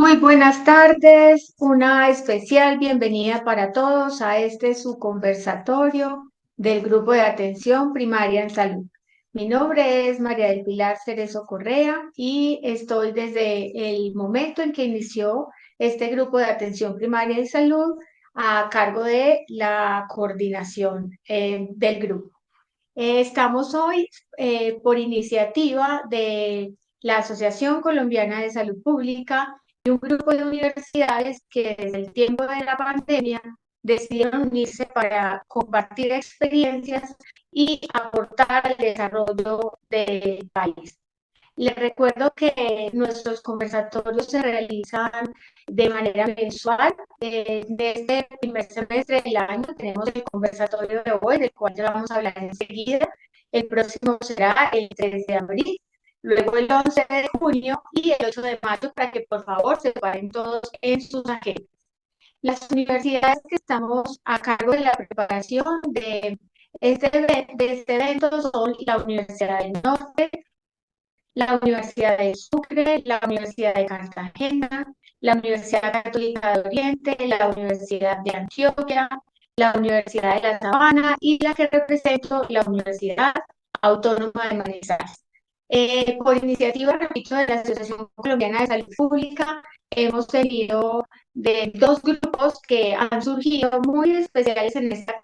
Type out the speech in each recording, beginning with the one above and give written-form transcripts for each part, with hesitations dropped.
Muy buenas tardes, una especial bienvenida para todos a este su conversatorio del Grupo de Atención Primaria en Salud. Mi nombre es María del Pilar Cerezo Correa y estoy desde el momento en que inició este Grupo de Atención Primaria en Salud a cargo de la coordinación del grupo. Estamos hoy por iniciativa de la Asociación Colombiana de Salud Pública y un grupo de universidades que desde el tiempo de la pandemia decidieron unirse para compartir experiencias y aportar al desarrollo del país. Les recuerdo que nuestros conversatorios se realizan de manera mensual. De este primer semestre del año tenemos el conversatorio de hoy, del cual ya vamos a hablar enseguida. El próximo será el 3 de abril, luego el 11 de junio y el 8 de mayo, para que por favor se paren todos en sus agendas. Las universidades que estamos a cargo de la preparación de este evento son la Universidad del Norte, la Universidad de Sucre, la Universidad de Cartagena, la Universidad Católica de Oriente, la Universidad de Antioquia, la Universidad de La Sabana y la que represento, la Universidad Autónoma de Manizales. Por iniciativa, repito, de la Asociación Colombiana de Salud Pública, hemos tenido de dos grupos que han surgido muy especiales en esta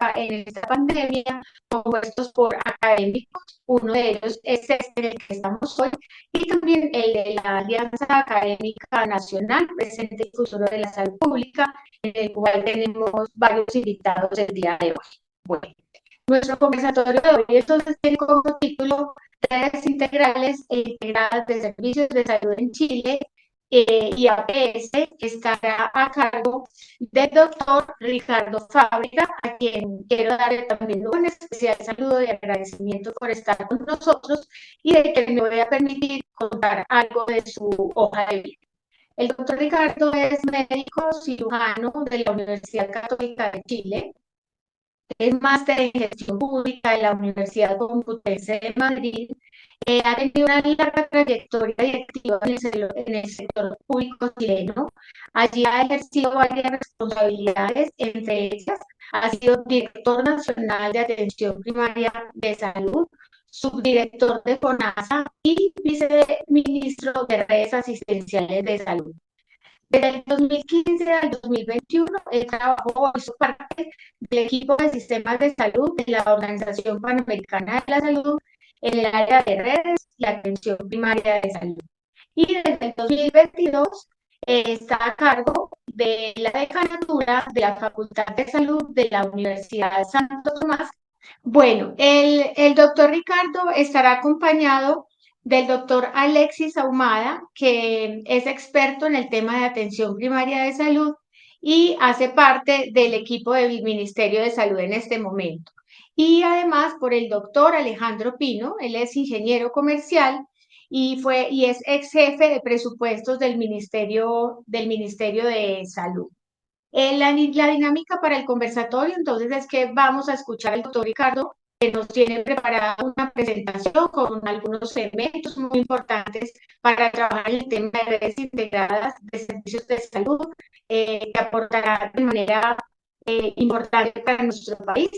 pandemia, compuestos por académicos. Uno de ellos es este en el que estamos hoy, y también el de la Alianza Académica Nacional, presente y futuro de la salud pública, en el cual tenemos varios invitados el día de hoy. Bueno, nuestro conversatorio de hoy entonces tiene como título Redes integrales e integradas de servicios de salud en Chile, y APS estará a cargo del doctor Ricardo Fábrica, a quien quiero darle también un especial saludo y agradecimiento por estar con nosotros y de que me voy a permitir contar algo de su hoja de vida. El doctor Ricardo es médico cirujano de la Universidad Católica de Chile, es máster en gestión pública de la Universidad Complutense de Madrid. Ha tenido una larga trayectoria directiva en el sector público chileno. Allí ha ejercido varias responsabilidades, entre ellas ha sido director nacional de atención primaria de salud, subdirector de FONASA y viceministro de redes asistenciales de salud. Desde el 2015 al 2021, él trabajó, hizo parte del equipo de sistemas de salud de la Organización Panamericana de la Salud en el área de redes y atención primaria de salud. Y desde el 2022 está a cargo de la decanatura de la Facultad de Salud de la Universidad Santo Tomás. Bueno, el doctor Ricardo estará acompañado del doctor Alexis Ahumada, que es experto en el tema de atención primaria de salud y hace parte del equipo del Ministerio de Salud en este momento. Y además por el doctor Alejandro Pino, él es ingeniero comercial y es ex jefe de presupuestos del Ministerio de Salud. La dinámica para el conversatorio, entonces, es que vamos a escuchar al doctor Ricardo, que nos tiene preparada una presentación con algunos elementos muy importantes para trabajar en el tema de redes integradas de servicios de salud, que aportará de manera importante para nuestro país.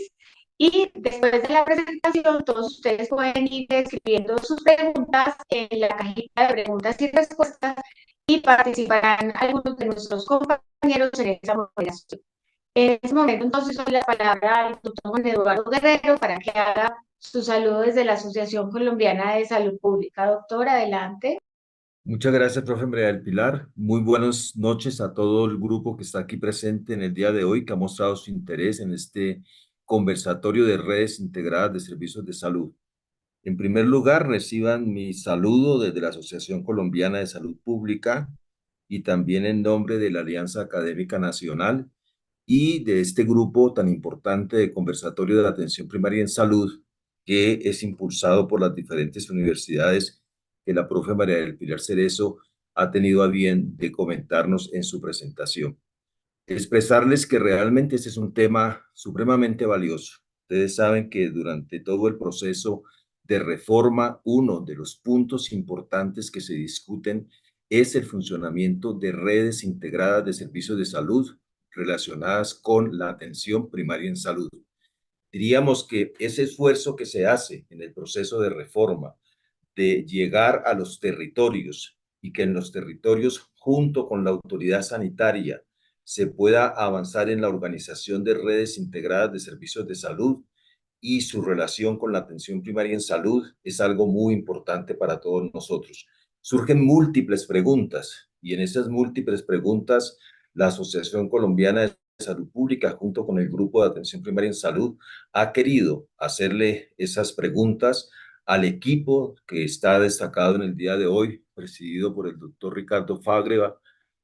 Y después de la presentación, todos ustedes pueden ir escribiendo sus preguntas en la cajita de preguntas y respuestas y participarán algunos de nuestros compañeros en esa moderación. En este momento, entonces, doy la palabra al doctor Juan Eduardo Guerrero para que haga su saludo desde la Asociación Colombiana de Salud Pública. Doctor, adelante. Muchas gracias, profe María del Pilar. Muy buenas noches a todo el grupo que está aquí presente en el día de hoy, que ha mostrado su interés en este conversatorio de redes integradas de servicios de salud. En primer lugar, reciban mi saludo desde la Asociación Colombiana de Salud Pública y también en nombre de la Alianza Académica Nacional y de este grupo tan importante de conversatorio de la atención primaria en salud, que es impulsado por las diferentes universidades que la profe María del Pilar Cerezo ha tenido a bien de comentarnos en su presentación. Expresarles que realmente este es un tema supremamente valioso. Ustedes saben que durante todo el proceso de reforma, uno de los puntos importantes que se discuten es el funcionamiento de redes integradas de servicios de salud relacionadas con la atención primaria en salud. Diríamos que ese esfuerzo que se hace en el proceso de reforma, de llegar a los territorios y que en los territorios, junto con la autoridad sanitaria, se pueda avanzar en la organización de redes integradas de servicios de salud y su relación con la atención primaria en salud es algo muy importante para todos nosotros. Surgen múltiples preguntas y en esas múltiples preguntas la Asociación Colombiana de Salud Pública, junto con el Grupo de Atención Primaria en Salud, ha querido hacerle esas preguntas al equipo que está destacado en el día de hoy, presidido por el doctor Ricardo Fábrega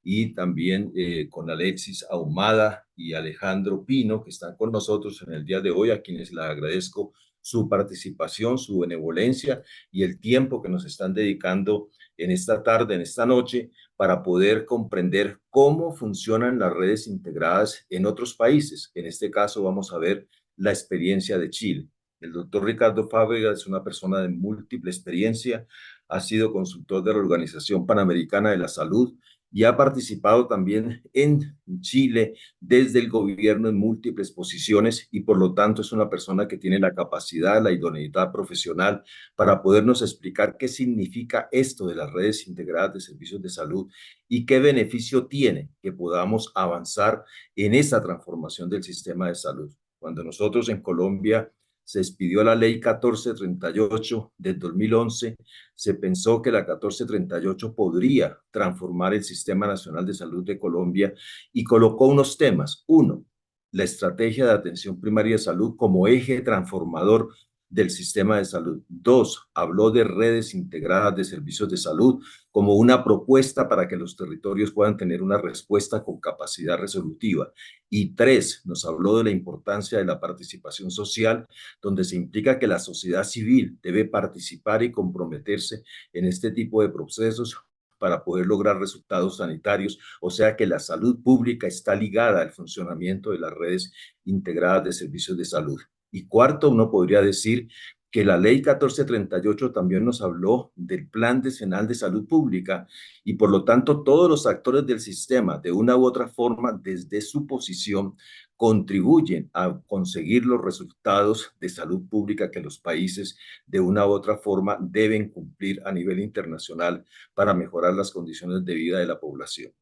y también con Alexis Ahumada y Alejandro Pino, que están con nosotros en el día de hoy, a quienes les agradezco su participación, su benevolencia y el tiempo que nos están dedicando en esta tarde, en esta noche, para poder comprender cómo funcionan las redes integradas en otros países. En este caso vamos a ver la experiencia de Chile. El doctor Ricardo Fábrega es una persona de múltiple experiencia, ha sido consultor de la Organización Panamericana de la Salud y ha participado también en Chile desde el gobierno en múltiples posiciones y por lo tanto es una persona que tiene la capacidad, la idoneidad profesional para podernos explicar qué significa esto de las redes integradas de servicios de salud y qué beneficio tiene que podamos avanzar en esa transformación del sistema de salud. Cuando nosotros en Colombia se expidió la ley 1438 del 2011, se pensó que la 1438 podría transformar el Sistema Nacional de Salud de Colombia y colocó unos temas. Uno, la estrategia de atención primaria de salud como eje transformador del sistema de salud. Dos, habló de redes integradas de servicios de salud como una propuesta para que los territorios puedan tener una respuesta con capacidad resolutiva. Y tres, nos habló de la importancia de la participación social, donde se implica que la sociedad civil debe participar y comprometerse en este tipo de procesos para poder lograr resultados sanitarios, o sea que la salud pública está ligada al funcionamiento de las redes integradas de servicios de salud. Y cuarto, uno podría decir que la ley 1438 también nos habló del Plan Decenal de Salud Pública y por lo tanto todos los actores del sistema, de una u otra forma, desde su posición, contribuyen a conseguir los resultados de salud pública que los países de una u otra forma deben cumplir a nivel internacional para mejorar las condiciones de vida de la población.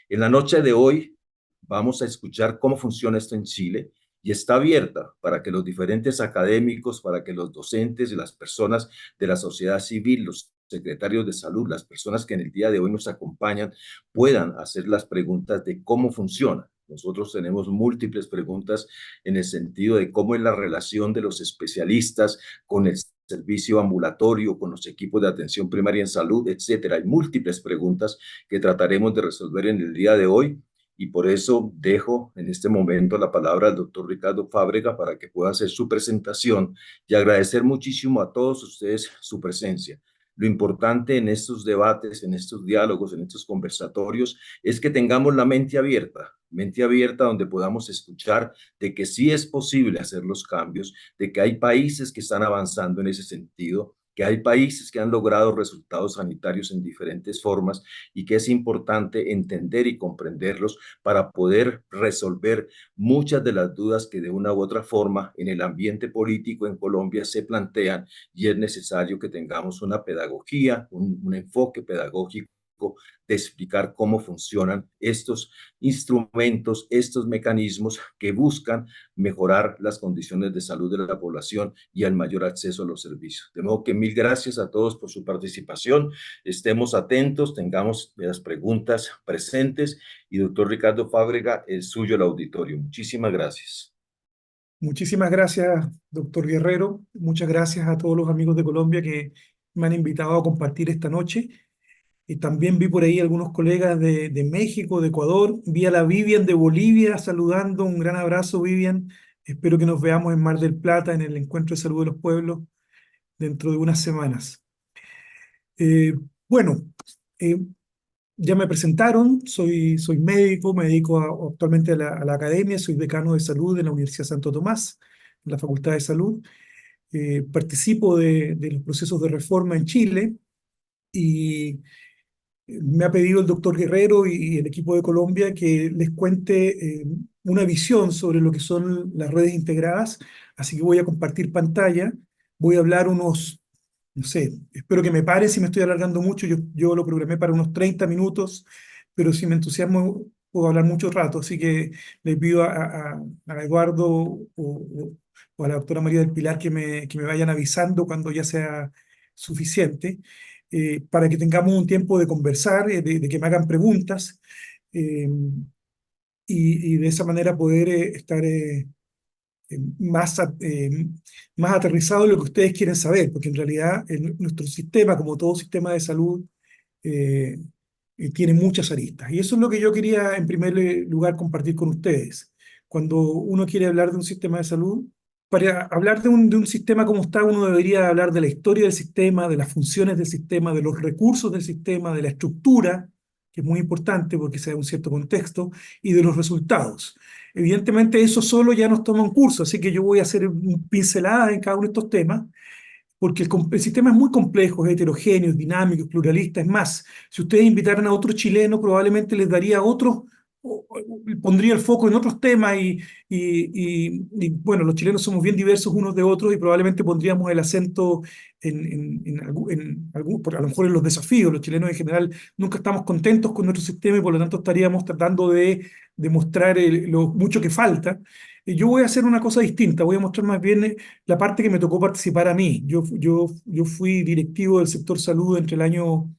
En la noche de hoy vamos a escuchar cómo funciona esto en Chile y está abierta para que los diferentes académicos, para que los docentes y las personas de la sociedad civil, los secretarios de salud, las personas que en el día de hoy nos acompañan, puedan hacer las preguntas de cómo funciona. Nosotros tenemos múltiples preguntas en el sentido de cómo es la relación de los especialistas con el servicio ambulatorio, con los equipos de atención primaria en salud, etcétera. Hay múltiples preguntas que trataremos de resolver en el día de hoy y por eso dejo en este momento la palabra al doctor Ricardo Fábrega para que pueda hacer su presentación y agradecer muchísimo a todos ustedes su presencia. Lo importante en estos debates, en estos diálogos, en estos conversatorios, es que tengamos la mente abierta donde podamos escuchar de que sí es posible hacer los cambios, de que hay países que están avanzando en ese sentido, que hay países que han logrado resultados sanitarios en diferentes formas y que es importante entender y comprenderlos para poder resolver muchas de las dudas que de una u otra forma en el ambiente político en Colombia se plantean y es necesario que tengamos una pedagogía, un enfoque pedagógico de explicar cómo funcionan estos instrumentos, estos mecanismos que buscan mejorar las condiciones de salud de la población y el mayor acceso a los servicios. De modo que mil gracias a todos por su participación. Estemos atentos, tengamos las preguntas presentes y doctor Ricardo Fábrega, el suyo el auditorio. Muchísimas gracias. Muchísimas gracias, doctor Guerrero. Muchas gracias a todos los amigos de Colombia que me han invitado a compartir esta noche. Y también vi por ahí algunos colegas de México, de Ecuador. Vi a la Vivian de Bolivia saludando. Un gran abrazo, Vivian. Espero que nos veamos en Mar del Plata en el Encuentro de Salud de los Pueblos dentro de unas semanas. Eh, bueno, eh, ya me presentaron, soy médico, me dedico actualmente a la academia, soy decano de salud de la Universidad Santo Tomás, en la Facultad de Salud. Participo de los procesos de reforma en Chile y Me ha pedido el doctor Guerrero y el equipo de Colombia que les cuente una visión sobre lo que son las redes integradas, así que voy a compartir pantalla, voy a hablar unos, no sé, espero que me pare si me estoy alargando mucho, yo lo programé para unos 30 minutos, pero si me entusiasmo puedo hablar mucho rato, así que le pido a Eduardo o a la doctora María del Pilar que me vayan avisando cuando ya sea suficiente, para que tengamos un tiempo de conversar, de que me hagan preguntas, eh, y de esa manera poder estar más, más aterrizado en lo que ustedes quieren saber, porque en realidad nuestro sistema, como todo sistema de salud, eh, tiene muchas aristas. Y eso es lo que yo quería en primer lugar compartir con ustedes. Cuando uno quiere hablar de un sistema de salud, para hablar de un sistema como está, uno debería hablar de la historia del sistema, de las funciones del sistema, de los recursos del sistema, de la estructura, que es muy importante porque se da un cierto contexto, y de los resultados. Evidentemente eso solo ya nos toma un curso, así que yo voy a hacer pinceladas en cada uno de estos temas, porque el sistema es muy complejo, es heterogéneo, es dinámico, es pluralista. Es más, si ustedes invitaran a otro chileno, probablemente les daría otros, pondría el foco en otros temas bueno, los chilenos somos bien diversos unos de otros y probablemente pondríamos el acento a lo mejor en los desafíos. Los chilenos en general nunca estamos contentos con nuestro sistema y por lo tanto estaríamos tratando de demostrar lo mucho que falta. Yo voy a hacer una cosa distinta, voy a mostrar más bien la parte que me tocó participar a mí. Yo fui directivo del sector salud entre el año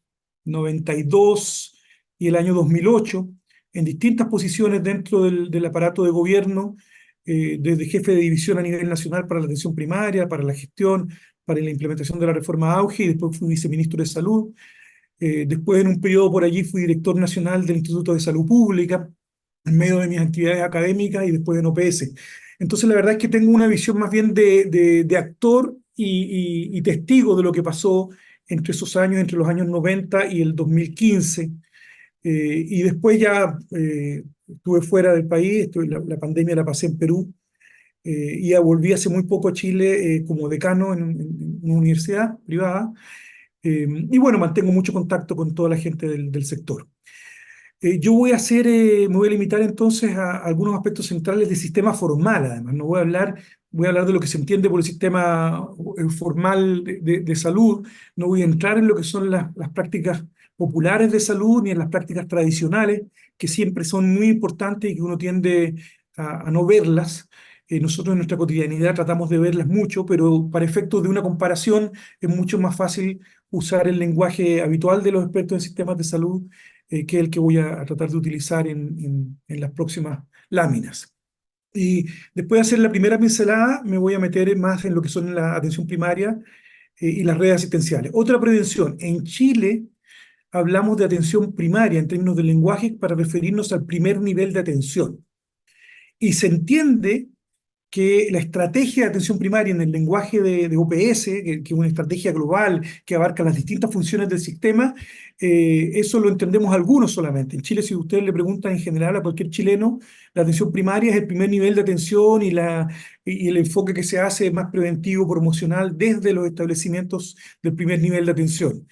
92 y el año 2008, en distintas posiciones dentro del aparato de gobierno, desde jefe de división a nivel nacional para la atención primaria, para la gestión, para la implementación de la reforma AUGE, y después fui viceministro de salud. Después, en un periodo por allí, fui director nacional del Instituto de Salud Pública, en medio de mis actividades académicas y después en OPS. Entonces, la verdad es que tengo una visión más bien de actor y testigo de lo que pasó entre esos años, entre los años 90 y el 2015. Y después ya estuve fuera del país, la pandemia la pasé en Perú, y ya volví hace muy poco a Chile como decano en una universidad privada. Y bueno, mantengo mucho contacto con toda la gente del sector. Yo me voy a limitar entonces a algunos aspectos centrales del sistema formal, además. No voy a hablar de lo que se entiende por el sistema formal de salud. No voy a entrar en lo que son las prácticas populares de salud ni en las prácticas tradicionales, que siempre son muy importantes y que uno tiende a no verlas. Nosotros en nuestra cotidianidad tratamos de verlas mucho, pero para efectos de una comparación es mucho más fácil usar el lenguaje habitual de los expertos en sistemas de salud, que es el que voy a tratar de utilizar en las próximas láminas. Y después de hacer la primera pincelada, me voy a meter más en lo que son la atención primaria y las redes asistenciales. Otra prevención. En Chile hablamos de atención primaria en términos de lenguaje para referirnos al primer nivel de atención. Y se entiende que la estrategia de atención primaria en el lenguaje de OPS, que es una estrategia global que abarca las distintas funciones del sistema, eso lo entendemos algunos solamente. En Chile, si ustedes le preguntan en general a cualquier chileno, la atención primaria es el primer nivel de atención y el enfoque que se hace es más preventivo, promocional, desde los establecimientos del primer nivel de atención.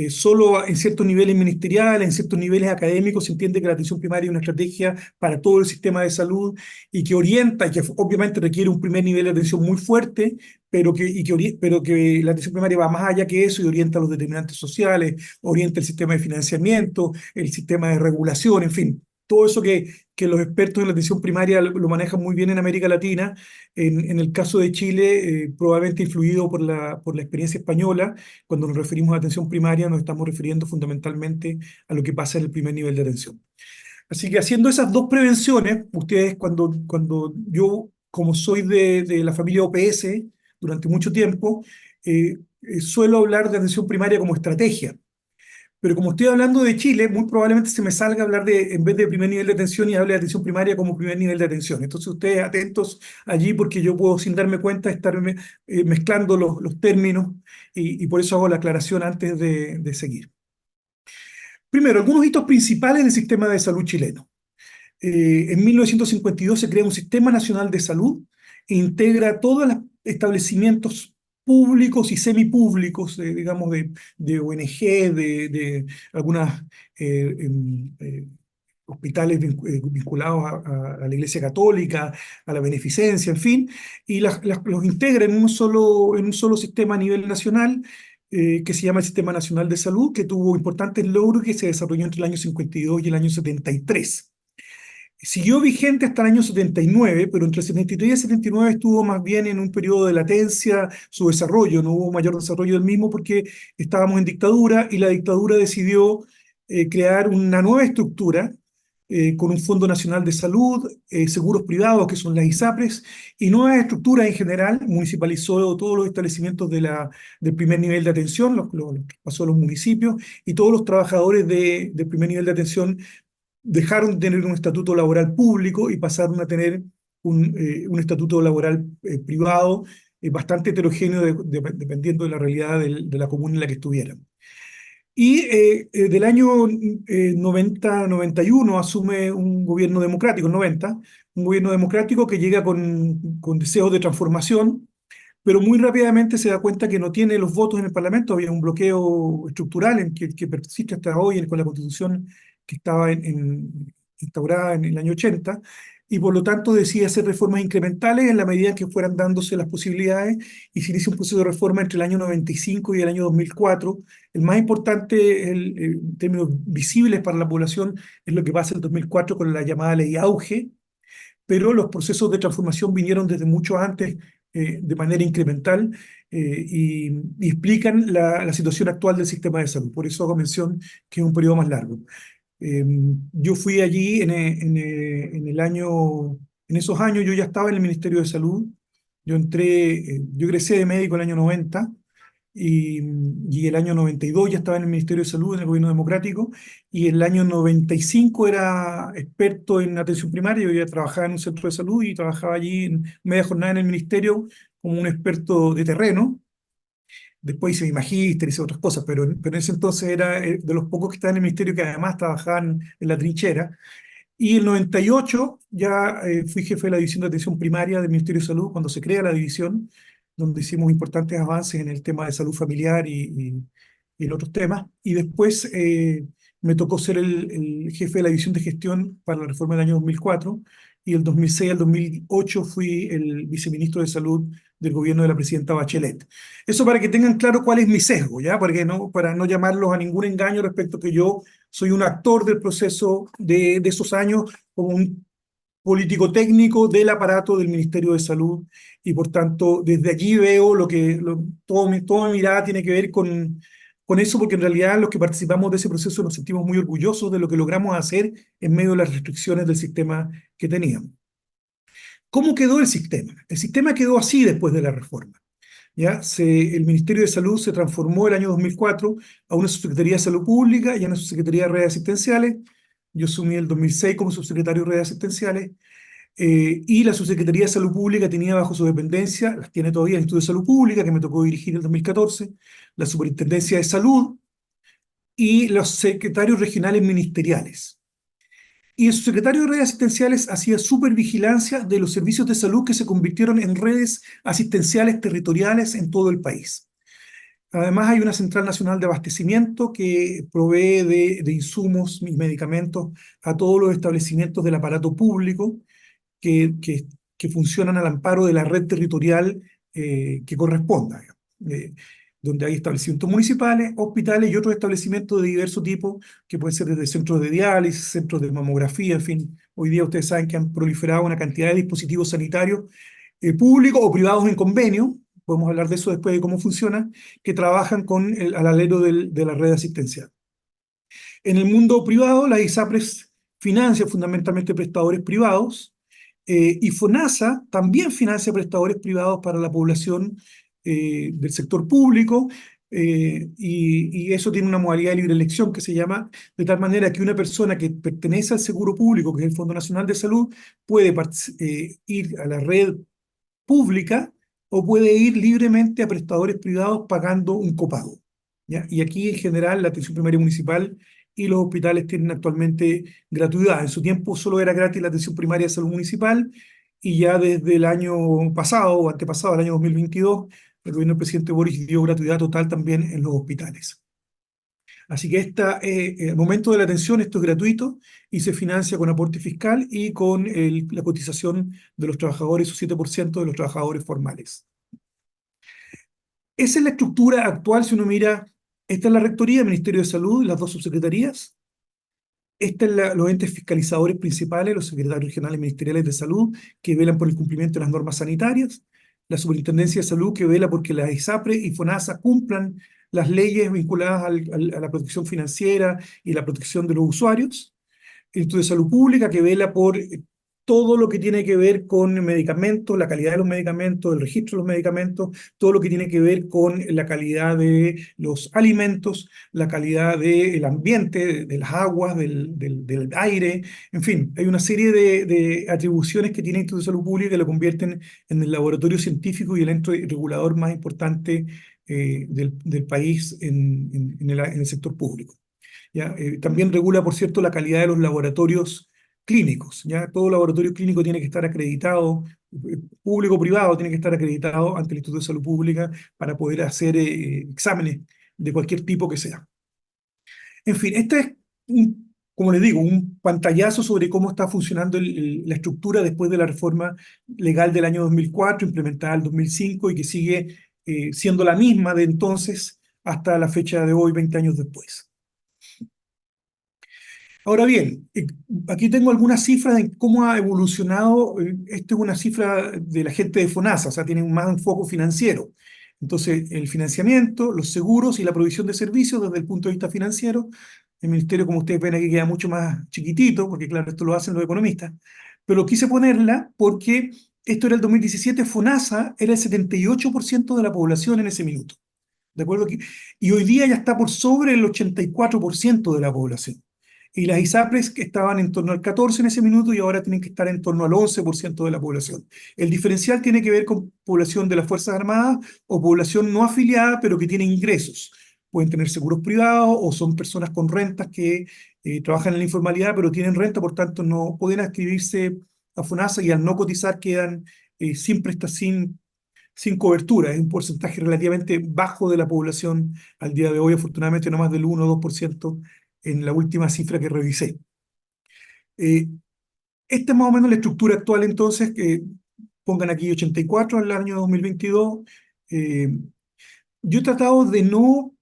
Solo en ciertos niveles ministeriales, en ciertos niveles académicos, se entiende que la atención primaria es una estrategia para todo el sistema de salud y que orienta, y que obviamente requiere un primer nivel de atención muy fuerte, pero que la atención primaria va más allá que eso y orienta los determinantes sociales, orienta el sistema de financiamiento, el sistema de regulación, en fin. Todo eso que los expertos en la atención primaria lo manejan muy bien en América Latina. En el caso de Chile, probablemente influido por la experiencia española. Cuando nos referimos a atención primaria, nos estamos refiriendo fundamentalmente a lo que pasa en el primer nivel de atención. Así que haciendo esas dos prevenciones, ustedes cuando yo, como soy de la familia OPS durante mucho tiempo, suelo hablar de atención primaria como estrategia. Pero como estoy hablando de Chile, muy probablemente se me salga a hablar en vez de primer nivel de atención, y hable de atención primaria como primer nivel de atención. Entonces ustedes atentos allí, porque yo puedo, sin darme cuenta, estar mezclando los términos, y por eso hago la aclaración antes de seguir. Primero, algunos hitos principales del sistema de salud chileno. En 1952 se crea un Sistema Nacional de Salud e integra todos los establecimientos públicos y semipúblicos, digamos, de ONG, de algunas hospitales vinculados a la Iglesia Católica, a la beneficencia, en fin, y los integra en un solo sistema a nivel nacional, que se llama el Sistema Nacional de Salud, que tuvo importantes logros, que se desarrolló entre el año 52 y el año 73. Siguió vigente hasta el año 79, pero entre el 73 y el 79 estuvo más bien en un periodo de latencia su desarrollo. No hubo mayor desarrollo del mismo porque estábamos en dictadura, y la dictadura decidió crear una nueva estructura con un Fondo Nacional de Salud, seguros privados, que son las ISAPRES, y nuevas estructuras en general. Municipalizó todos los establecimientos del primer nivel de atención, los pasó a los municipios, y todos los trabajadores del primer nivel de atención dejaron de tener un estatuto laboral público y pasaron a tener un estatuto laboral privado, bastante heterogéneo dependiendo de la realidad de la comuna en la que estuvieran. Y del año 90-91 asume un gobierno democrático, un gobierno democrático que llega con deseos de transformación, pero muy rápidamente se da cuenta que no tiene los votos en el Parlamento. Había un bloqueo estructural que persiste hasta hoy con la Constitución que estaba instaurada en el año 80, y por lo tanto decide hacer reformas incrementales en la medida en que fueran dándose las posibilidades, y se inicia un proceso de reforma entre el año 95 y el año 2004. El más importante, en términos visibles para la población, es lo que pasa en el 2004 con la llamada Ley Auge, pero los procesos de transformación vinieron desde mucho antes, de manera incremental, y explican la situación actual del sistema de salud. Por eso hago mención que es un periodo más largo. Yo fui allí en esos años. Yo ya estaba en el Ministerio de Salud. Yo egresé de médico en el año 90, y el año 92 ya estaba en el Ministerio de Salud, en el gobierno democrático, y el año 95 era experto en atención primaria. Yo ya trabajaba en un centro de salud y trabajaba allí en media jornada en el ministerio como un experto de terreno. Después hice mi magíster, hice otras cosas, pero en ese entonces era de los pocos que estaban en el ministerio que además trabajaban en la trinchera. Y en el 98 ya fui jefe de la División de Atención Primaria del Ministerio de Salud, cuando se crea la división, donde hicimos importantes avances en el tema de salud familiar y en otros temas. Y después me tocó ser el jefe de la División de Gestión para la reforma del año 2004, y del 2006 al 2008 fui el viceministro de Salud del gobierno de la presidenta Bachelet. Eso para que tengan claro cuál es mi sesgo, ¿ya? Para no llamarlos a ningún engaño respecto a que yo soy un actor del proceso de esos años, como un político técnico del aparato del Ministerio de Salud, y por tanto desde allí veo toda mi mirada tiene que ver con eso, porque en realidad los que participamos de ese proceso nos sentimos muy orgullosos de lo que logramos hacer en medio de las restricciones del sistema que teníamos. ¿Cómo quedó el sistema? El sistema quedó así después de la reforma. El Ministerio de Salud se transformó el año 2004 a una Subsecretaría de Salud Pública y a una Subsecretaría de Redes Asistenciales. Yo asumí el 2006 como subsecretario de Redes Asistenciales, y la Subsecretaría de Salud Pública tenía bajo su dependencia, las tiene todavía, el Instituto de Salud Pública, que me tocó dirigir en el 2014, la Superintendencia de Salud y los secretarios regionales ministeriales. Y el subsecretario de Redes Asistenciales hacía supervigilancia de los servicios de salud que se convirtieron en redes asistenciales territoriales en todo el país. Además, hay una Central Nacional de Abastecimiento que provee de insumos y medicamentos a todos los establecimientos del aparato público que, que, que funcionan al amparo de la red territorial que corresponda, donde hay establecimientos municipales, hospitales y otros establecimientos de diverso tipo, que pueden ser desde centros de diálisis, centros de mamografía, en fin. Hoy día ustedes saben que han proliferado una cantidad de dispositivos sanitarios públicos o privados en convenio. Podemos hablar de eso después, de cómo funciona, que trabajan al alero de la red asistencial. En el mundo privado, la ISAPRES financia fundamentalmente prestadores privados, y FONASA también financia prestadores privados para la población del sector público, y eso tiene una modalidad de libre elección que se llama, de tal manera que una persona que pertenece al seguro público, que es el Fondo Nacional de Salud, puede ir a la red pública o puede ir libremente a prestadores privados pagando un copago, ¿ya? Y aquí en general la atención primaria municipal y los hospitales tienen actualmente gratuidad. En su tiempo solo era gratis la atención primaria de salud municipal, y ya desde el año pasado o antepasado, el año 2022, el gobierno del presidente Boric dio gratuidad total también en los hospitales. Así que al momento de la atención esto es gratuito y se financia con aporte fiscal y con la cotización de los trabajadores, su 7% de los trabajadores formales. Esa es la estructura actual si uno mira, esta es la Rectoría, el Ministerio de Salud, las dos subsecretarías. Esta es los entes fiscalizadores principales, los secretarios regionales ministeriales de salud, que velan por el cumplimiento de las normas sanitarias, la Superintendencia de Salud, que vela porque la ISAPRE y FONASA cumplan las leyes vinculadas a la protección financiera y la protección de los usuarios, el Instituto de Salud Pública, que vela por todo lo que tiene que ver con medicamentos, la calidad de los medicamentos, el registro de los medicamentos, todo lo que tiene que ver con la calidad de los alimentos, la calidad del ambiente, de las aguas, del aire, en fin, hay una serie de atribuciones que tiene el Instituto de Salud Pública que lo convierten en el laboratorio científico y el ente regulador más importante del país en el sector público. ¿Ya? También regula, por cierto, la calidad de los laboratorios clínicos. ¿Ya? Todo laboratorio clínico tiene que estar acreditado, público o privado, tiene que estar acreditado ante el Instituto de Salud Pública para poder hacer exámenes de cualquier tipo que sea. En fin, este es, como les digo, un pantallazo sobre cómo está funcionando la estructura después de la reforma legal del año 2004, implementada en el 2005 y que sigue siendo la misma de entonces hasta la fecha de hoy, 20 años después. Ahora bien, aquí tengo algunas cifras de cómo ha evolucionado. Esta es una cifra de la gente de FONASA, o sea, tiene más un foco financiero. Entonces, el financiamiento, los seguros y la provisión de servicios desde el punto de vista financiero. El ministerio, como ustedes ven aquí, queda mucho más chiquitito, porque claro, esto lo hacen los economistas. Pero quise ponerla porque esto era el 2017, FONASA era el 78% de la población en ese minuto. ¿De acuerdo? Y hoy día ya está por sobre el 84% de la población. Y las ISAPRES que estaban en torno al 14% en ese minuto y ahora tienen que estar en torno al 11% de la población. El diferencial tiene que ver con población de las Fuerzas Armadas o población no afiliada pero que tiene ingresos. Pueden tener seguros privados o son personas con rentas que trabajan en la informalidad pero tienen renta, por tanto no pueden inscribirse a FONASA y al no cotizar quedan sin cobertura. Es un porcentaje relativamente bajo de la población al día de hoy, afortunadamente no más del 1 o 2% en la última cifra que revisé. Esta es más o menos la estructura actual entonces, que pongan aquí 84 al año 2022. Yo he tratado de no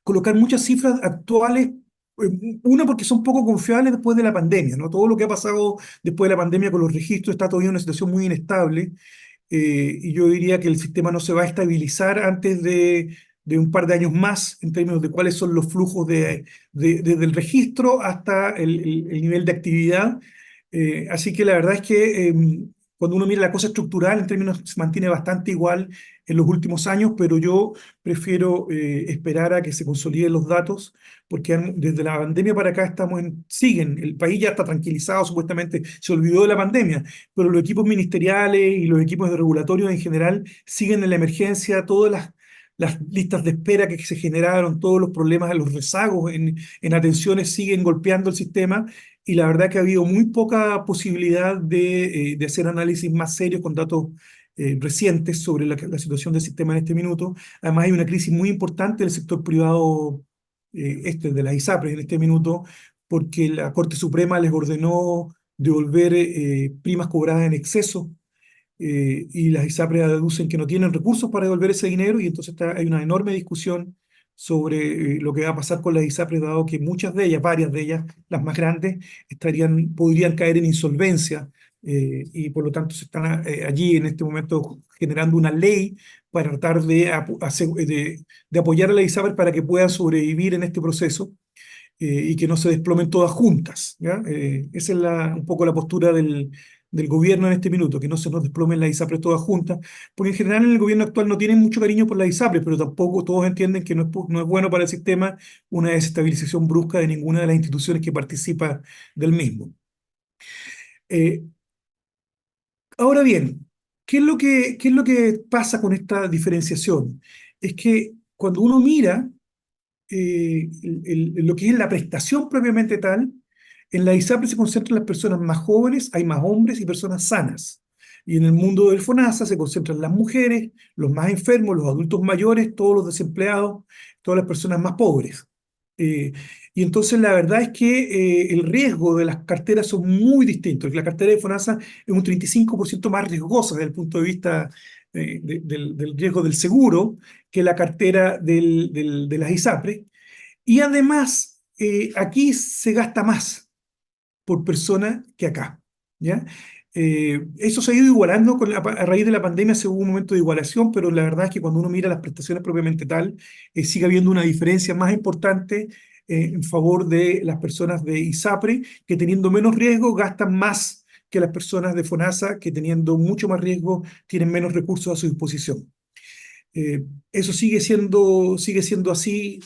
colocar muchas cifras actuales, una porque son poco confiables después de la pandemia, ¿no? Todo lo que ha pasado después de la pandemia con los registros está todavía en una situación muy inestable. Y yo diría que el sistema no se va a estabilizar antes de un par de años más en términos de cuáles son los flujos desde el registro hasta el nivel de actividad. Así que la verdad es que cuando uno mira la cosa estructural, en términos se mantiene bastante igual en los últimos años, pero yo prefiero esperar a que se consoliden los datos, porque desde la pandemia para acá el país ya está tranquilizado, supuestamente se olvidó de la pandemia, pero los equipos ministeriales y los equipos de regulatorios en general siguen en la emergencia, todas las listas de espera que se generaron, todos los problemas, los rezagos en atenciones siguen golpeando el sistema y la verdad que ha habido muy poca posibilidad de hacer análisis más serios con datos recientes sobre la situación del sistema en este minuto. Además hay una crisis muy importante del sector privado, de las ISAPRES en este minuto, porque la Corte Suprema les ordenó devolver primas cobradas en exceso y las ISAPRES aducen que no tienen recursos para devolver ese dinero y entonces hay una enorme discusión sobre lo que va a pasar con las ISAPRES, dado que muchas de ellas, varias de ellas, las más grandes, podrían caer en insolvencia y por lo tanto se están allí en este momento generando una ley para tratar de apoyar a las ISAPRES para que puedan sobrevivir en este proceso y que no se desplomen todas juntas. ¿Ya? Esa es un poco la postura del gobierno en este minuto, que no se nos desplomen las ISAPRES todas juntas, porque en general en el gobierno actual no tienen mucho cariño por las ISAPRES, pero tampoco todos entienden que no es bueno para el sistema una desestabilización brusca de ninguna de las instituciones que participa del mismo. Ahora bien, ¿qué es lo que pasa con esta diferenciación? Es que cuando uno mira lo que es la prestación propiamente tal, en la ISAPRE se concentran las personas más jóvenes, hay más hombres y personas sanas. Y en el mundo del FONASA se concentran las mujeres, los más enfermos, los adultos mayores, todos los desempleados, todas las personas más pobres. Eh, y entonces la verdad es que el riesgo de las carteras son muy distintos. La cartera de FONASA es un 35% más riesgosa desde el punto de vista del riesgo del seguro que la cartera de las ISAPRES. Y además, aquí se gasta más por persona que acá, ¿ya? Eso se ha ido igualando a raíz de la pandemia, se hubo un momento de igualación, pero la verdad es que cuando uno mira las prestaciones propiamente tal, sigue habiendo una diferencia más importante en favor de las personas de ISAPRE, que teniendo menos riesgo gastan más que las personas de FONASA, que teniendo mucho más riesgo tienen menos recursos a su disposición. Eso sigue siendo así,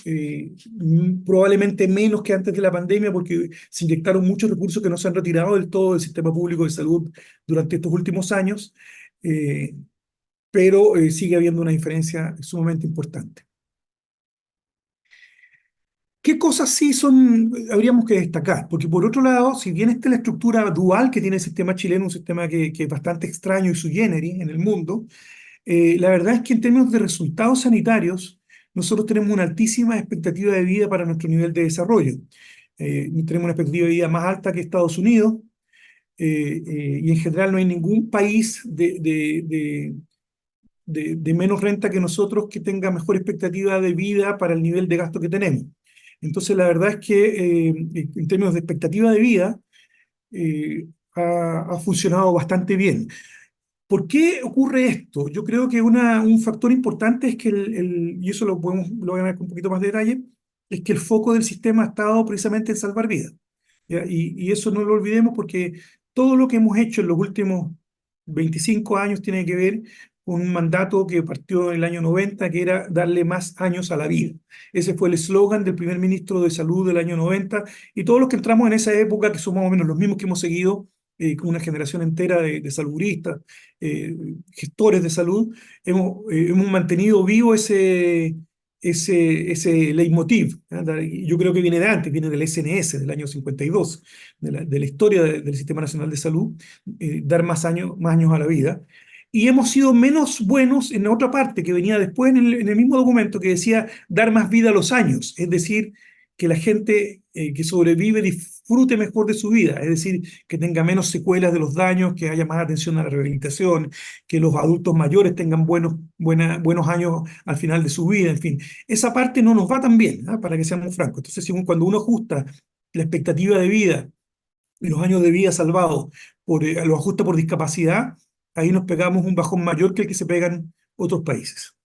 probablemente menos que antes de la pandemia, porque se inyectaron muchos recursos que no se han retirado del todo del sistema público de salud durante estos últimos años, pero sigue habiendo una diferencia sumamente importante. ¿Qué cosas sí habríamos que destacar? Porque por otro lado, si bien esta es la estructura dual que tiene el sistema chileno, un sistema que es bastante extraño y sui generis en el mundo, la verdad es que en términos de resultados sanitarios, nosotros tenemos una altísima expectativa de vida para nuestro nivel de desarrollo. Tenemos una expectativa de vida más alta que Estados Unidos, y en general no hay ningún país de menos renta que nosotros que tenga mejor expectativa de vida para el nivel de gasto que tenemos. Entonces, la verdad es que en términos de expectativa de vida, ha funcionado bastante bien. ¿Por qué ocurre esto? Yo creo que un factor importante es que, y eso lo voy a ver con un poquito más de detalle, es que el foco del sistema ha estado precisamente en salvar vidas. ¿Ya? Y eso no lo olvidemos porque todo lo que hemos hecho en los últimos 25 años tiene que ver con un mandato que partió en el año 90, que era darle más años a la vida. Ese fue el eslogan del primer ministro de Salud del año 90, y todos los que entramos en esa época, que somos más o menos los mismos que hemos seguido, con una generación entera de saludistas, gestores de salud, hemos mantenido vivo ese leitmotiv. Yo creo que viene de antes, viene del SNS, del año 52, de la historia del Sistema Nacional de Salud, dar más años a la vida. Y hemos sido menos buenos en la otra parte, que venía después en el mismo documento, que decía dar más vida a los años, es decir, que la gente que sobrevive disfrute mejor de su vida, es decir, que tenga menos secuelas de los daños, que haya más atención a la rehabilitación, que los adultos mayores tengan buenos años al final de su vida, en fin. Esa parte no nos va tan bien, ¿eh? Para que seamos francos. Entonces, cuando uno ajusta la expectativa de vida y los años de vida salvados, lo ajusta por discapacidad, ahí nos pegamos un bajón mayor que el que se pegan otros países.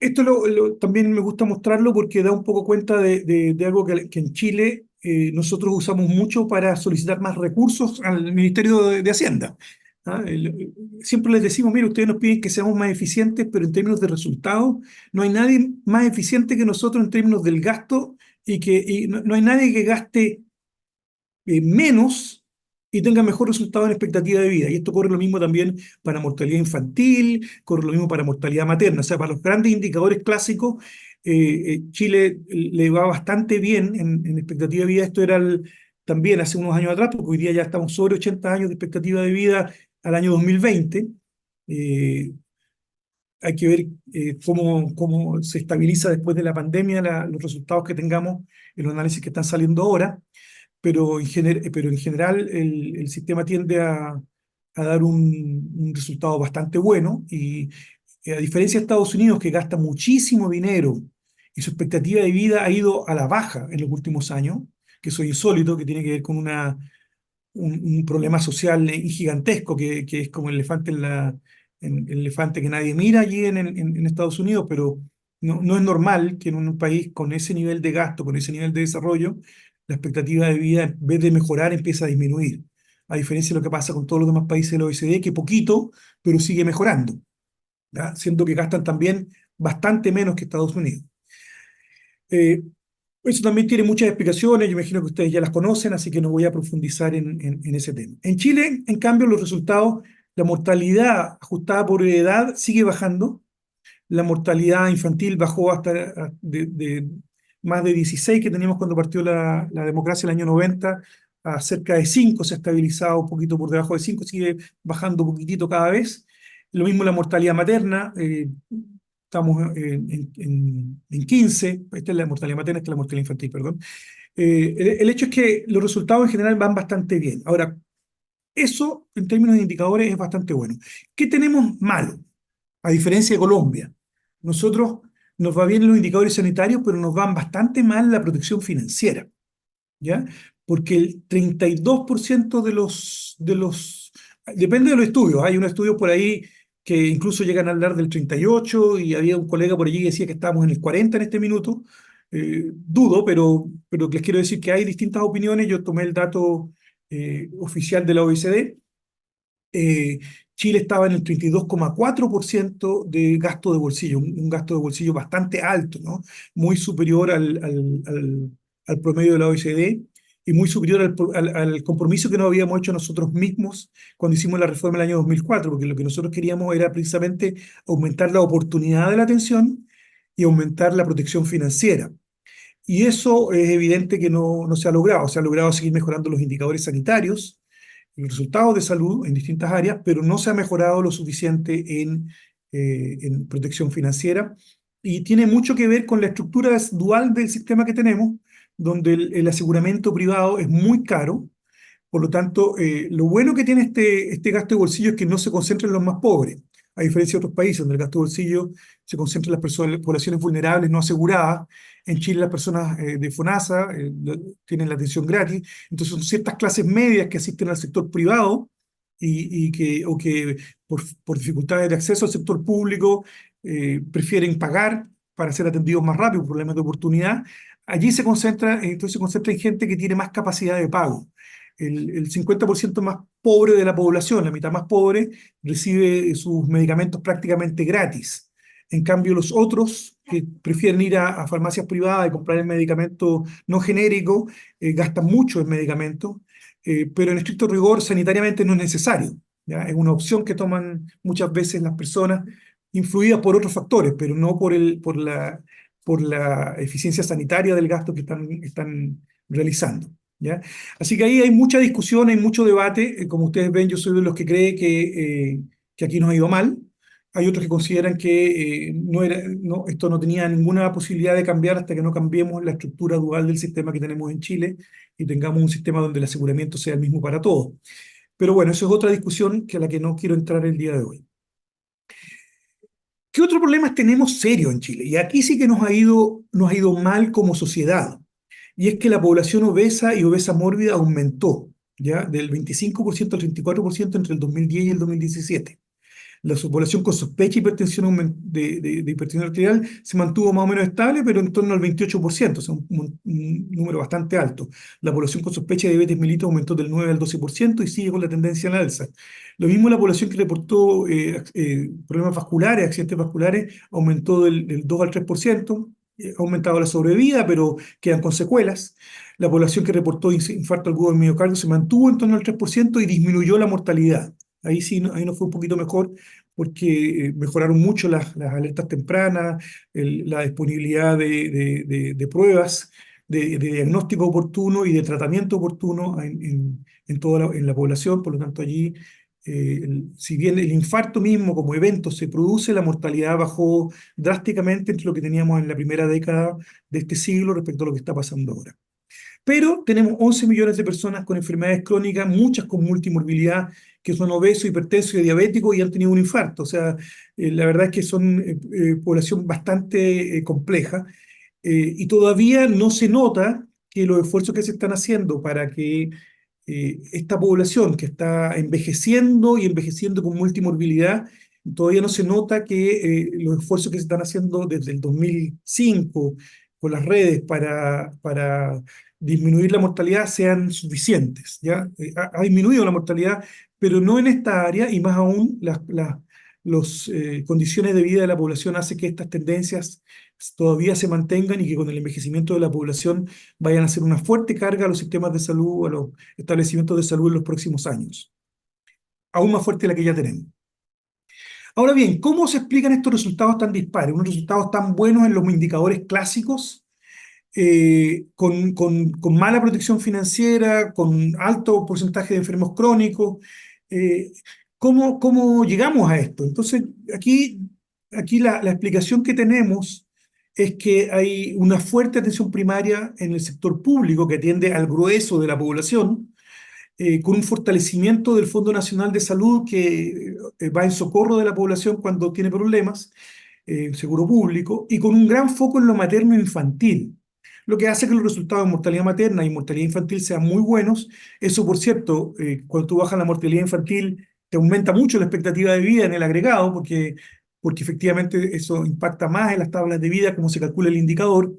Esto también me gusta mostrarlo porque da un poco cuenta de algo que en Chile nosotros usamos mucho para solicitar más recursos al Ministerio de Hacienda. ¿Ah? Siempre les decimos, mire, ustedes nos piden que seamos más eficientes, pero en términos de resultados, no hay nadie más eficiente que nosotros en términos del gasto, y no hay nadie que gaste menos y tenga mejor resultado en expectativa de vida. Y esto corre lo mismo también para mortalidad infantil, corre lo mismo para mortalidad materna. O sea, para los grandes indicadores clásicos, Chile le va bastante bien en expectativa de vida. Esto era también hace unos años atrás, porque hoy día ya estamos sobre 80 años de expectativa de vida al año 2020. Hay que ver cómo se estabiliza después de la pandemia los resultados que tengamos en los análisis que están saliendo ahora. Pero en general el sistema tiende a dar un resultado bastante bueno, y a diferencia de Estados Unidos, que gasta muchísimo dinero y su expectativa de vida ha ido a la baja en los últimos años, que eso es insólito, que tiene que ver con un problema social gigantesco, que es como el elefante que nadie mira allí en Estados Unidos, pero no es normal que en un país con ese nivel de gasto, con ese nivel de desarrollo, la expectativa de vida, en vez de mejorar, empieza a disminuir. A diferencia de lo que pasa con todos los demás países de la OECD, que poquito, pero sigue mejorando, ¿ya? Siendo que gastan también bastante menos que Estados Unidos. Eso también tiene muchas explicaciones, yo imagino que ustedes ya las conocen, así que no voy a profundizar en ese tema. En Chile, en cambio, los resultados, la mortalidad ajustada por edad sigue bajando. La mortalidad infantil bajó hasta de más de 16 que teníamos cuando partió la democracia en el año 90, a cerca de 5, se ha estabilizado un poquito por debajo de 5, sigue bajando un poquitito cada vez. Lo mismo la mortalidad materna, estamos en 15, esta es la mortalidad materna, esta es la mortalidad infantil, perdón. El hecho es que los resultados en general van bastante bien. Ahora, eso en términos de indicadores es bastante bueno. ¿Qué tenemos malo? A diferencia de Colombia, nosotros nos va bien los indicadores sanitarios, pero nos van bastante mal la protección financiera, ¿ya? Porque el 32% depende de los estudios, hay unos estudios por ahí que incluso llegan a hablar del 38 y había un colega por allí que decía que estábamos en el 40 en este minuto. Dudo, pero les quiero decir que hay distintas opiniones. Yo tomé el dato oficial de la OECD. Chile estaba en el 32,4% de gasto de bolsillo, un gasto de bolsillo bastante alto, ¿no? Muy superior al promedio de la OECD y muy superior al compromiso que nos habíamos hecho nosotros mismos cuando hicimos la reforma del año 2004, porque lo que nosotros queríamos era precisamente aumentar la oportunidad de la atención y aumentar la protección financiera. Y eso es evidente que no se ha logrado. Se ha logrado seguir mejorando los indicadores sanitarios, los resultados de salud en distintas áreas, pero no se ha mejorado lo suficiente en protección financiera. Y tiene mucho que ver con la estructura dual del sistema que tenemos, donde el aseguramiento privado es muy caro. Por lo tanto, lo bueno que tiene este gasto de bolsillo es que no se concentra en los más pobres, a diferencia de otros países donde el gasto de bolsillo se concentra en las personas, poblaciones vulnerables no aseguradas. En Chile las personas de FONASA tienen la atención gratis, entonces son ciertas clases medias que asisten al sector privado o que por dificultades de acceso al sector público prefieren pagar para ser atendidos más rápido, problemas de oportunidad. Allí entonces se concentra en gente que tiene más capacidad de pago. El 50% más pobre de la población, la mitad más pobre, recibe sus medicamentos prácticamente gratis. En cambio, los otros que prefieren ir a farmacias privadas y comprar el medicamento no genérico, gastan mucho en medicamentos, pero en estricto rigor sanitariamente no es necesario, ¿ya? Es una opción que toman muchas veces las personas, influidas por otros factores, pero no por la eficiencia sanitaria del gasto que están realizando, ¿ya? Así que ahí hay mucha discusión, hay mucho debate. Como ustedes ven, yo soy de los que cree que aquí nos ha ido mal. Hay otros que consideran que esto no tenía ninguna posibilidad de cambiar hasta que no cambiemos la estructura dual del sistema que tenemos en Chile y tengamos un sistema donde el aseguramiento sea el mismo para todos. Pero bueno, eso es otra discusión a la que no quiero entrar el día de hoy. ¿Qué otros problemas tenemos serios en Chile? Y aquí sí que nos ha ido mal como sociedad. Y es que la población obesa y obesa mórbida aumentó, ¿ya? Del 25% al 34% entre el 2010 y el 2017. La población con sospecha de hipertensión arterial se mantuvo más o menos estable, pero en torno al 28%, o sea, un número bastante alto. La población con sospecha de diabetes mellitus aumentó del 9 al 12% y sigue con la tendencia al alza. Lo mismo la población que reportó problemas vasculares, accidentes vasculares, aumentó del 2 al 3%. Ha aumentado la sobrevida, pero quedan con secuelas. La población que reportó infarto agudo del miocardio se mantuvo en torno al 3% y disminuyó la mortalidad. Ahí sí, ahí nos fue un poquito mejor porque mejoraron mucho las alertas tempranas, la disponibilidad de pruebas, de diagnóstico oportuno y de tratamiento oportuno en la población. Por lo tanto, allí, si bien el infarto mismo como evento se produce, la mortalidad bajó drásticamente entre lo que teníamos en la primera década de este siglo respecto a lo que está pasando ahora. Pero tenemos 11 millones de personas con enfermedades crónicas, muchas con multimorbilidad, que son obesos, hipertensos y diabéticos y han tenido un infarto. O sea, la verdad es que son población bastante compleja y todavía no se nota que los esfuerzos que se están haciendo para que esta población que está envejeciendo y envejeciendo con multimorbilidad, todavía no se nota que los esfuerzos que se están haciendo desde el 2005 con las redes para disminuir la mortalidad sean suficientes, ¿ya? Ha disminuido la mortalidad, pero no en esta área y más aún las condiciones de vida de la población hacen que estas tendencias todavía se mantengan y que con el envejecimiento de la población vayan a hacer una fuerte carga a los sistemas de salud, a los establecimientos de salud en los próximos años, aún más fuerte de la que ya tenemos. Ahora bien, ¿cómo se explican estos resultados tan dispares, unos resultados tan buenos en los indicadores clásicos con mala protección financiera, con alto porcentaje de enfermos crónicos. Eh, ¿Cómo llegamos a esto? Entonces, aquí la explicación que tenemos es que hay una fuerte atención primaria en el sector público que atiende al grueso de la población, con un fortalecimiento del Fondo Nacional de Salud que va en socorro de la población cuando tiene problemas, seguro público, y con un gran foco en lo materno-infantil, lo que hace que los resultados de mortalidad materna y mortalidad infantil sean muy buenos. Eso, por cierto, cuando tú bajas la mortalidad infantil, te aumenta mucho la expectativa de vida en el agregado, porque efectivamente eso impacta más en las tablas de vida, como se calcula el indicador,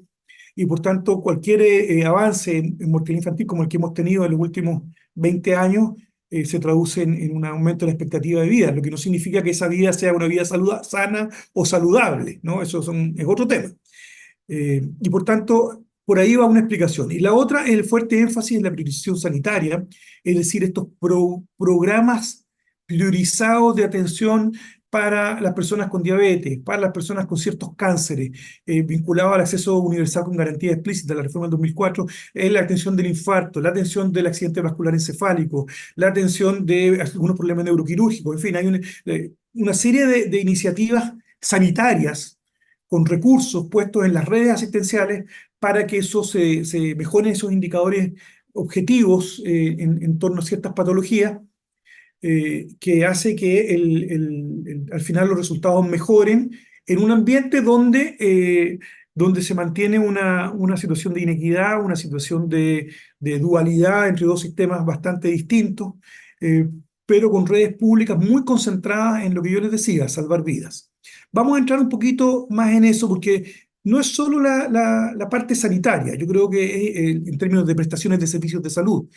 y por tanto cualquier avance en mortalidad infantil como el que hemos tenido en los últimos 20 años se traduce en un aumento de la expectativa de vida, lo que no significa que esa vida sea una vida sana o saludable, ¿no? Es otro tema. Y por tanto, por ahí va una explicación. Y la otra es el fuerte énfasis en la priorización sanitaria, es decir, estos programas priorizados de atención para las personas con diabetes, para las personas con ciertos cánceres, vinculados al acceso universal con garantía explícita, la reforma del 2004, es la atención del infarto, la atención del accidente vascular encefálico, la atención de algunos problemas neuroquirúrgicos, en fin, hay una serie de iniciativas sanitarias con recursos puestos en las redes asistenciales para que se mejoren esos indicadores objetivos en torno a ciertas patologías, que hace que al final los resultados mejoren en un ambiente donde se mantiene una situación de inequidad, una situación de dualidad entre dos sistemas bastante distintos, eh, pero con redes públicas muy concentradas en lo que yo les decía, salvar vidas. Vamos a entrar un poquito más en eso porque no es solo la parte sanitaria, yo creo que en términos de prestaciones de servicios de salud.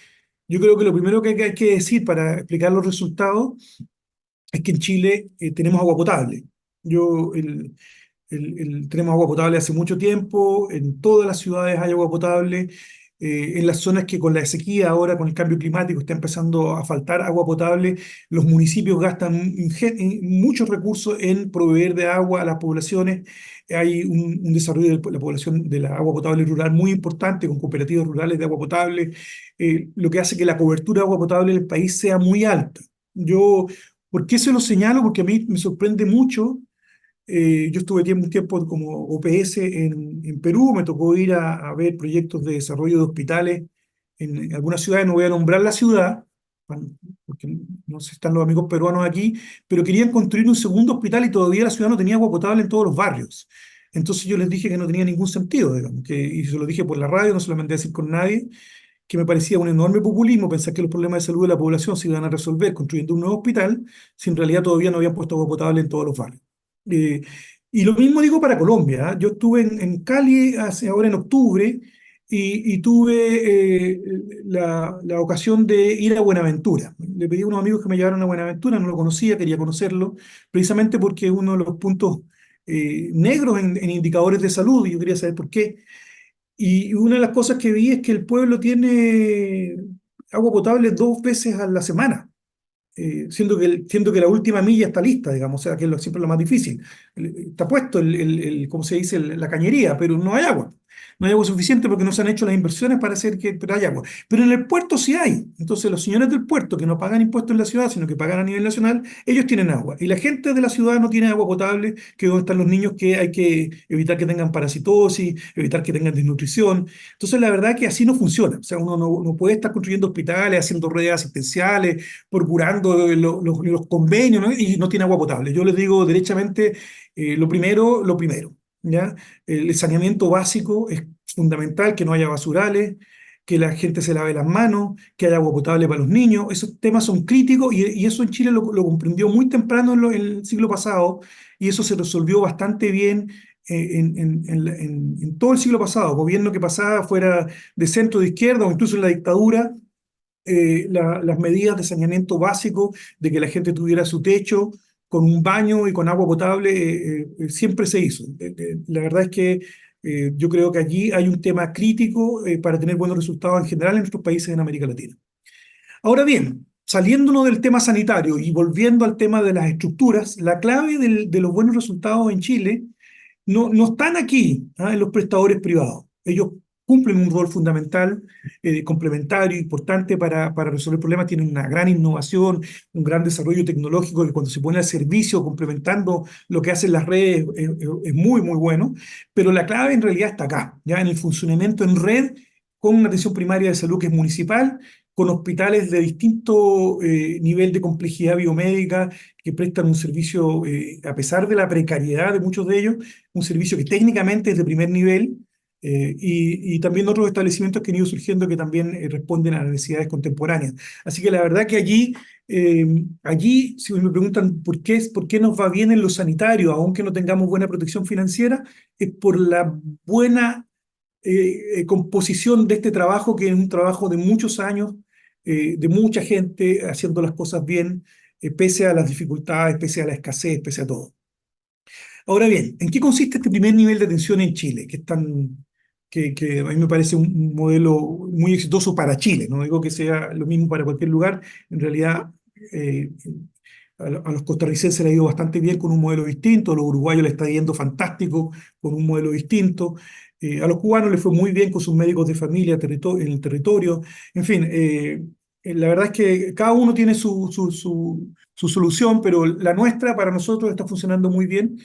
Yo creo que lo primero que hay que decir para explicar los resultados es que en Chile tenemos agua potable. Tenemos agua potable hace mucho tiempo, en todas las ciudades hay agua potable, en las zonas que con la sequía ahora, con el cambio climático, está empezando a faltar agua potable, los municipios gastan muchos recursos en proveer de agua a las poblaciones. Hay un desarrollo de la población de la agua potable rural muy importante, con cooperativas rurales de agua potable, lo que hace que la cobertura de agua potable en el país sea muy alta. ¿Por qué se lo señalo? Porque a mí me sorprende mucho. Yo estuve un tiempo como OPS en Perú, me tocó ir a ver proyectos de desarrollo de hospitales en algunas ciudades, no voy a nombrar la ciudad, porque no sé si están los amigos peruanos aquí, pero querían construir un segundo hospital y todavía la ciudad no tenía agua potable en todos los barrios. Entonces yo les dije que no tenía ningún sentido, digamos, y se lo dije por la radio, no se lo mandé a decir con nadie, que me parecía un enorme populismo pensar que los problemas de salud de la población se iban a resolver construyendo un nuevo hospital, si en realidad todavía no habían puesto agua potable en todos los barrios. Eh, y lo mismo digo para Colombia, ¿eh? Yo estuve en Cali ahora en octubre y tuve la ocasión de ir a Buenaventura. Le pedí a unos amigos que me llevaran a Buenaventura, no lo conocía, quería conocerlo, precisamente porque es uno de los puntos negros en indicadores de salud y yo quería saber por qué. Y una de las cosas que vi es que el pueblo tiene agua potable 2 veces a la semana, siendo que la última milla está lista, digamos, o sea, que es siempre lo más difícil. Está puesto ¿cómo se dice? La cañería, pero no hay agua. No hay agua suficiente porque no se han hecho las inversiones para hacer pero hay agua. Pero en el puerto sí hay. Entonces los señores del puerto que no pagan impuestos en la ciudad, sino que pagan a nivel nacional, ellos tienen agua. Y la gente de la ciudad no tiene agua potable, que es donde están los niños que hay que evitar que tengan parasitosis, evitar que tengan desnutrición. Entonces la verdad es que así no funciona. O sea, uno no puede estar construyendo hospitales, haciendo redes asistenciales, procurando los convenios, ¿no? Y no tiene agua potable. Yo les digo derechamente, lo primero, ¿ya? El saneamiento básico es fundamental, que no haya basurales, que la gente se lave las manos, que haya agua potable para los niños. Esos temas son críticos y eso en Chile lo comprendió muy temprano en el siglo pasado y eso se resolvió bastante bien en todo el siglo pasado. Gobierno que pasaba fuera de centro, de izquierda o incluso en la dictadura, las medidas de saneamiento básico, de que la gente tuviera su techo con un baño y con agua potable, siempre se hizo. La verdad es que yo creo que allí hay un tema crítico para tener buenos resultados en general en nuestros países en América Latina. Ahora bien, saliéndonos del tema sanitario y volviendo al tema de las estructuras, la clave de los buenos resultados en Chile no están aquí, ¿ah? En los prestadores privados. Ellos cumplen un rol fundamental, complementario, importante para resolver problemas, tienen una gran innovación, un gran desarrollo tecnológico que cuando se pone al servicio, complementando lo que hacen las redes, es muy, muy bueno, pero la clave en realidad está acá, ya en el funcionamiento en red, con una atención primaria de salud que es municipal, con hospitales de distinto nivel de complejidad biomédica que prestan un servicio, a pesar de la precariedad de muchos de ellos, un servicio que técnicamente es de primer nivel, y también otros establecimientos que han ido surgiendo que también responden a las necesidades contemporáneas. Así que la verdad que allí si me preguntan por qué nos va bien en lo sanitario, aunque no tengamos buena protección financiera, es por la buena composición de este trabajo, que es un trabajo de muchos años, de mucha gente haciendo las cosas bien, pese a las dificultades, pese a la escasez, pese a todo. Ahora bien, ¿en qué consiste este primer nivel de atención en Chile? Que a mí me parece un modelo muy exitoso para Chile. No digo que sea lo mismo para cualquier lugar. En realidad, eh, a los costarricenses les ha ido bastante bien con un modelo distinto, a los uruguayos les está yendo fantástico con un modelo distinto, a los cubanos les fue muy bien con sus médicos de familia en el territorio. En fin, la verdad es que cada uno tiene su solución, pero la nuestra para nosotros está funcionando muy bien.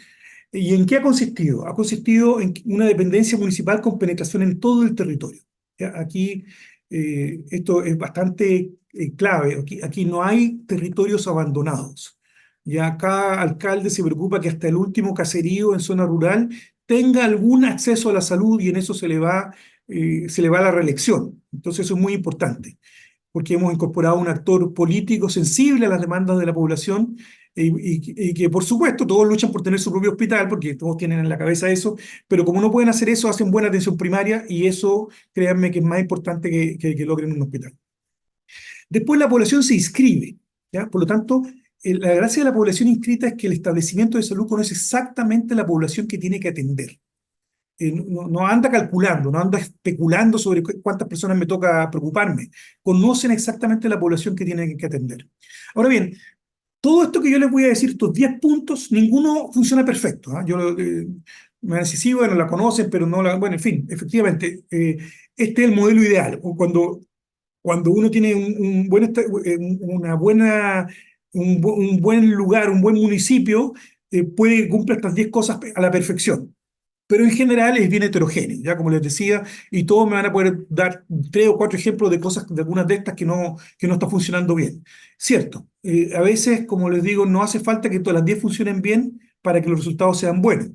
¿Y en qué ha consistido? Ha consistido en una dependencia municipal con penetración en todo el territorio. ¿Ya? Aquí esto es bastante clave. Aquí no hay territorios abandonados. Ya cada alcalde se preocupa que hasta el último caserío en zona rural tenga algún acceso a la salud y en eso se le va la reelección. Entonces eso es muy importante porque hemos incorporado un actor político sensible a las demandas de la población y que por supuesto todos luchan por tener su propio hospital porque todos tienen en la cabeza eso, pero como no pueden hacer eso, hacen buena atención primaria y eso, créanme que es más importante que logren un hospital. Después la población se inscribe, ¿ya? Por lo tanto, la gracia de la población inscrita es que el establecimiento de salud conoce exactamente la población que tiene que atender. No anda calculando, no anda especulando sobre cuántas personas me toca preocuparme. Conocen exactamente la población que tienen que atender. Ahora bien, todo esto que yo les voy a decir, estos 10 puntos, ninguno funciona perfecto. ¿Ah? Me van a decir, sí, bueno, la conocen, pero no la... Bueno, en fin, efectivamente, este es el modelo ideal. O cuando uno tiene un buen lugar, un buen municipio, puede cumplir estas 10 cosas a la perfección, pero en general es bien heterogéneo, ya como les decía, y todos me van a poder dar 3 o 4 ejemplos de cosas, de algunas de estas que no está funcionando bien. Cierto, a veces, como les digo, no hace falta que todas las 10 funcionen bien para que los resultados sean buenos,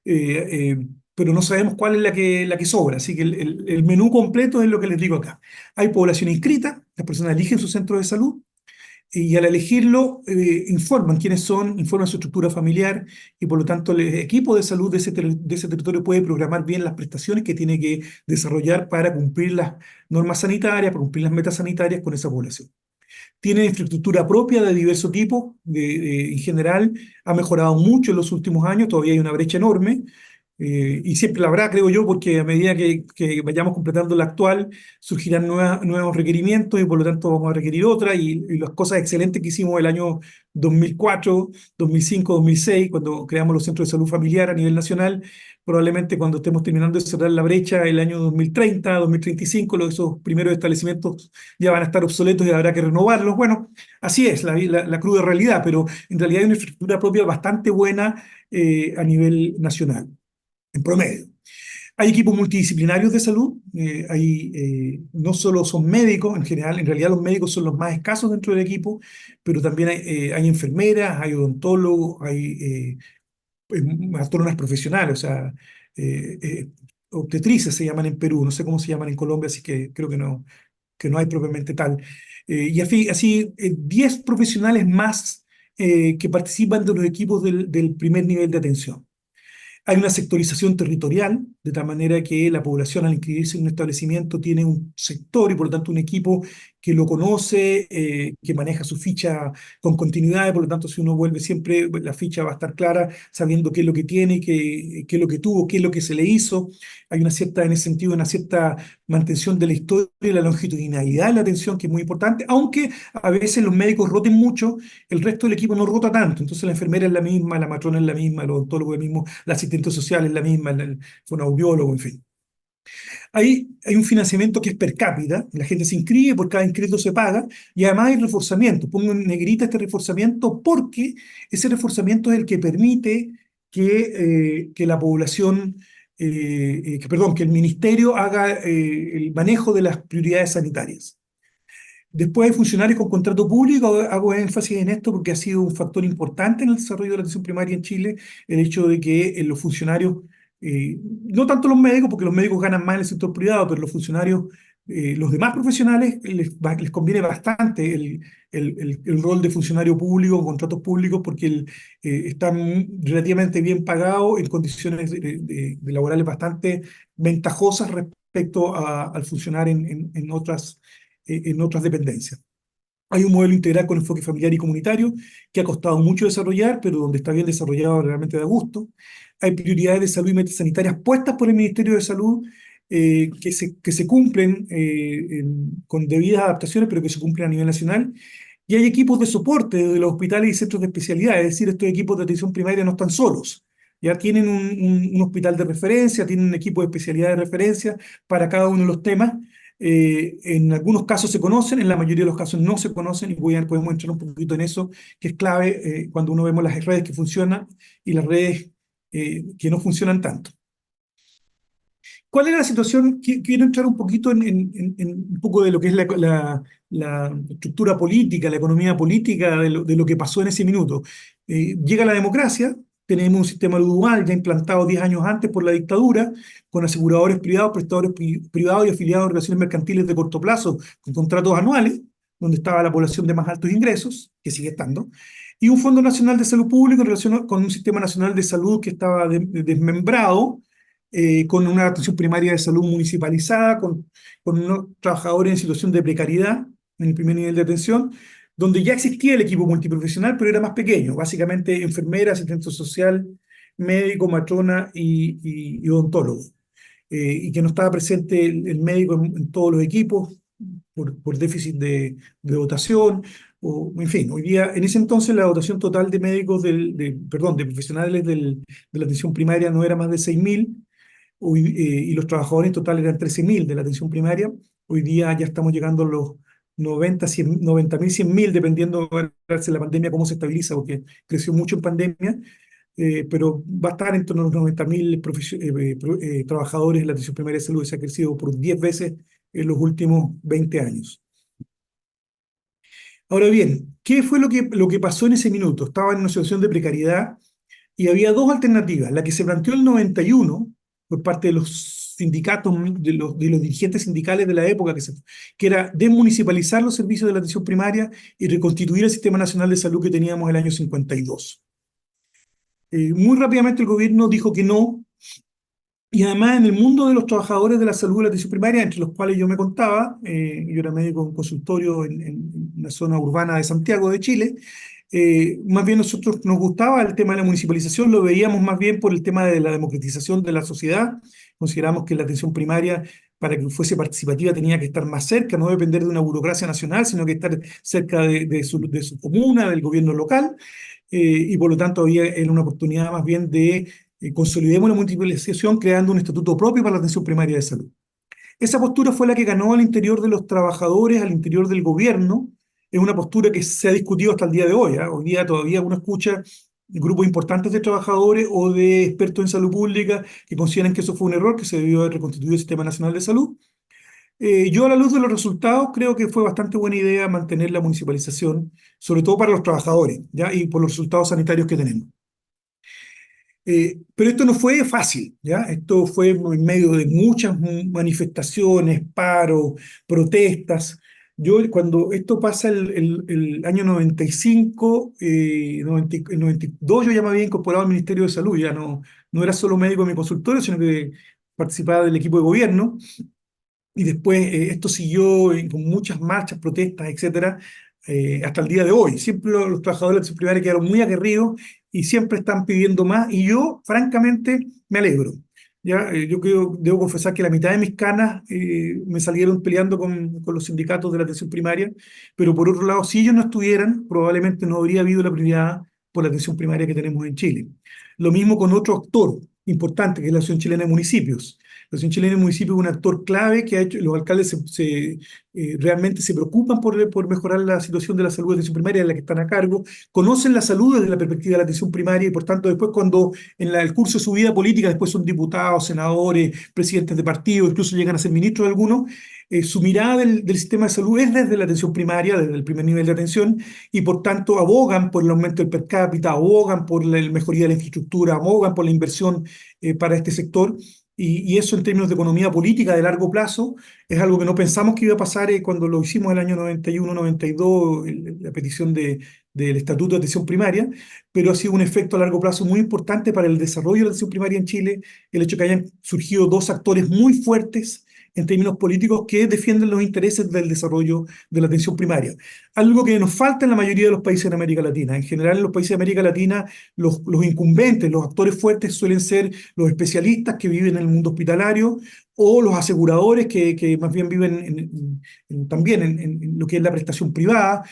pero no sabemos cuál es la que sobra, así que el menú completo es lo que les digo acá. Hay población inscrita, las personas eligen su centro de salud, y al elegirlo informan quiénes son, informan su estructura familiar y por lo tanto el equipo de salud de ese territorio puede programar bien las prestaciones que tiene que desarrollar para cumplir las normas sanitarias, para cumplir las metas sanitarias con esa población. Tiene infraestructura propia de diverso tipo, en general ha mejorado mucho en los últimos años, todavía hay una brecha enorme, y siempre la habrá, creo yo, porque a medida que vayamos completando la actual, surgirán nuevos requerimientos y por lo tanto vamos a requerir otra. Y las cosas excelentes que hicimos el año 2004, 2005, 2006, cuando creamos los centros de salud familiar a nivel nacional, probablemente cuando estemos terminando de cerrar la brecha el año 2030, 2035, esos primeros establecimientos ya van a estar obsoletos y habrá que renovarlos. Bueno, así es la cruda realidad, pero en realidad hay una infraestructura propia bastante buena a nivel nacional en promedio. Hay equipos multidisciplinarios de salud, no solo son médicos, en realidad los médicos son los más escasos dentro del equipo, pero también hay enfermeras, hay odontólogos, hay matrónas profesionales, o sea, obstetrices se llaman en Perú, no sé cómo se llaman en Colombia, así que creo que no hay propiamente tal. Y así 10 profesionales más que participan de los equipos del primer nivel de atención. Hay una sectorización territorial, de tal manera que la población al inscribirse en un establecimiento tiene un sector y por lo tanto un equipo que lo conoce, que maneja su ficha con continuidad, y por lo tanto si uno vuelve siempre, la ficha va a estar clara, sabiendo qué es lo que tiene, qué es lo que tuvo, qué es lo que se le hizo. Hay en ese sentido, una cierta mantención de la historia y la longitudinalidad de la atención, que es muy importante, aunque a veces los médicos roten mucho, el resto del equipo no rota tanto, entonces la enfermera es la misma, la matrona es la misma, el odontólogo es el mismo, la asistente social es la misma, el fonoaudiólogo, en fin. Hay un financiamiento que es per cápita, la gente se inscribe, por cada inscrito se paga, y además hay reforzamiento. Pongo en negrita este reforzamiento porque ese reforzamiento es el que permite que la población, que el ministerio haga el manejo de las prioridades sanitarias. Después hay funcionarios con contrato público, hago énfasis en esto porque ha sido un factor importante en el desarrollo de la atención primaria en Chile, el hecho de que los funcionarios, no tanto los médicos, porque los médicos ganan más en el sector privado, pero los funcionarios, los demás profesionales, les conviene bastante el rol de funcionario público, con contratos públicos, porque están relativamente bien pagados en condiciones de laborales bastante ventajosas respecto al funcionar en otras dependencias. Hay un modelo integral con enfoque familiar y comunitario que ha costado mucho desarrollar, pero donde está bien desarrollado realmente da gusto. Hay prioridades de salud y metas sanitarias puestas por el Ministerio de Salud que se cumplen con debidas adaptaciones, pero que se cumplen a nivel nacional. Y hay equipos de soporte de los hospitales y centros de especialidad, es decir, estos equipos de atención primaria no están solos. Ya tienen un hospital de referencia, tienen un equipo de especialidad de referencia para cada uno de los temas. En algunos casos se conocen, en la mayoría de los casos no se conocen, y podemos entrar un poquito en eso, que es clave cuando uno vemos las redes que funcionan y las redes que no funcionan tanto. ¿Cuál era la situación? Quiero entrar un poquito en un poco de lo que es la estructura política, la economía política de lo que pasó en ese minuto. Llega la democracia, tenemos un sistema dual ya implantado 10 años antes por la dictadura, con aseguradores privados, prestadores privados y afiliados a organizaciones mercantiles de corto plazo, con contratos anuales, donde estaba la población de más altos ingresos, que sigue estando, y un Fondo Nacional de Salud Pública en relación con un sistema nacional de salud que estaba desmembrado, con una atención primaria de salud municipalizada, con unos trabajadores en situación de precariedad en el primer nivel de atención, donde ya existía el equipo multiprofesional, pero era más pequeño, básicamente enfermera, asistente social, médico, matrona y odontólogo. Y que no estaba presente el médico en todos los equipos por déficit de dotación, en fin, hoy día, en ese entonces la dotación total de médicos, de profesionales de la atención primaria no era más de 6.000, y los trabajadores en total eran 13.000 de la atención primaria. Hoy día ya estamos llegando a los 90.000, 100.000, dependiendo de la pandemia cómo se estabiliza, porque creció mucho en pandemia, pero va a estar en torno a los 90.000 trabajadores en la atención primaria de salud, y se ha crecido por 10 veces en los últimos 20 años. Ahora bien, ¿qué fue lo que pasó en ese minuto? Estaba en una situación de precariedad y había dos alternativas. La que se planteó en el 91 por parte de los sindicatos, de los dirigentes sindicales de la época, que era desmunicipalizar los servicios de la atención primaria y reconstituir el Sistema Nacional de Salud que teníamos en el año 52. Muy rápidamente el gobierno dijo que no, y además en el mundo de los trabajadores de la salud de la atención primaria, entre los cuales yo me contaba, yo era médico en consultorio en la zona urbana de Santiago de Chile, más bien nosotros nos gustaba el tema de la municipalización, lo veíamos más bien por el tema de la democratización de la sociedad. Consideramos que la atención primaria, para que fuese participativa, tenía que estar más cerca, no depender de una burocracia nacional, sino que estar cerca de su comuna, del gobierno local, y por lo tanto era una oportunidad más bien de consolidemos la municipalización creando un estatuto propio para la atención primaria de salud. Esa postura fue la que ganó al interior de los trabajadores, al interior del gobierno. Es una postura que se ha discutido hasta el día de hoy, ¿eh? Hoy día todavía uno escucha grupos importantes de trabajadores o de expertos en salud pública que consideran que eso fue un error, que se debió haber reconstituido el Sistema Nacional de Salud. Yo, a la luz de los resultados, creo que fue bastante buena idea mantener la municipalización, sobre todo para los trabajadores, ¿ya? Y por los resultados sanitarios que tenemos. Pero esto no fue fácil, ¿ya? Esto fue en medio de muchas manifestaciones, paros, protestas. Yo, cuando esto pasa el año 95, el 92, yo ya me había incorporado al Ministerio de Salud, ya no era solo médico en mi consultorio, sino que participaba del equipo de gobierno, y después esto siguió con muchas marchas, protestas, etcétera, hasta el día de hoy. Siempre los trabajadores de la atención primaria quedaron muy aguerridos y siempre están pidiendo más, y yo, francamente, me alegro. ¿Ya? Debo confesar que la mitad de mis canas me salieron peleando con los sindicatos de la atención primaria, pero por otro lado, si ellos no estuvieran, probablemente no habría habido la prioridad por la atención primaria que tenemos en Chile. Lo mismo con otro actor importante, que es la Asociación Chilena de Municipios. La Asociación Chilena de Municipios es un actor clave que ha hecho, los alcaldes realmente se preocupan por mejorar la situación de la salud de atención primaria de la que están a cargo, conocen la salud desde la perspectiva de la atención primaria y por tanto después cuando en el curso de su vida política después son diputados, senadores, presidentes de partidos, incluso llegan a ser ministros de algunos, su mirada del sistema de salud es desde la atención primaria, desde el primer nivel de atención, y por tanto abogan por el aumento del per cápita, abogan por la mejoría de la infraestructura, abogan por la inversión para este sector, y eso en términos de economía política de largo plazo es algo que no pensamos que iba a pasar cuando lo hicimos el año 91-92, la petición del Estatuto de Atención Primaria, pero ha sido un efecto a largo plazo muy importante para el desarrollo de la atención primaria en Chile, el hecho de que hayan surgido dos actores muy fuertes en términos políticos que defienden los intereses del desarrollo de la atención primaria. Algo que nos falta en la mayoría de los países en América Latina. En general, en los países de América Latina, los incumbentes, los actores fuertes suelen ser los especialistas que viven en el mundo hospitalario o los aseguradores que más bien viven también en lo que es la prestación privada,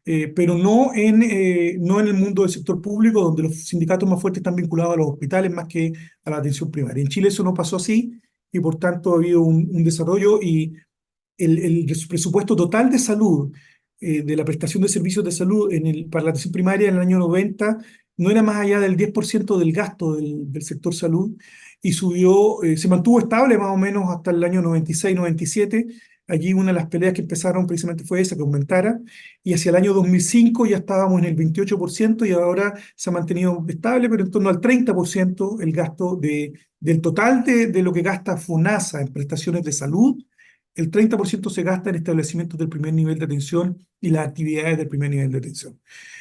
pero no en el mundo del sector público, donde los sindicatos más fuertes están vinculados a los hospitales más que a la atención primaria. En Chile eso no pasó así, y por tanto ha habido un desarrollo y el presupuesto total de salud, de la prestación de servicios de salud para la atención primaria en el año 90 no era más allá del 10% del gasto del sector salud y subió, se mantuvo estable más o menos hasta el año 96-97. Allí una de las peleas que empezaron precisamente fue esa, que aumentara, y hacia el año 2005 ya estábamos en el 28% y ahora se ha mantenido estable, pero en torno al 30% el gasto del total de lo que gasta FONASA en prestaciones de salud. El 30% se gasta en establecimientos del primer nivel de atención y las actividades del primer nivel de atención.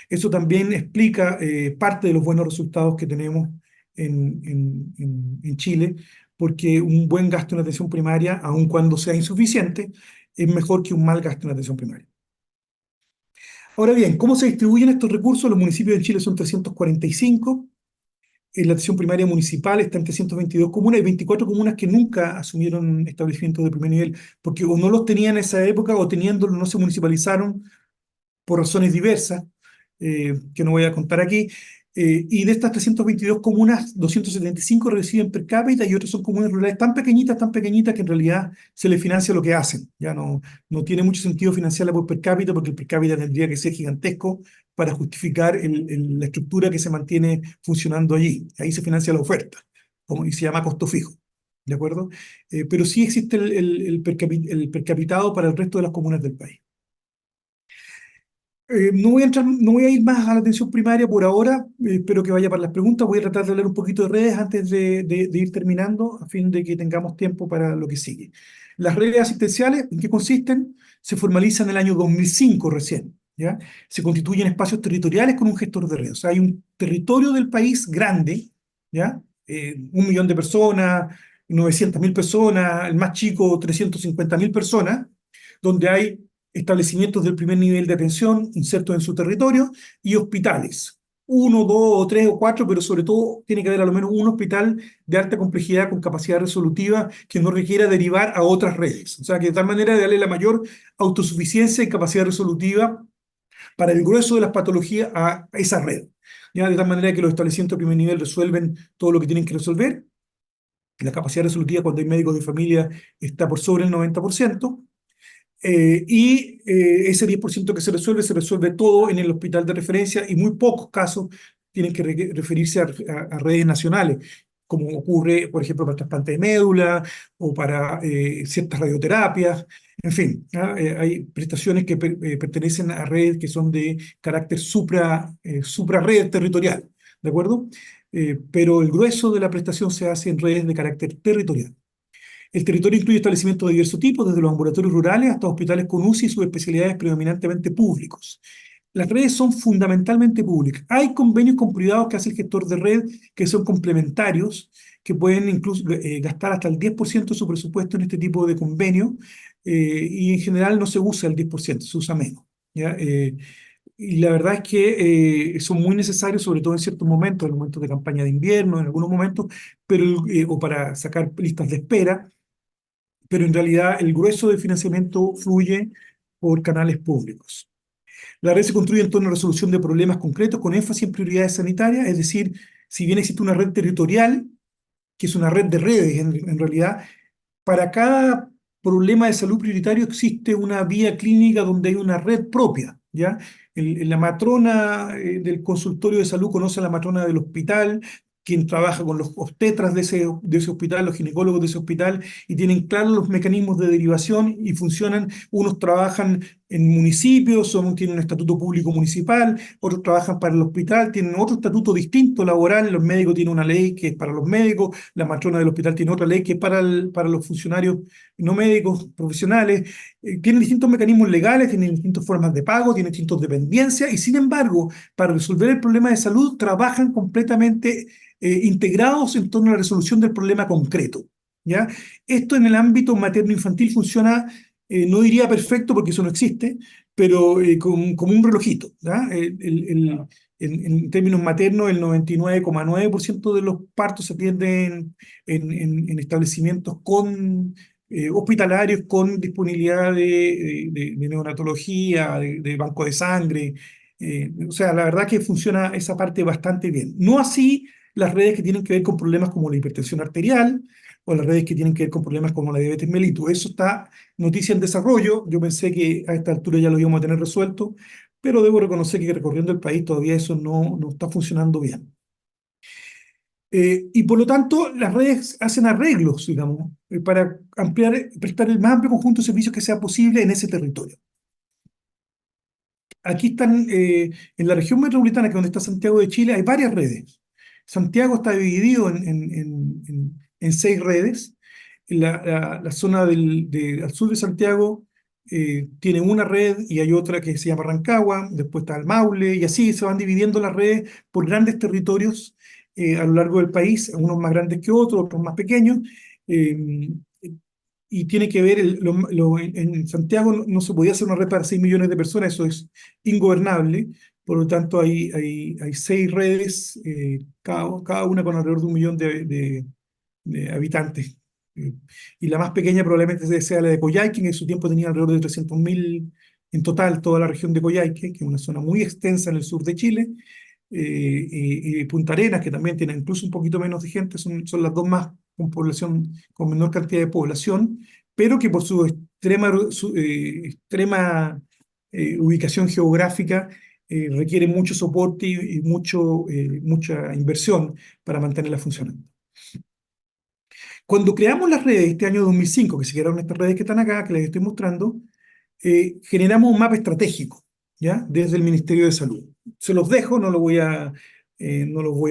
Eso también explica parte de los buenos resultados que tenemos en Chile, porque un buen gasto en atención primaria, aun cuando sea insuficiente, es mejor que un mal gasto en atención primaria. Ahora bien, ¿cómo se distribuyen estos recursos? Los municipios de Chile son 345. En la atención primaria municipal está en 322 comunas y 24 comunas que nunca asumieron establecimientos de primer nivel, porque o no los tenían en esa época o teniéndolos no se municipalizaron por razones diversas, que no voy a contar aquí. Y de estas 322 comunas, 275 reciben per cápita y otras son comunas rurales tan pequeñitas que en realidad se les financia lo que hacen. Ya no tiene mucho sentido financiarla por per cápita porque el per cápita tendría que ser gigantesco para justificar la estructura que se mantiene funcionando allí. Ahí se financia la oferta, y se llama costo fijo. ¿De acuerdo? Pero sí existe el per capitado para el resto de las comunas del país. No voy a ir más a la atención primaria por ahora, espero que vaya para las preguntas. Voy a tratar de hablar un poquito de redes antes de ir terminando, a fin de que tengamos tiempo para lo que sigue. Las redes asistenciales, ¿en qué consisten? Se formalizan en el año 2005 recién, ¿ya? Se constituyen espacios territoriales con un gestor de red. O sea, hay un territorio del país grande, ¿ya? 1 millón de personas, 900.000 personas, el más chico 350.000 personas, donde hay establecimientos del primer nivel de atención insertos en su territorio y hospitales. 1, 2 o 3 o 4, pero sobre todo tiene que haber a lo menos un hospital de alta complejidad con capacidad resolutiva que no requiera derivar a otras redes. O sea, que de tal manera de darle la mayor autosuficiencia y capacidad resolutiva para el grueso de las patologías a esa red. ¿Ya? De tal manera que los establecimientos de primer nivel resuelven todo lo que tienen que resolver. La capacidad resolutiva cuando hay médicos de familia está por sobre el 90%. Ese 10% que se resuelve todo en el hospital de referencia y muy pocos casos tienen que referirse a redes nacionales, como ocurre, por ejemplo, para trasplante de médula o para ciertas radioterapias. En fin, hay prestaciones que pertenecen a redes que son de carácter supra-red territorial, ¿de acuerdo? Pero el grueso de la prestación se hace en redes de carácter territorial. El territorio incluye establecimientos de diversos tipos, desde los ambulatorios rurales hasta hospitales con UCI y subespecialidades predominantemente públicos. Las redes son fundamentalmente públicas. Hay convenios con privados que hace el gestor de red, que son complementarios, que pueden incluso gastar hasta el 10% de su presupuesto en este tipo de convenios, y en general no se usa el 10%, se usa menos, ¿ya? Y la verdad es que son muy necesarios, sobre todo en ciertos momentos, en los momentos de campaña de invierno, en algunos momentos, o para sacar listas de espera, pero en realidad el grueso del financiamiento fluye por canales públicos. La red se construye en torno a la resolución de problemas concretos con énfasis en prioridades sanitarias, es decir, si bien existe una red territorial, que es una red de redes en realidad, para cada problema de salud prioritario existe una vía clínica donde hay una red propia, ¿ya? La matrona del consultorio de salud conoce a la matrona del hospital, quien trabaja con los obstetras de ese hospital, los ginecólogos de ese hospital, y tienen claros los mecanismos de derivación y funcionan. Unos trabajan en municipios, tienen un estatuto público municipal, otros trabajan para el hospital, tienen otro estatuto distinto laboral, los médicos tienen una ley que es para los médicos, la matrona del hospital tiene otra ley que es para los funcionarios no médicos profesionales, tienen distintos mecanismos legales, tienen distintas formas de pago, tienen distintas dependencias, y sin embargo, para resolver el problema de salud, trabajan completamente integrados en torno a la resolución del problema concreto, ¿ya? Esto en el ámbito materno-infantil funciona, no diría perfecto porque eso no existe, pero como un relojito, ¿ya? En términos maternos, el 99,9% de los partos se atienden en establecimientos hospitalarios con disponibilidad de neonatología, de banco de sangre. O sea, la verdad que funciona esa parte bastante bien. No así las redes que tienen que ver con problemas como la hipertensión arterial o las redes que tienen que ver con problemas como la diabetes mellitus. Eso está noticia en desarrollo. Yo pensé que a esta altura ya lo íbamos a tener resuelto, pero debo reconocer que recorriendo el país todavía eso no está funcionando bien. Y por lo tanto, las redes hacen arreglos, digamos, para prestar el más amplio conjunto de servicios que sea posible en ese territorio. Aquí están, en la región metropolitana, que es donde está Santiago de Chile, hay varias redes. Santiago está dividido en 6 redes. La zona al sur de Santiago tiene una red y hay otra que se llama Rancagua, después está el Maule, y así se van dividiendo las redes por grandes territorios a lo largo del país, unos más grandes que otros más pequeños. eh, y tiene que ver, en Santiago no se podía hacer una red para 6 millones de personas, eso es ingobernable. Por lo tanto hay 6 redes, cada una con alrededor de 1 millón de habitantes. Eh, y la más pequeña probablemente sea la de Coyhaique, que en su tiempo tenía alrededor de 300.000 en total, toda la región de Coyhaique, que es una zona muy extensa en el sur de Chile. Y Punta Arenas, que también tiene incluso un poquito menos de gente, son las dos más con menor cantidad de población, pero que por su extrema ubicación geográfica requiere mucho soporte y mucha inversión para mantenerla funcionando. Cuando creamos las redes este año 2005, que se crearon estas redes que están acá, que les estoy mostrando, generamos un mapa estratégico, ¿ya? Desde el Ministerio de Salud. Se los dejo, no los voy a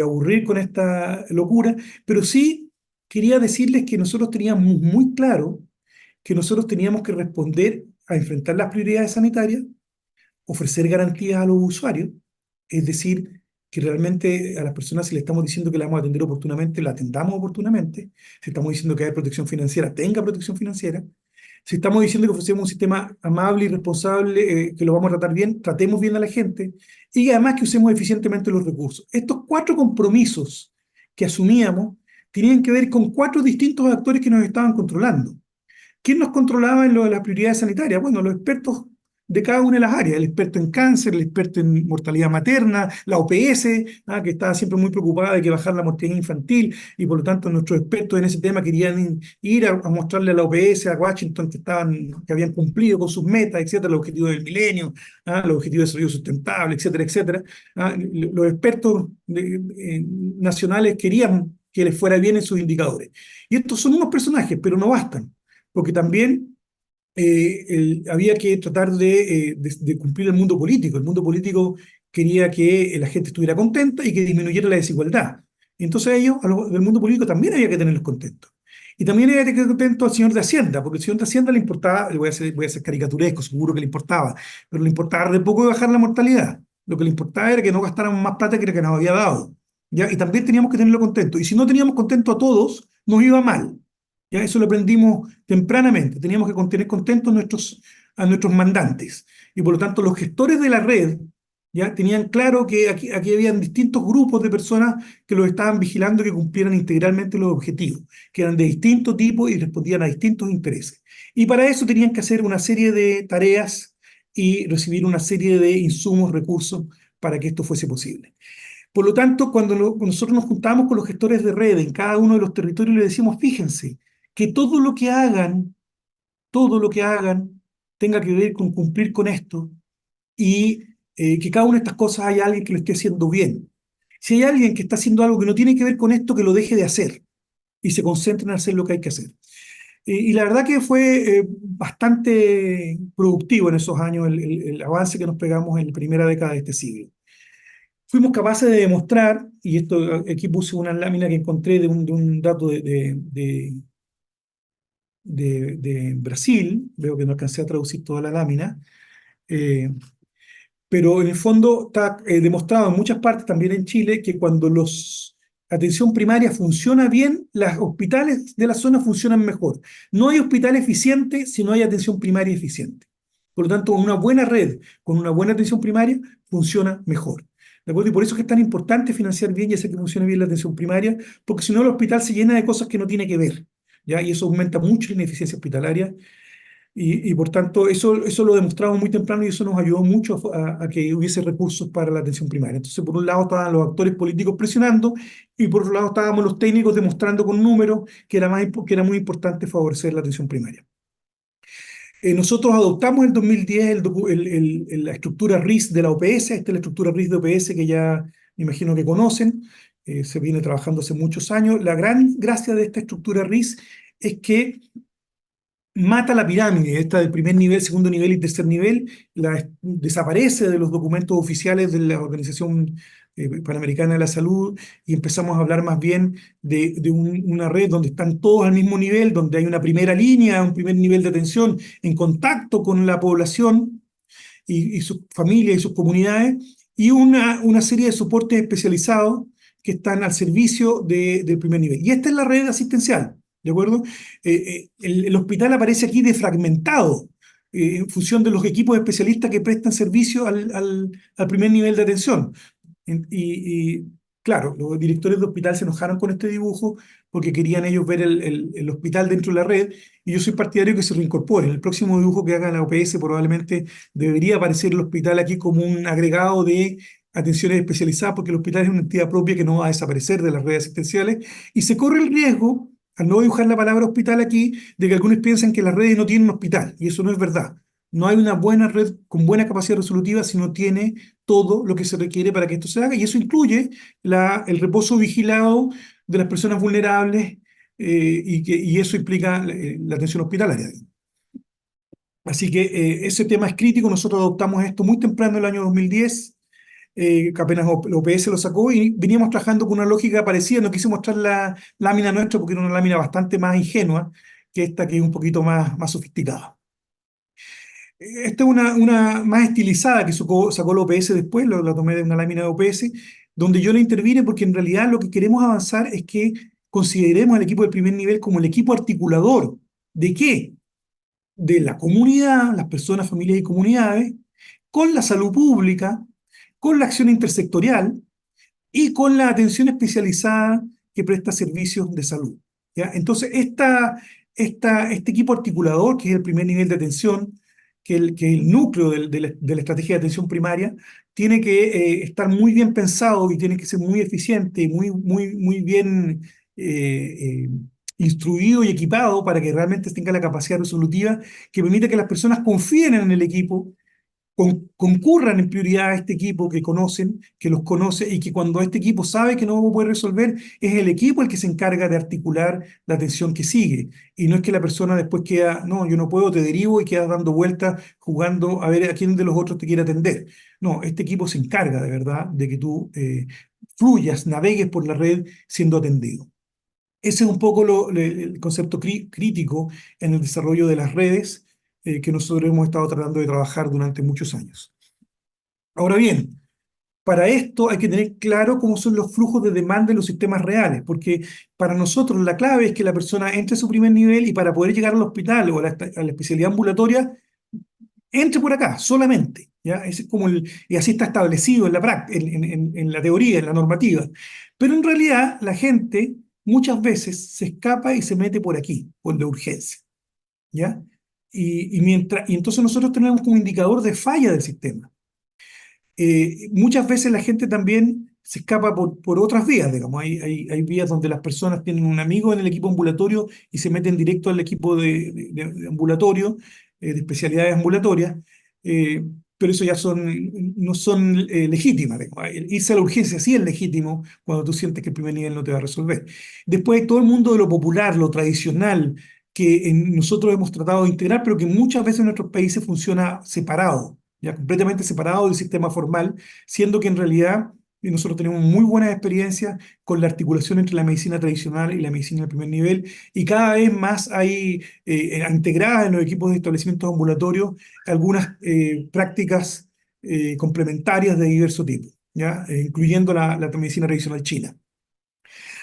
aburrir con esta locura, pero sí quería decirles que nosotros teníamos muy claro que nosotros teníamos que responder a enfrentar las prioridades sanitarias, ofrecer garantías a los usuarios, es decir, que realmente a las personas, si le estamos diciendo que la vamos a atender oportunamente, la atendamos oportunamente. Si estamos diciendo que hay protección financiera, tenga protección financiera. Si estamos diciendo que ofrecemos un sistema amable y responsable, que lo vamos a tratar bien, tratemos bien a la gente y además que usemos eficientemente los recursos. Estos 4 compromisos que asumíamos tenían que ver con 4 distintos actores que nos estaban controlando. ¿Quién nos controlaba en lo de las prioridades sanitarias? Bueno, los expertos de cada una de las áreas, el experto en cáncer, el experto en mortalidad materna, la OPS, que estaba siempre muy preocupada de que bajar la mortalidad infantil, y por lo tanto nuestros expertos en ese tema querían ir a mostrarle a la OPS, a Washington, que habían cumplido con sus metas, etcétera, los objetivos del milenio, los objetivos de desarrollo sustentable, etcétera, etcétera. Los expertos nacionales querían que les fuera bien en sus indicadores. Y estos son unos personajes, pero no bastan, porque también había que tratar de cumplir el mundo político. El mundo político quería que la gente estuviera contenta y que disminuyera la desigualdad. Y entonces ellos, del mundo político, también había que tenerlos contentos. Y también había que tener contento al señor de Hacienda, porque al señor de Hacienda le importaba, voy a ser caricaturesco, seguro que le importaba, pero le importaba de poco de bajar la mortalidad. Lo que le importaba era que no gastáramos más plata que la que nos había dado, ¿ya? Y también teníamos que tenerlo contento. Y si no teníamos contento a todos, nos iba mal. ¿Ya? Eso lo aprendimos tempranamente. Teníamos que tener contentos a nuestros mandantes. Y por lo tanto, los gestores de la red ya tenían claro que aquí habían distintos grupos de personas que los estaban vigilando que cumplieran integralmente los objetivos, que eran de distinto tipo y respondían a distintos intereses. Y para eso tenían que hacer una serie de tareas y recibir una serie de insumos, recursos, para que esto fuese posible. Por lo tanto, cuando nosotros nos juntábamos con los gestores de red en cada uno de los territorios, le decíamos, fíjense, que todo lo que hagan tenga que ver con cumplir con esto y que cada una de estas cosas haya alguien que lo esté haciendo bien. Si hay alguien que está haciendo algo que no tiene que ver con esto, que lo deje de hacer y se concentre en hacer lo que hay que hacer. Y la verdad que fue bastante productivo en esos años el avance que nos pegamos en la primera década de este siglo. Fuimos capaces de demostrar, y esto aquí puse una lámina que encontré de un dato de Brasil, veo que no alcancé a traducir toda la lámina, eh, pero en el fondo está demostrado en muchas partes, también en Chile, que cuando la atención primaria funciona bien, los hospitales de la zona funcionan mejor. No hay hospital eficiente si no hay atención primaria eficiente. Por lo tanto, una buena red con una buena atención primaria funciona mejor. ¿De acuerdo? Y por eso es que es tan importante financiar bien y hacer que funcione bien la atención primaria, porque si no el hospital se llena de cosas que no tiene que ver, ¿ya? Y eso aumenta mucho la ineficiencia hospitalaria y por tanto, eso lo demostramos muy temprano y eso nos ayudó mucho a que hubiese recursos para la atención primaria. Entonces, por un lado estaban los actores políticos presionando y por otro lado estábamos los técnicos demostrando con números que que era muy importante favorecer la atención primaria. Nosotros adoptamos en 2010 la estructura RIS de la OPS, esta es la estructura RIS de OPS que ya me imagino que conocen, se viene trabajando hace muchos años. La gran gracia de esta estructura RIS es que mata la pirámide, esta del primer nivel, segundo nivel y tercer nivel, desaparece de los documentos oficiales de la Organización Panamericana de la Salud y empezamos a hablar más bien de una red donde están todos al mismo nivel, donde hay una primera línea, un primer nivel de atención en contacto con la población y sus familias y sus comunidades, y una serie de soportes especializados que están al servicio del primer nivel. Y esta es la red asistencial, ¿de acuerdo? El hospital aparece aquí defragmentado en función de los equipos especialistas que prestan servicio al primer nivel de atención. Y claro, los directores de hospital se enojaron con este dibujo porque querían ellos ver el hospital dentro de la red, y yo soy partidario que se reincorpore. En el próximo dibujo que haga la OPS probablemente debería aparecer el hospital aquí como un agregado de atenciones especializadas, porque el hospital es una entidad propia que no va a desaparecer de las redes asistenciales, y se corre el riesgo, al no dibujar la palabra hospital aquí, de que algunos piensen que las redes no tienen un hospital, y eso no es verdad. No hay una buena red con buena capacidad resolutiva si no tiene todo lo que se requiere para que esto se haga, y eso incluye el reposo vigilado de las personas vulnerables, y eso implica la atención hospitalaria. Así que ese tema es crítico. Nosotros adoptamos esto muy temprano en el año 2010, que apenas la OPS lo sacó, y veníamos trabajando con una lógica parecida. No quise mostrar la lámina nuestra porque era una lámina bastante más ingenua que esta, que es un poquito más sofisticada. Esta es una más estilizada que sacó la OPS después, la tomé de una lámina de OPS, donde yo la intervine porque en realidad lo que queremos avanzar es que consideremos al equipo del primer nivel como el equipo articulador. ¿De qué? De la comunidad, las personas, familias y comunidades, con la salud pública, con la acción intersectorial y con la atención especializada que presta servicios de salud, ¿ya? Entonces, este equipo articulador, que es el primer nivel de atención, que es el núcleo de la estrategia de atención primaria, tiene que estar muy bien pensado y tiene que ser muy eficiente y muy bien eh, instruido y equipado para que realmente tenga la capacidad resolutiva que permita que las personas confíen en el equipo, concurran en prioridad a este equipo que conocen, que los conoce, y que cuando este equipo sabe que no puede resolver, es el equipo el que se encarga de articular la atención que sigue. Y no es que la persona después queda, no, yo no puedo, te derivo, y queda dando vueltas, jugando a ver a quién de los otros te quiere atender. No, este equipo se encarga de verdad de que tú fluyas, navegues por la red siendo atendido. Ese es un poco el concepto crítico en el desarrollo de las redes, que nosotros hemos estado tratando de trabajar durante muchos años. Ahora bien, para esto hay que tener claro cómo son los flujos de demanda en los sistemas reales, porque para nosotros la clave es que la persona entre a su primer nivel y para poder llegar al hospital o a la especialidad ambulatoria, entre por acá solamente, ¿ya? Es como y así está establecido en en la teoría, en la normativa. Pero en realidad la gente muchas veces se escapa y se mete por aquí, por la urgencia, ¿ya? Y entonces nosotros tenemos como indicador de falla del sistema. Muchas veces la gente también se escapa por otras vías, digamos. Hay vías donde las personas tienen un amigo en el equipo ambulatorio y se meten directo al equipo de ambulatorio, de especialidades ambulatorias, eh, pero eso ya no son legítimas, digamos. Irse a la urgencia sí es legítimo cuando tú sientes que el primer nivel no te va a resolver. Después hay todo el mundo de lo popular, lo tradicional, que nosotros hemos tratado de integrar, pero que muchas veces en nuestros países funciona separado, ya completamente separado del sistema formal, siendo que en realidad nosotros tenemos muy buenas experiencias con la articulación entre la medicina tradicional y la medicina de primer nivel, y cada vez más hay integradas en los equipos de establecimientos ambulatorios algunas prácticas complementarias de diverso tipo, ¿ya? Incluyendo la medicina tradicional china.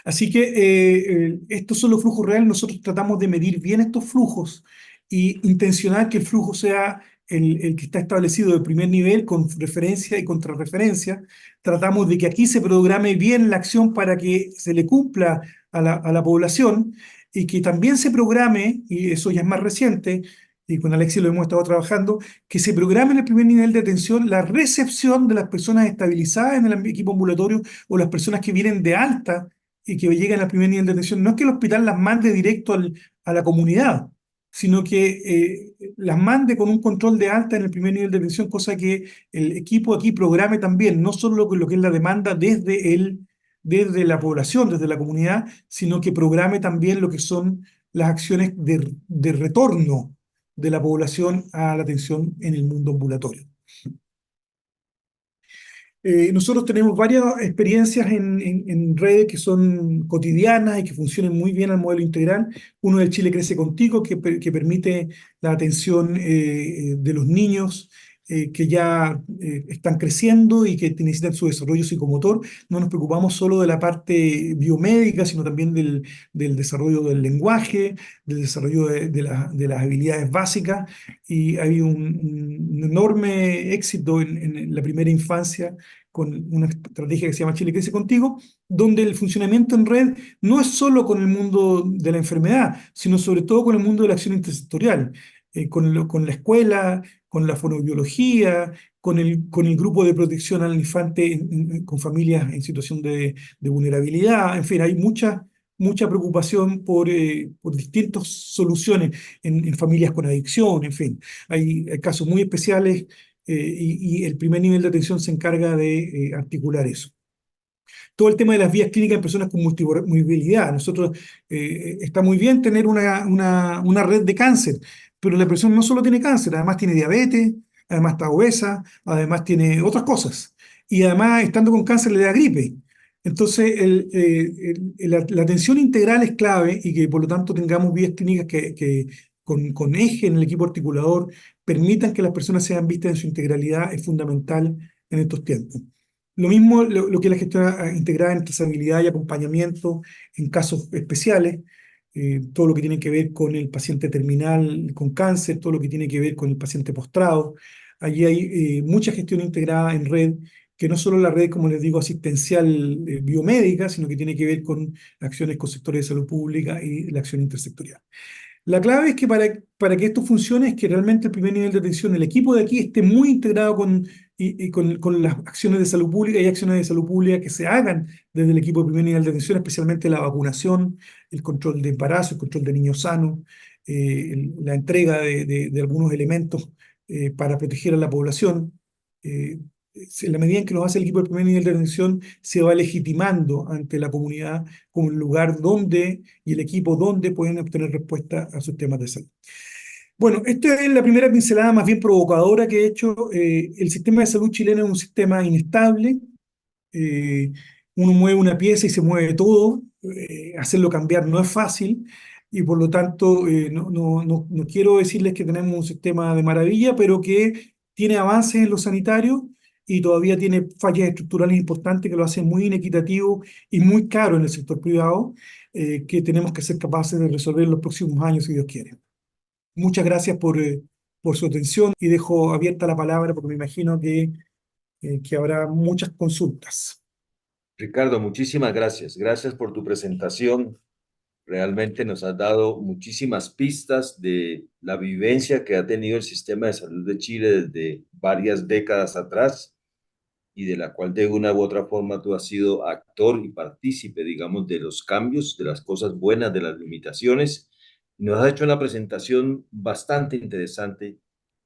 Así que estos son los flujos reales. Nosotros tratamos de medir bien estos flujos y intencionar que el flujo sea el que está establecido de primer nivel con referencia y contrarreferencia. Tratamos de que aquí se programe bien la acción para que se le cumpla a la población y que también se programe, y eso ya es más reciente, y con Alexis lo hemos estado trabajando, que se programe en el primer nivel de atención la recepción de las personas estabilizadas en el equipo ambulatorio o las personas que vienen de alta y que lleguen al primer nivel de atención. No es que el hospital las mande directo a la comunidad, sino que las mande con un control de alta en el primer nivel de atención, cosa que el equipo aquí programe también, no solo lo que es la demanda desde la población, desde la comunidad, sino que programe también lo que son las acciones de retorno de la población a la atención en el mundo ambulatorio. Nosotros tenemos varias experiencias en redes que son cotidianas y que funcionan muy bien al modelo integral. Uno del Chile Crece Contigo, que permite la atención de los niños que ya están creciendo y que necesitan su desarrollo psicomotor. No nos preocupamos solo de la parte biomédica, sino también del desarrollo del lenguaje, del desarrollo de las habilidades básicas. Y hay un enorme éxito en la primera infancia con una estrategia que se llama Chile Crece Contigo, donde el funcionamiento en red no es solo con el mundo de la enfermedad, sino sobre todo con el mundo de la acción intersectorial, con la escuela, con la fonobiología, con el grupo de protección al infante con familias en situación de vulnerabilidad. En fin, hay mucha preocupación por distintas soluciones en familias con adicción, en fin. Hay casos muy especiales y el primer nivel de atención se encarga de articular eso. Todo el tema de las vías clínicas en personas con multimorbilidad. Nosotros, está muy bien tener una red de cáncer, pero la persona no solo tiene cáncer, además tiene diabetes, además está obesa, además tiene otras cosas. Y además, estando con cáncer, le da gripe. Entonces, la atención integral es clave y que por lo tanto tengamos vías clínicas que con eje en el equipo articulador permitan que las personas sean vistas en su integralidad es fundamental en estos tiempos. Lo mismo lo que es la gestión integrada en trazabilidad y acompañamiento en casos especiales, todo lo que tiene que ver con el paciente terminal con cáncer, todo lo que tiene que ver con el paciente postrado. Allí hay mucha gestión integrada en red, que no solo la red, como les digo, asistencial biomédica, sino que tiene que ver con acciones con sectores de salud pública y la acción intersectorial. La clave es que para que esto funcione es que realmente el primer nivel de atención, el equipo de aquí esté muy integrado con las acciones de salud pública y acciones de salud pública que se hagan desde el equipo de primer nivel de atención, especialmente la vacunación, el control de embarazo, el control de niños sanos, la entrega de algunos elementos para proteger a la población. En la medida en que lo hace el equipo de primer nivel de atención, se va legitimando ante la comunidad como el lugar donde y el equipo donde pueden obtener respuesta a sus temas de salud. Bueno, esta es la primera pincelada más bien provocadora que he hecho. El sistema de salud chileno es un sistema inestable. Eh, Uno mueve una pieza y se mueve todo. Hacerlo cambiar no es fácil y por lo tanto no quiero decirles que tenemos un sistema de maravilla, pero que tiene avances en lo sanitario y todavía tiene fallas estructurales importantes que lo hacen muy inequitativo y muy caro en el sector privado, que tenemos que ser capaces de resolver en los próximos años, si Dios quiere. Muchas gracias por su atención y dejo abierta la palabra porque me imagino que habrá muchas consultas. Ricardo, muchísimas gracias. Gracias por tu presentación. Realmente nos has dado muchísimas pistas de la vivencia que ha tenido el sistema de salud de Chile desde varias décadas atrás y de la cual de una u otra forma tú has sido actor y partícipe, digamos, de los cambios, de las cosas buenas, de las limitaciones. Nos has hecho una presentación bastante interesante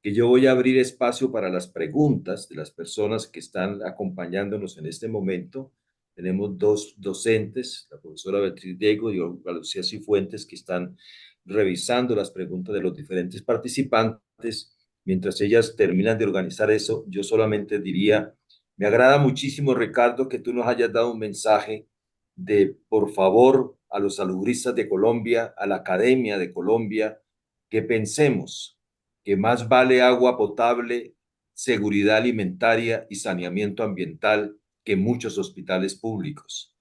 que yo voy a abrir espacio para las preguntas de las personas que están acompañándonos en este momento. Tenemos dos docentes, la profesora Beatriz Diego y Olga Lucía Cifuentes, que están revisando las preguntas de los diferentes participantes. Mientras ellas terminan de organizar eso, yo solamente diría, me agrada muchísimo, Ricardo, que tú nos hayas dado un mensaje de, por favor, a los salubristas de Colombia, a la Academia de Colombia, que pensemos que más vale agua potable, seguridad alimentaria y saneamiento ambiental que muchos hospitales públicos,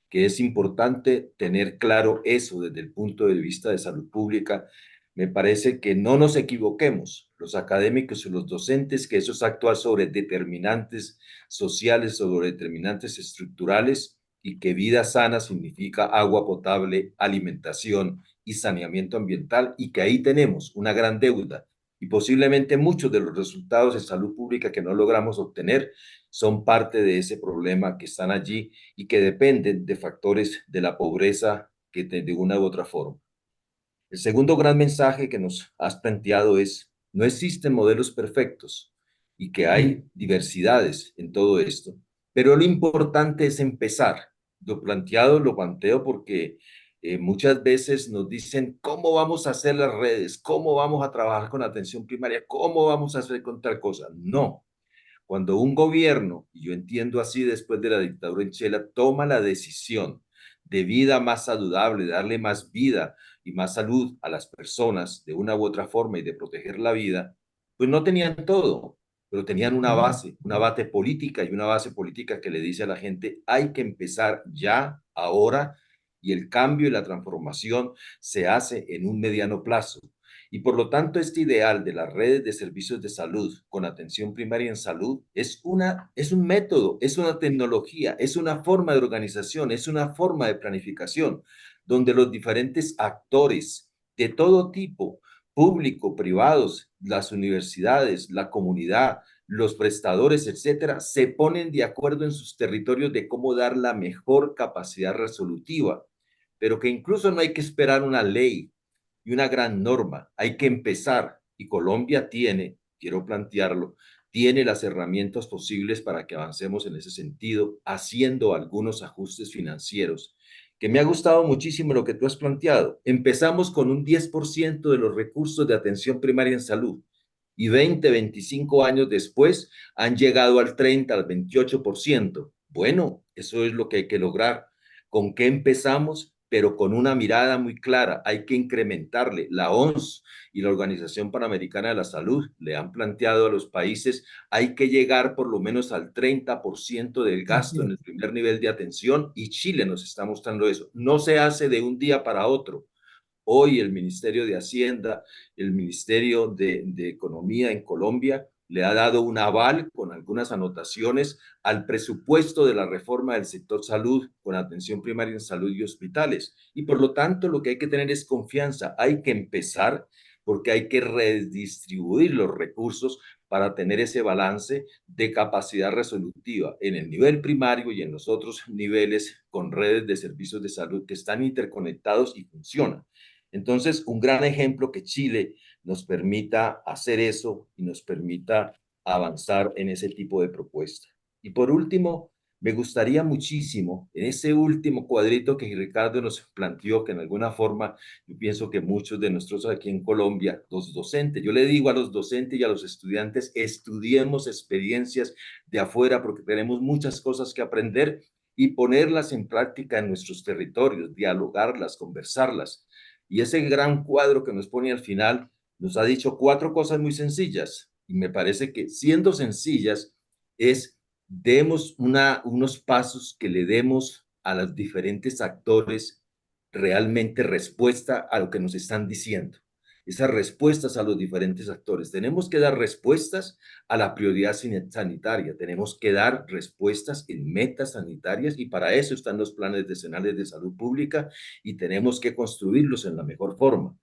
que es importante tener claro eso desde el punto de vista de salud pública. Me parece que no nos equivoquemos, los académicos y los docentes, que eso es actuar sobre determinantes sociales, sobre determinantes estructurales, y que vida sana significa agua potable, alimentación y saneamiento ambiental, y que ahí tenemos una gran deuda. Y posiblemente muchos de los resultados de salud pública que no logramos obtener son parte de ese problema que están allí y que dependen de factores de la pobreza que de una u otra forma. El segundo gran mensaje que nos has planteado es, no existen modelos perfectos y que hay diversidades en todo esto, pero lo importante es empezar. Lo planteo porque muchas veces nos dicen cómo vamos a hacer las redes, cómo vamos a trabajar con atención primaria, cómo vamos a hacer con tal cosa. No, cuando un gobierno, y yo entiendo así después de la dictadura en Chile, toma la decisión de vida más saludable, de darle más vida y más salud a las personas de una u otra forma y de proteger la vida, pues no tenían todo, pero tenían una base política y una base política que le dice a la gente, hay que empezar ya, ahora, y el cambio y la transformación se hace en un mediano plazo. Y por lo tanto, este ideal de las redes de servicios de salud con atención primaria en salud es un método, es una tecnología, es una forma de organización, es una forma de planificación, donde los diferentes actores de todo tipo, público, privados, las universidades, la comunidad, los prestadores, etcétera, se ponen de acuerdo en sus territorios de cómo dar la mejor capacidad resolutiva, pero que incluso no hay que esperar una ley y una gran norma. Hay que empezar y Colombia tiene, quiero plantearlo, tiene las herramientas posibles para que avancemos en ese sentido, haciendo algunos ajustes financieros, que me ha gustado muchísimo lo que tú has planteado. Empezamos con un 10% de los recursos de atención primaria en salud y 20, 25 años después han llegado al 30, al 28%. Bueno, eso es lo que hay que lograr. ¿Con qué empezamos? Pero con una mirada muy clara, hay que incrementarle. La OMS y la Organización Panamericana de la Salud le han planteado a los países, hay que llegar por lo menos al 30% del gasto en el primer nivel de atención, y Chile nos está mostrando eso. No se hace de un día para otro. Hoy el Ministerio de Hacienda, el Ministerio de Economía en Colombia le ha dado un aval con algunas anotaciones al presupuesto de la reforma del sector salud con atención primaria en salud y hospitales. Y por lo tanto, lo que hay que tener es confianza. Hay que empezar porque hay que redistribuir los recursos para tener ese balance de capacidad resolutiva en el nivel primario y en los otros niveles con redes de servicios de salud que están interconectados y funcionan. Entonces, un gran ejemplo que Chile nos permita hacer eso y nos permita avanzar en ese tipo de propuesta. Y por último, me gustaría muchísimo, en ese último cuadrito que Ricardo nos planteó, que en alguna forma yo pienso que muchos de nosotros aquí en Colombia, los docentes, yo le digo a los docentes y a los estudiantes, estudiemos experiencias de afuera porque tenemos muchas cosas que aprender y ponerlas en práctica en nuestros territorios, dialogarlas, conversarlas. Y ese gran cuadro que nos pone al final nos ha dicho 4 cosas muy sencillas. Y me parece que siendo sencillas es demos unos pasos que le demos a los diferentes actores realmente respuesta a lo que nos están diciendo. Esas respuestas a los diferentes actores. Tenemos que dar respuestas a la prioridad sanitaria, tenemos que dar respuestas en metas sanitarias y para eso están los planes decenales de salud pública y tenemos que construirlos en la mejor forma.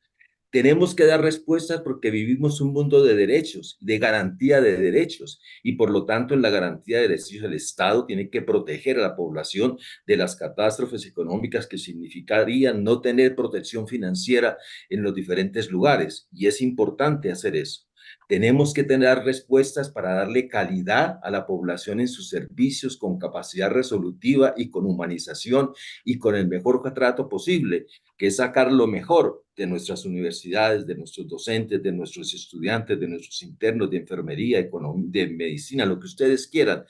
Tenemos que dar respuestas porque vivimos un mundo de derechos, de garantía de derechos, y por lo tanto en la garantía de derechos el Estado tiene que proteger a la población de las catástrofes económicas que significarían no tener protección financiera en los diferentes lugares, y es importante hacer eso. Tenemos que tener respuestas para darle calidad a la población en sus servicios con capacidad resolutiva y con humanización y con el mejor trato posible, que es sacar lo mejor de nuestras universidades, de nuestros docentes, de nuestros estudiantes, de nuestros internos de enfermería, de medicina, lo que ustedes quieran.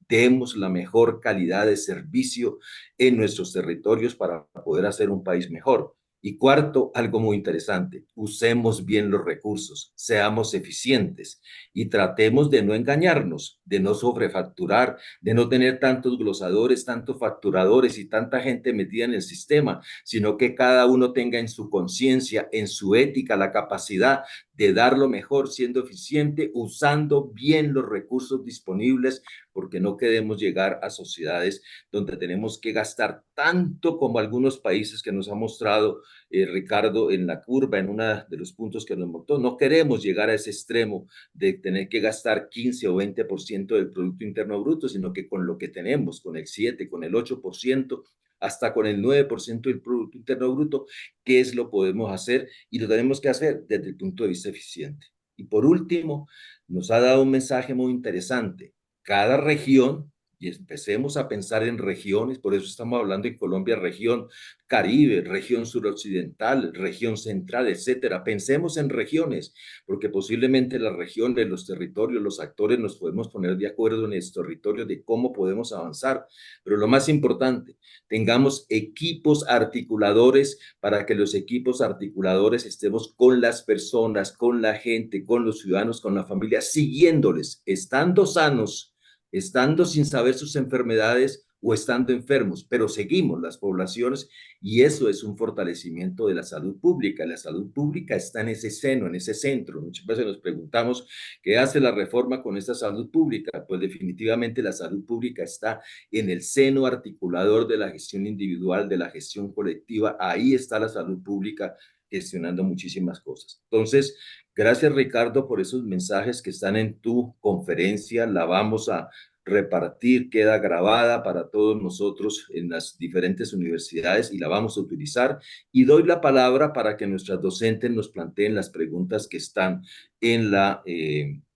Demos la mejor calidad de servicio en nuestros territorios para poder hacer un país mejor. Y cuarto, algo muy interesante, usemos bien los recursos, seamos eficientes y tratemos de no engañarnos, de no sobrefacturar, de no tener tantos glosadores, tantos facturadores y tanta gente metida en el sistema, sino que cada uno tenga en su conciencia, en su ética, la capacidad de dar lo mejor siendo eficiente, usando bien los recursos disponibles, porque no queremos llegar a sociedades donde tenemos que gastar tanto como algunos países que nos ha mostrado Ricardo en la curva, en uno de los puntos que nos mostró. No queremos llegar a ese extremo de tener que gastar 15 o 20% del Producto Interno Bruto, sino que con lo que tenemos, con el 7, con el 8%, hasta con el 9% del Producto Interno Bruto, ¿qué es lo podemos hacer? Y lo tenemos que hacer desde el punto de vista eficiente. Y por último, nos ha dado un mensaje muy interesante. Cada región, y empecemos a pensar en regiones, por eso estamos hablando en Colombia, región Caribe, región suroccidental, región central, etcétera. Pensemos en regiones, porque posiblemente las regiones, los territorios, los actores nos podemos poner de acuerdo en estos territorios de cómo podemos avanzar. Pero lo más importante, tengamos equipos articuladores para que los equipos articuladores estemos con las personas, con la gente, con los ciudadanos, con la familia, siguiéndoles, estando sanos, estando sin saber sus enfermedades o estando enfermos, pero seguimos las poblaciones y eso es un fortalecimiento de la salud pública. La salud pública está en ese seno, en ese centro. Muchas veces nos preguntamos qué hace la reforma con esta salud pública. Pues definitivamente la salud pública está en el seno articulador de la gestión individual, de la gestión colectiva. Ahí está la salud pública gestionando muchísimas cosas. Entonces, gracias Ricardo por esos mensajes que están en tu conferencia. La vamos a repartir, queda grabada para todos nosotros en las diferentes universidades y la vamos a utilizar. Y doy la palabra para que nuestras docentes nos planteen las preguntas que están en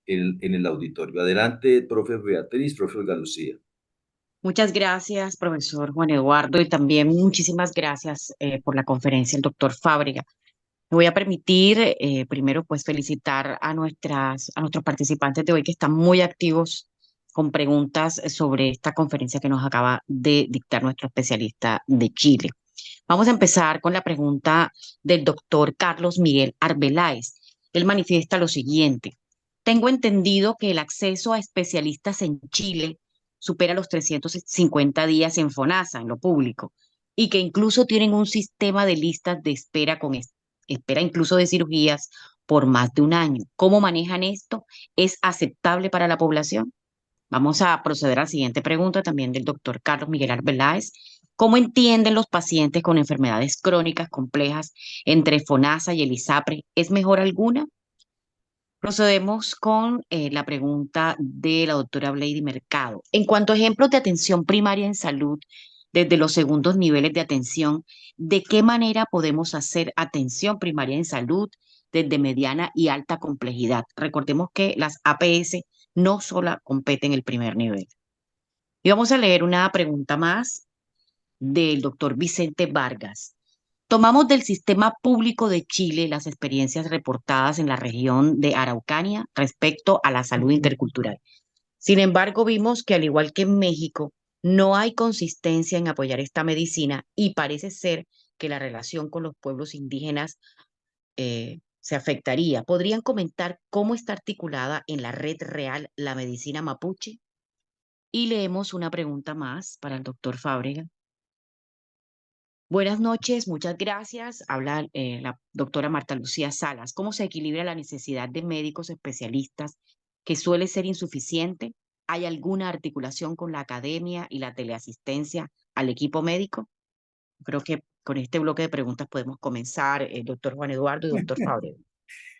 el auditorio. Adelante, profe Beatriz, profe Olga Lucía. Muchas gracias, profesor Juan Eduardo, y también muchísimas gracias por la conferencia, el doctor Fábrega. Me voy a permitir primero pues felicitar a nuestros participantes de hoy que están muy activos con preguntas sobre esta conferencia que nos acaba de dictar nuestro especialista de Chile. Vamos a empezar con la pregunta del doctor Carlos Miguel Arbeláez. Él manifiesta lo siguiente: tengo entendido que el acceso a especialistas en Chile supera los 350 días en FONASA, en lo público, y que incluso tienen un sistema de listas de espera con espera incluso de cirugías por más de un año. ¿Cómo manejan esto? ¿Es aceptable para la población? Vamos a proceder a la siguiente pregunta también del doctor Carlos Miguel Arbeláez. ¿Cómo entienden los pacientes con enfermedades crónicas complejas entre FONASA y el ISAPRE? ¿Es mejor alguna? Procedemos con la pregunta de la doctora Blady Mercado. En cuanto a ejemplos de atención primaria en salud, desde los segundos niveles de atención, ¿de qué manera podemos hacer atención primaria en salud desde mediana y alta complejidad? Recordemos que las APS no solo competen el primer nivel. Y vamos a leer una pregunta más del doctor Vicente Vargas. Tomamos del sistema público de Chile las experiencias reportadas en la región de Araucanía respecto a la salud intercultural. Sin embargo, vimos que al igual que en México, no hay consistencia en apoyar esta medicina y parece ser que la relación con los pueblos indígenas se afectaría. ¿Podrían comentar cómo está articulada en la red real la medicina mapuche? Y leemos una pregunta más para el doctor Fábrega. Buenas noches, muchas gracias. Habla la doctora Marta Lucía Salas. ¿Cómo se equilibra la necesidad de médicos especialistas que suele ser insuficiente? ¿Hay alguna articulación con la academia y la teleasistencia al equipo médico? Creo que con este bloque de preguntas podemos comenzar, doctor Juan Eduardo y doctor Fábrega.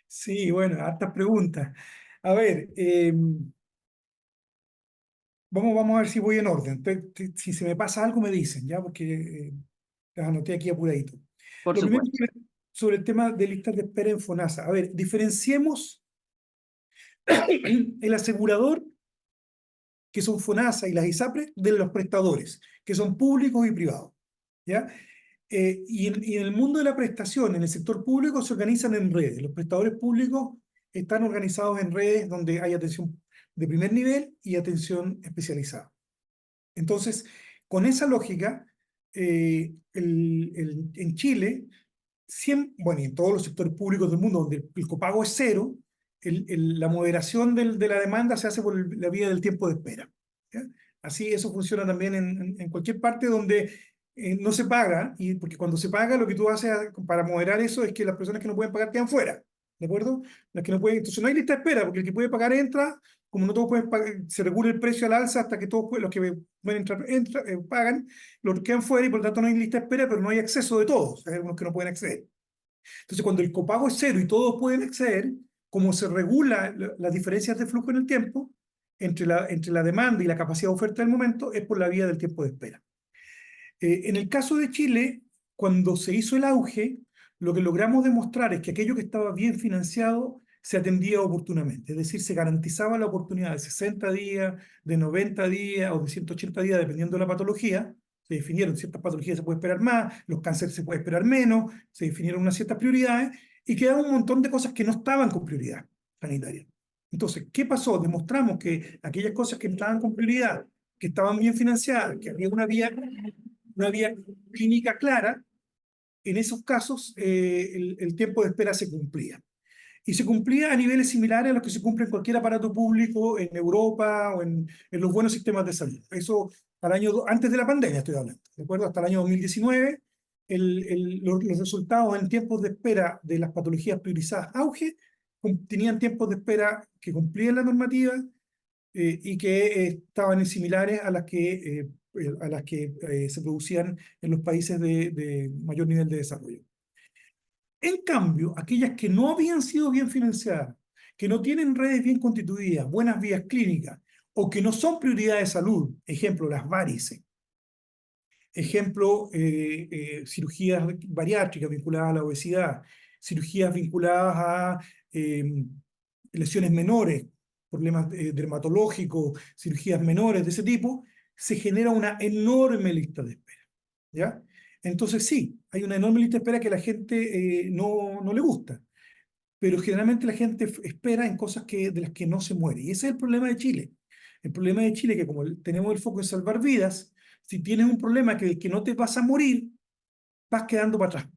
Sí, bueno, hartas preguntas. A ver, vamos a ver si voy en orden. Si se me pasa algo, me dicen, ¿ya? Porque las anoté aquí apuradito. Por Lo primero supuesto. sobre el tema de listas de espera en FONASA. A ver, diferenciemos el asegurador, que son FONASA y las ISAPRES, de los prestadores, que son públicos y privados, ¿ya? Y en el mundo de la prestación, en el sector público, se organizan en redes. Los prestadores públicos están organizados en redes donde hay atención de primer nivel y atención especializada. Entonces, con esa lógica, en Chile, bueno, y en todos los sectores públicos del mundo donde el copago es cero, la moderación de la demanda se hace por la vía del tiempo de espera, ¿ya? Así eso funciona también en cualquier parte donde no se paga, y porque cuando se paga lo que tú haces para moderar eso es que las personas que no pueden pagar quedan fuera, ¿de acuerdo? Las que no pueden, entonces no hay lista de espera, porque el que puede pagar entra, como no todos pueden pagar, se regula el precio al alza hasta que todos los que pueden entrar pagan, los que quedan fuera y por lo tanto no hay lista de espera, pero no hay acceso de todos, hay algunos que no pueden acceder. Entonces, cuando el copago es cero y todos pueden acceder, como se regula las diferencias de flujo en el tiempo, entre la demanda y la capacidad de oferta del momento, es por la vía del tiempo de espera. En el caso de Chile, cuando se hizo el auge, lo que logramos demostrar es que aquello que estaba bien financiado se atendía oportunamente, es decir, se garantizaba la oportunidad de 60 días, de 90 días o de 180 días, dependiendo de la patología. Se definieron ciertas patologías se puede esperar más, los cánceres se puede esperar menos, se definieron unas ciertas prioridades y quedaron un montón de cosas que no estaban con prioridad sanitaria. Entonces, ¿qué pasó? Demostramos que aquellas cosas que estaban con prioridad, que estaban bien financiadas, que había una vía clínica clara, en esos casos el tiempo de espera se cumplía. Y se cumplía a niveles similares a los que se cumple en cualquier aparato público en Europa o en los buenos sistemas de salud. Eso antes de la pandemia estoy hablando, ¿de acuerdo? Hasta el año 2019, los resultados en tiempos de espera de las patologías priorizadas auge tenían tiempos de espera que cumplían la normativa y que estaban similares a las que se producían en los países de mayor nivel de desarrollo. En cambio, aquellas que no habían sido bien financiadas, que no tienen redes bien constituidas, buenas vías clínicas, o que no son prioridad de salud, ejemplo, las varices, ejemplo, cirugías bariátricas vinculadas a la obesidad, cirugías vinculadas a lesiones menores, problemas dermatológicos, cirugías menores de ese tipo, se genera una enorme lista de espera, ¿ya? Entonces sí, hay una enorme lista de espera que a la gente no le gusta, pero generalmente la gente espera en cosas de las que no se muere. Y ese es el problema de Chile. El problema de Chile es que como tenemos el foco en salvar vidas, si tienes un problema que no te vas a morir, vas quedando para atrás.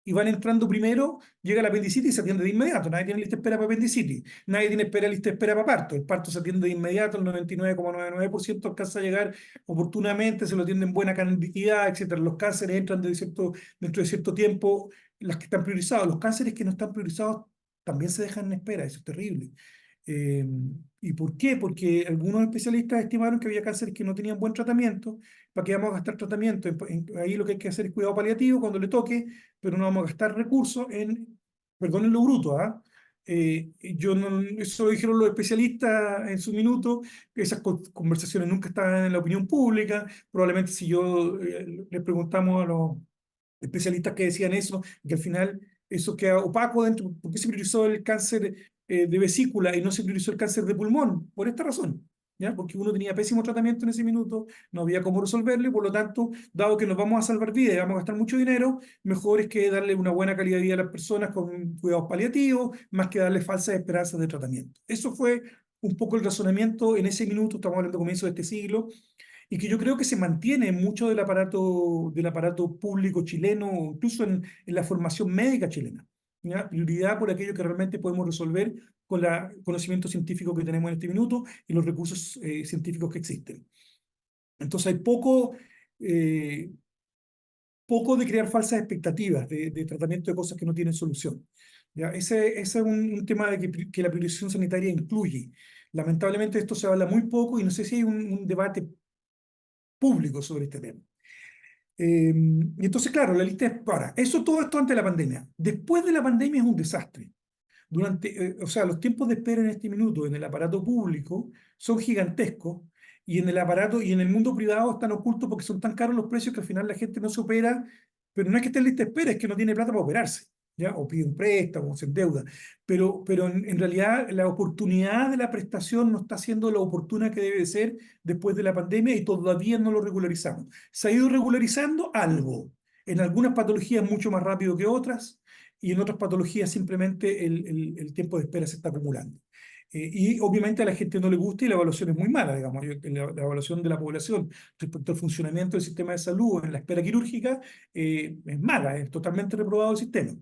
Y van entrando primero, llega la apendicitis y se atiende de inmediato. Nadie tiene lista de espera para apendicitis. Nadie tiene lista de espera para parto. El parto se atiende de inmediato, el 99,99% alcanza a llegar oportunamente, se lo atiende en buena cantidad, etc. Los cánceres entran dentro de cierto tiempo, las que están priorizados. Los cánceres que no están priorizados también se dejan en espera, eso es terrible. ¿Y por qué? Porque algunos especialistas estimaron que había cánceres que no tenían buen tratamiento. ¿Para qué vamos a gastar tratamiento? Ahí lo que hay que hacer es cuidado paliativo cuando le toque, pero no vamos a gastar recursos perdonen lo bruto, ¿ah? Eso lo dijeron los especialistas en su minuto, que esas conversaciones nunca estaban en la opinión pública. Probablemente si yo les preguntamos a los especialistas que decían eso, que al final eso queda opaco dentro. ¿Por qué se priorizó el cáncer de vesícula y no se priorizó el cáncer de pulmón? Por esta razón, ¿ya? Porque uno tenía pésimo tratamiento en ese minuto, no había cómo resolverlo y por lo tanto, dado que nos vamos a salvar vidas y vamos a gastar mucho dinero, mejor es que darle una buena calidad de vida a las personas con cuidados paliativos, más que darle falsas esperanzas de tratamiento. Eso fue un poco el razonamiento en ese minuto, estamos hablando de comienzo de este siglo, y que yo creo que se mantiene en mucho del aparato público chileno, incluso en la formación médica chilena, ¿ya? Prioridad por aquello que realmente podemos resolver con el conocimiento científico que tenemos en este minuto y los recursos científicos que existen. Entonces hay poco de crear falsas expectativas de tratamiento de cosas que no tienen solución, ¿ya? Ese es un tema que la priorización sanitaria incluye. Lamentablemente esto se habla muy poco y no sé si hay un debate público sobre este tema. Y entonces, claro, la lista es para. Eso todo esto antes de la pandemia. Después de la pandemia es un desastre. O sea, los tiempos de espera en este minuto en el aparato público son gigantescos y en el aparato y en el mundo privado están ocultos porque son tan caros los precios que al final la gente no se opera, pero no es que esté en lista de espera, es que no tiene plata para operarse, ¿ya? O pide un préstamo, o se endeuda. Pero en realidad la oportunidad de la prestación no está siendo la oportuna que debe ser después de la pandemia y todavía no lo regularizamos. Se ha ido regularizando algo, en algunas patologías mucho más rápido que otras, y en otras patologías simplemente el tiempo de espera se está acumulando. Y obviamente a la gente no le gusta y la evaluación es muy mala, digamos. La evaluación de la población respecto al funcionamiento del sistema de salud en la espera quirúrgica es mala, es totalmente reprobado el sistema,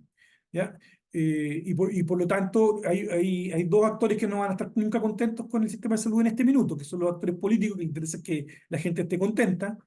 ¿ya? Y por lo tanto hay dos actores que no van a estar nunca contentos con el sistema de salud en este minuto, que son los actores políticos, que les interesa que la gente esté contenta,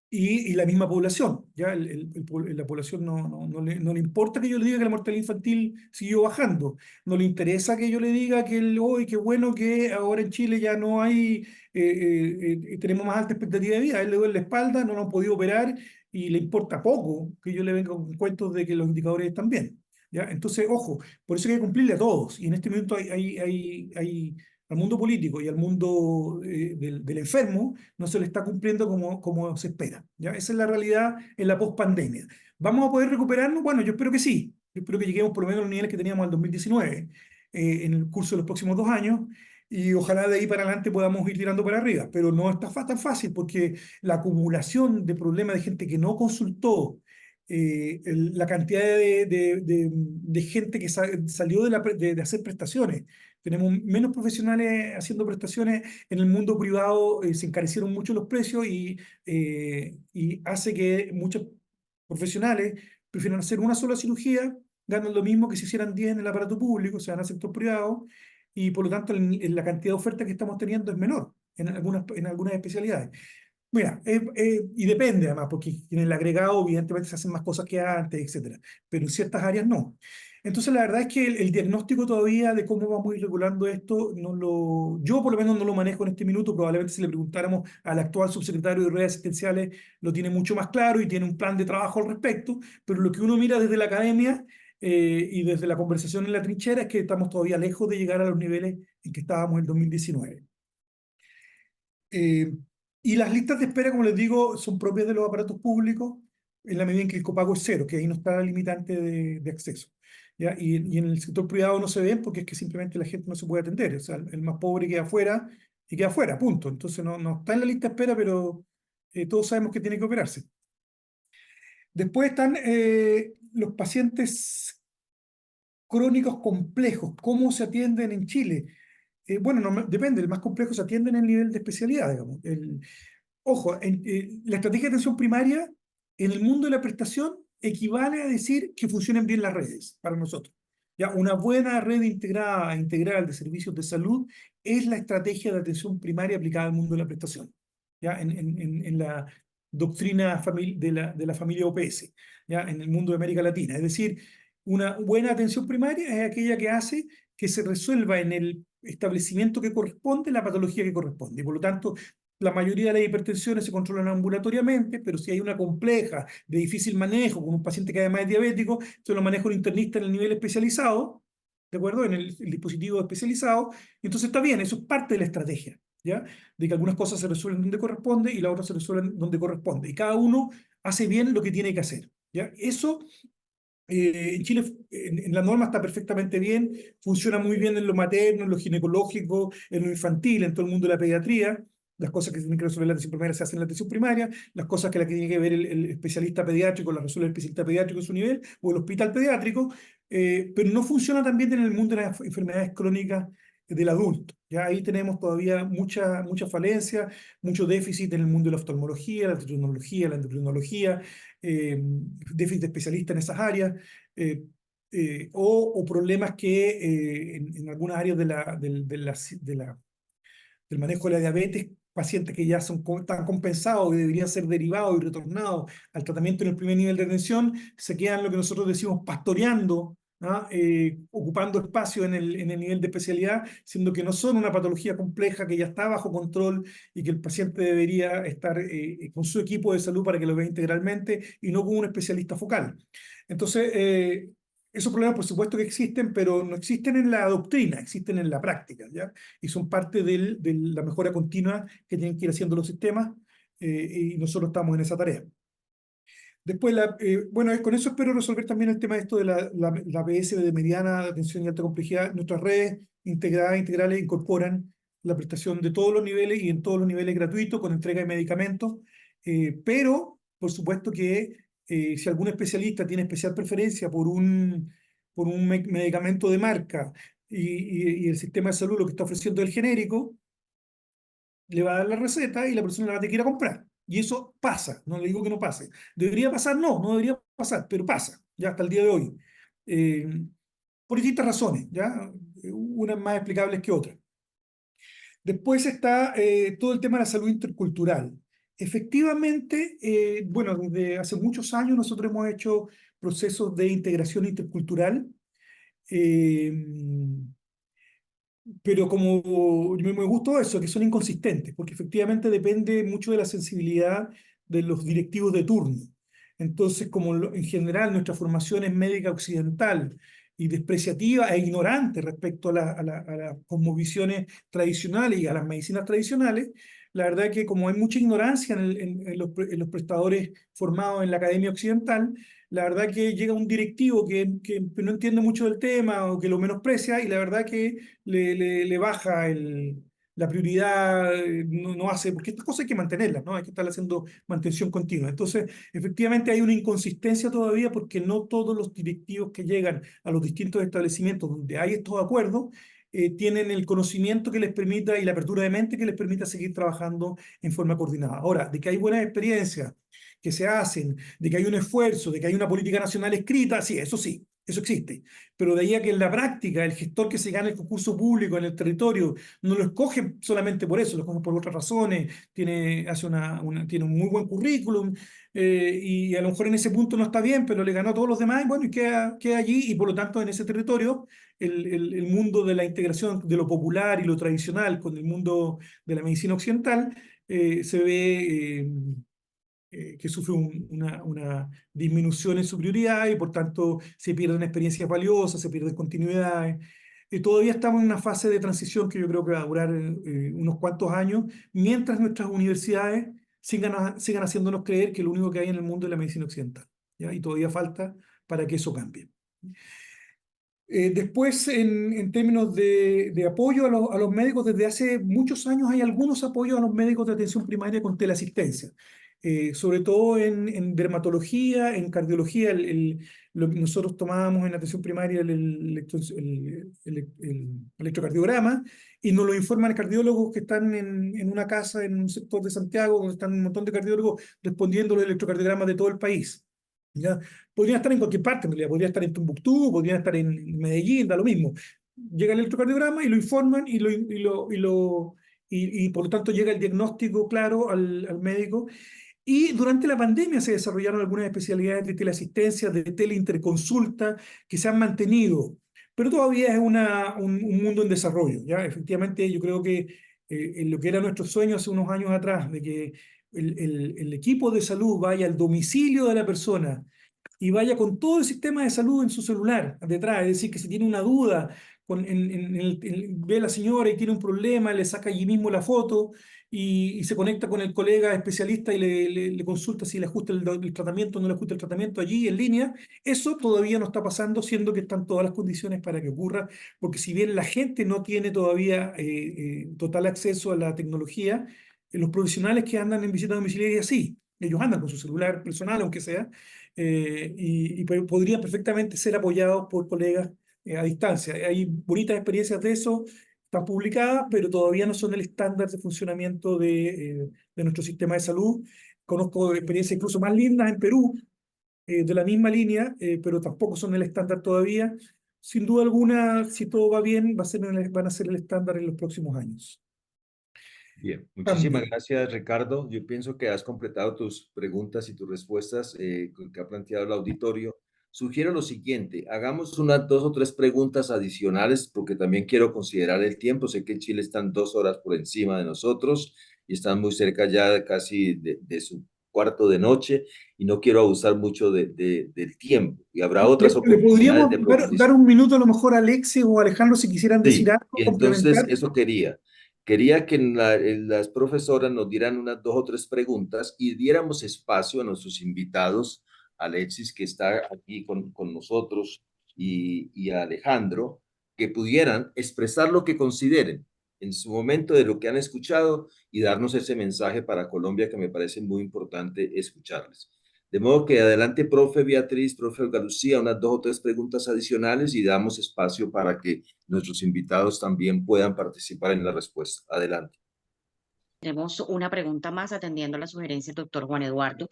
y la misma población. ¿Ya? La población no le importa que yo le diga que la mortalidad infantil siguió bajando, no le interesa que yo le diga que hoy qué bueno que ahora en Chile ya no hay, tenemos más alta expectativa de vida, a él le duele la espalda, no lo han podido operar y le importa poco que yo le venga con cuentos de que los indicadores están bien. ¿Ya? Entonces, ojo, por eso hay que cumplirle a todos, y en este momento hay al mundo político y al mundo del enfermo, no se le está cumpliendo como se espera. ¿Ya? Esa es la realidad en la pospandemia. ¿Vamos a poder recuperarnos? Bueno, yo espero que sí. Yo espero que lleguemos por lo menos a los niveles que teníamos en el 2019, en el curso de los próximos 2 años, y ojalá de ahí para adelante podamos ir tirando para arriba. Pero no está tan fácil porque la acumulación de problemas de gente que no consultó, la cantidad de gente que salió de hacer prestaciones. Tenemos menos profesionales haciendo prestaciones. En el mundo privado se encarecieron mucho los precios y hace que muchos profesionales prefieran hacer una sola cirugía, ganan lo mismo que si hicieran 10 en el aparato público, o sea, en el sector privado, y por lo tanto la cantidad de oferta que estamos teniendo es menor en algunas especialidades. Mira, y depende además, porque en el agregado evidentemente se hacen más cosas que antes, etcétera, pero en ciertas áreas no. Entonces la verdad es que el diagnóstico todavía de cómo vamos a ir regulando esto, yo por lo menos no lo manejo en este minuto. Probablemente si le preguntáramos al actual subsecretario de redes asistenciales lo tiene mucho más claro y tiene un plan de trabajo al respecto, pero lo que uno mira desde la academia y desde la conversación en la trinchera es que estamos todavía lejos de llegar a los niveles en que estábamos en el 2019. Y las listas de espera, como les digo, son propias de los aparatos públicos en la medida en que el copago es cero, que ahí no está la limitante de acceso. ¿Ya? Y en el sector privado no se ven porque es que simplemente la gente no se puede atender. O sea, el más pobre queda afuera y queda afuera, punto. Entonces no está en la lista de espera, pero todos sabemos que tiene que operarse. Después están los pacientes crónicos complejos. ¿Cómo se atienden en Chile? Bueno, depende, el más complejo se atiende en el nivel de especialidad, digamos. Ojo, la estrategia de atención primaria en el mundo de la prestación equivale a decir que funcionen bien las redes para nosotros. Ya, una buena red integrada, integral de servicios de salud es la estrategia de atención primaria aplicada al mundo de la prestación, ya, en la doctrina de la familia OPS, ya, en el mundo de América Latina. Es decir, una buena atención primaria es aquella que hace que se resuelva en el establecimiento que corresponde la patología que corresponde. Y por lo tanto, la mayoría de las hipertensiones se controlan ambulatoriamente, pero si hay una compleja, de difícil manejo, con un paciente que además es diabético, se lo maneja un internista en el nivel especializado, ¿de acuerdo? En el dispositivo especializado. Entonces está bien, eso es parte de la estrategia, ¿ya? De que algunas cosas se resuelven donde corresponde y las otras se resuelven donde corresponde. Y cada uno hace bien lo que tiene que hacer, ¿ya? Eso en Chile, en la norma está perfectamente bien, funciona muy bien en lo materno, en lo ginecológico, en lo infantil, en todo el mundo de la pediatría. Las cosas que tienen que resolver la atención primaria se hacen en la atención primaria, las cosas que tiene que ver el especialista pediátrico las resuelve el especialista pediátrico en su nivel, o el hospital pediátrico, pero no funciona tan bien en el mundo de las enfermedades crónicas del adulto. Ya ahí tenemos todavía mucha falencia, mucho déficit en el mundo de la oftalmología, la tetraunología, la endocrinología, déficit de especialistas en esas áreas, o problemas que en algunas áreas del manejo de la diabetes, pacientes que ya están compensados y deberían ser derivados y retornados al tratamiento en el primer nivel de atención, se quedan lo que nosotros decimos pastoreando ocupando espacio en el nivel de especialidad, siendo que no son una patología compleja que ya está bajo control y que el paciente debería estar con su equipo de salud para que lo vea integralmente y no con un especialista focal. Entonces, esos problemas por supuesto que existen, pero no existen en la doctrina, existen en la práctica, ¿ya? Y son parte de la mejora continua que tienen que ir haciendo los sistemas, y nosotros estamos en esa tarea. Después, bueno, con eso espero resolver también el tema de esto de la APS de mediana atención y alta complejidad. Nuestras redes integradas, integrales, incorporan la prestación de todos los niveles y en todos los niveles gratuitos con entrega de medicamentos, pero por supuesto que si algún especialista tiene especial preferencia por un medicamento de marca y el sistema de salud lo que está ofreciendo es el genérico, le va a dar la receta y la persona la va a tener que ir a comprar. Y eso pasa, no le digo que no pase. ¿Debería pasar? No, no debería pasar, pero pasa, ya hasta el día de hoy. Por distintas razones, ¿ya? Unas más explicables que otras. Después está todo el tema de la salud intercultural. Efectivamente, bueno, desde hace muchos años nosotros hemos hecho procesos de integración intercultural. Eh, pero como me gustó eso, que son inconsistentes, porque efectivamente depende mucho de la sensibilidad de los directivos de turno. Entonces, como en general nuestra formación es médica occidental y despreciativa e ignorante respecto a las cosmovisiones tradicionales y a las medicinas tradicionales, la verdad es que como hay mucha ignorancia en los prestadores formados en la academia occidental, la verdad que llega un directivo que no entiende mucho del tema o que lo menosprecia y la verdad que le baja la prioridad, no hace, porque estas cosas hay que mantenerlas, ¿no? Hay que estar haciendo mantención continua. Entonces, efectivamente hay una inconsistencia todavía porque no todos los directivos que llegan a los distintos establecimientos donde hay estos acuerdos tienen el conocimiento que les permita y la apertura de mente que les permita seguir trabajando en forma coordinada. Ahora, de que hay buenas experiencias que se hacen, de que hay un esfuerzo, de que hay una política nacional escrita, sí, eso existe. Pero de ahí a que en la práctica el gestor que se gana el concurso público en el territorio no lo escoge solamente por eso, lo escoge por otras razones, tiene un muy buen currículum, y a lo mejor en ese punto no está bien, pero le ganó a todos los demás, y bueno, y queda allí, y por lo tanto en ese territorio el mundo de la integración de lo popular y lo tradicional con el mundo de la medicina occidental se ve que sufre una disminución en su prioridad y por tanto se pierden experiencias valiosas, se pierden continuidades. Todavía estamos en una fase de transición que yo creo que va a durar unos cuantos años, mientras nuestras universidades sigan haciéndonos creer que lo único que hay en el mundo es la medicina occidental, ¿ya? Y todavía falta para que eso cambie. Después, en términos de apoyo a los médicos, desde hace muchos años hay algunos apoyos a los médicos de atención primaria con teleasistencia, sobre todo en dermatología, en cardiología. Lo que nosotros tomábamos en atención primaria el electrocardiograma y nos lo informan cardiólogos que están en una casa, en un sector de Santiago, donde están un montón de cardiólogos respondiendo los electrocardiogramas de todo el país. ¿Ya? Podrían estar en cualquier parte, en realidad. Podría estar en Tumbuctú, podrían estar en Medellín, da lo mismo. Llega el electrocardiograma y lo informan y por lo tanto llega el diagnóstico claro al médico. Y durante la pandemia se desarrollaron algunas especialidades de teleasistencia, de teleinterconsulta, que se han mantenido, pero todavía es un mundo en desarrollo, ¿ya? Efectivamente, yo creo que en lo que era nuestro sueño hace unos años atrás, de que el equipo de salud vaya al domicilio de la persona y vaya con todo el sistema de salud en su celular detrás, es decir, que si tiene una duda, ve a la señora y tiene un problema, le saca allí mismo la foto y se conecta con el colega especialista y le consulta si le ajusta el tratamiento o no le ajusta el tratamiento allí en línea. Eso todavía no está pasando, siendo que están todas las condiciones para que ocurra, porque si bien la gente no tiene todavía total acceso a la tecnología, los profesionales que andan en visita domiciliaria sí, ellos andan con su celular personal, aunque sea, y podrían perfectamente ser apoyados por colegas a distancia. Hay bonitas experiencias de eso, están publicadas, pero todavía no son el estándar de funcionamiento de nuestro sistema de salud. Conozco experiencias incluso más lindas en Perú, de la misma línea, pero tampoco son el estándar todavía. Sin duda alguna, si todo va bien, van a ser el estándar en los próximos años. Bien, muchísimas También. gracias, Ricardo. Yo pienso que has completado tus preguntas y tus respuestas que ha planteado el auditorio sugiero lo siguiente, hagamos unas 2 o 3 preguntas adicionales porque también quiero considerar el tiempo. Sé que en Chile están 2 horas por encima de nosotros y están muy cerca ya casi de su cuarto de noche y no quiero abusar mucho del tiempo. Y habrá otras Le oportunidades podríamos de dar profundizar. un minuto a lo mejor a Alexis o a Alejandro si quisieran decir Sí, algo, y entonces complementar. eso quería. Quería que las profesoras nos dieran unas 2 o 3 preguntas y diéramos espacio a nuestros invitados, Alexis, que está aquí con nosotros, y a Alejandro, que pudieran expresar lo que consideren en su momento de lo que han escuchado y darnos ese mensaje para Colombia que me parece muy importante escucharles. De modo que adelante, profe Beatriz, profe Olga Lucía, unas 2 o 3 preguntas adicionales y damos espacio para que nuestros invitados también puedan participar en la respuesta. Adelante. Tenemos una pregunta más atendiendo a la sugerencia del doctor Juan Eduardo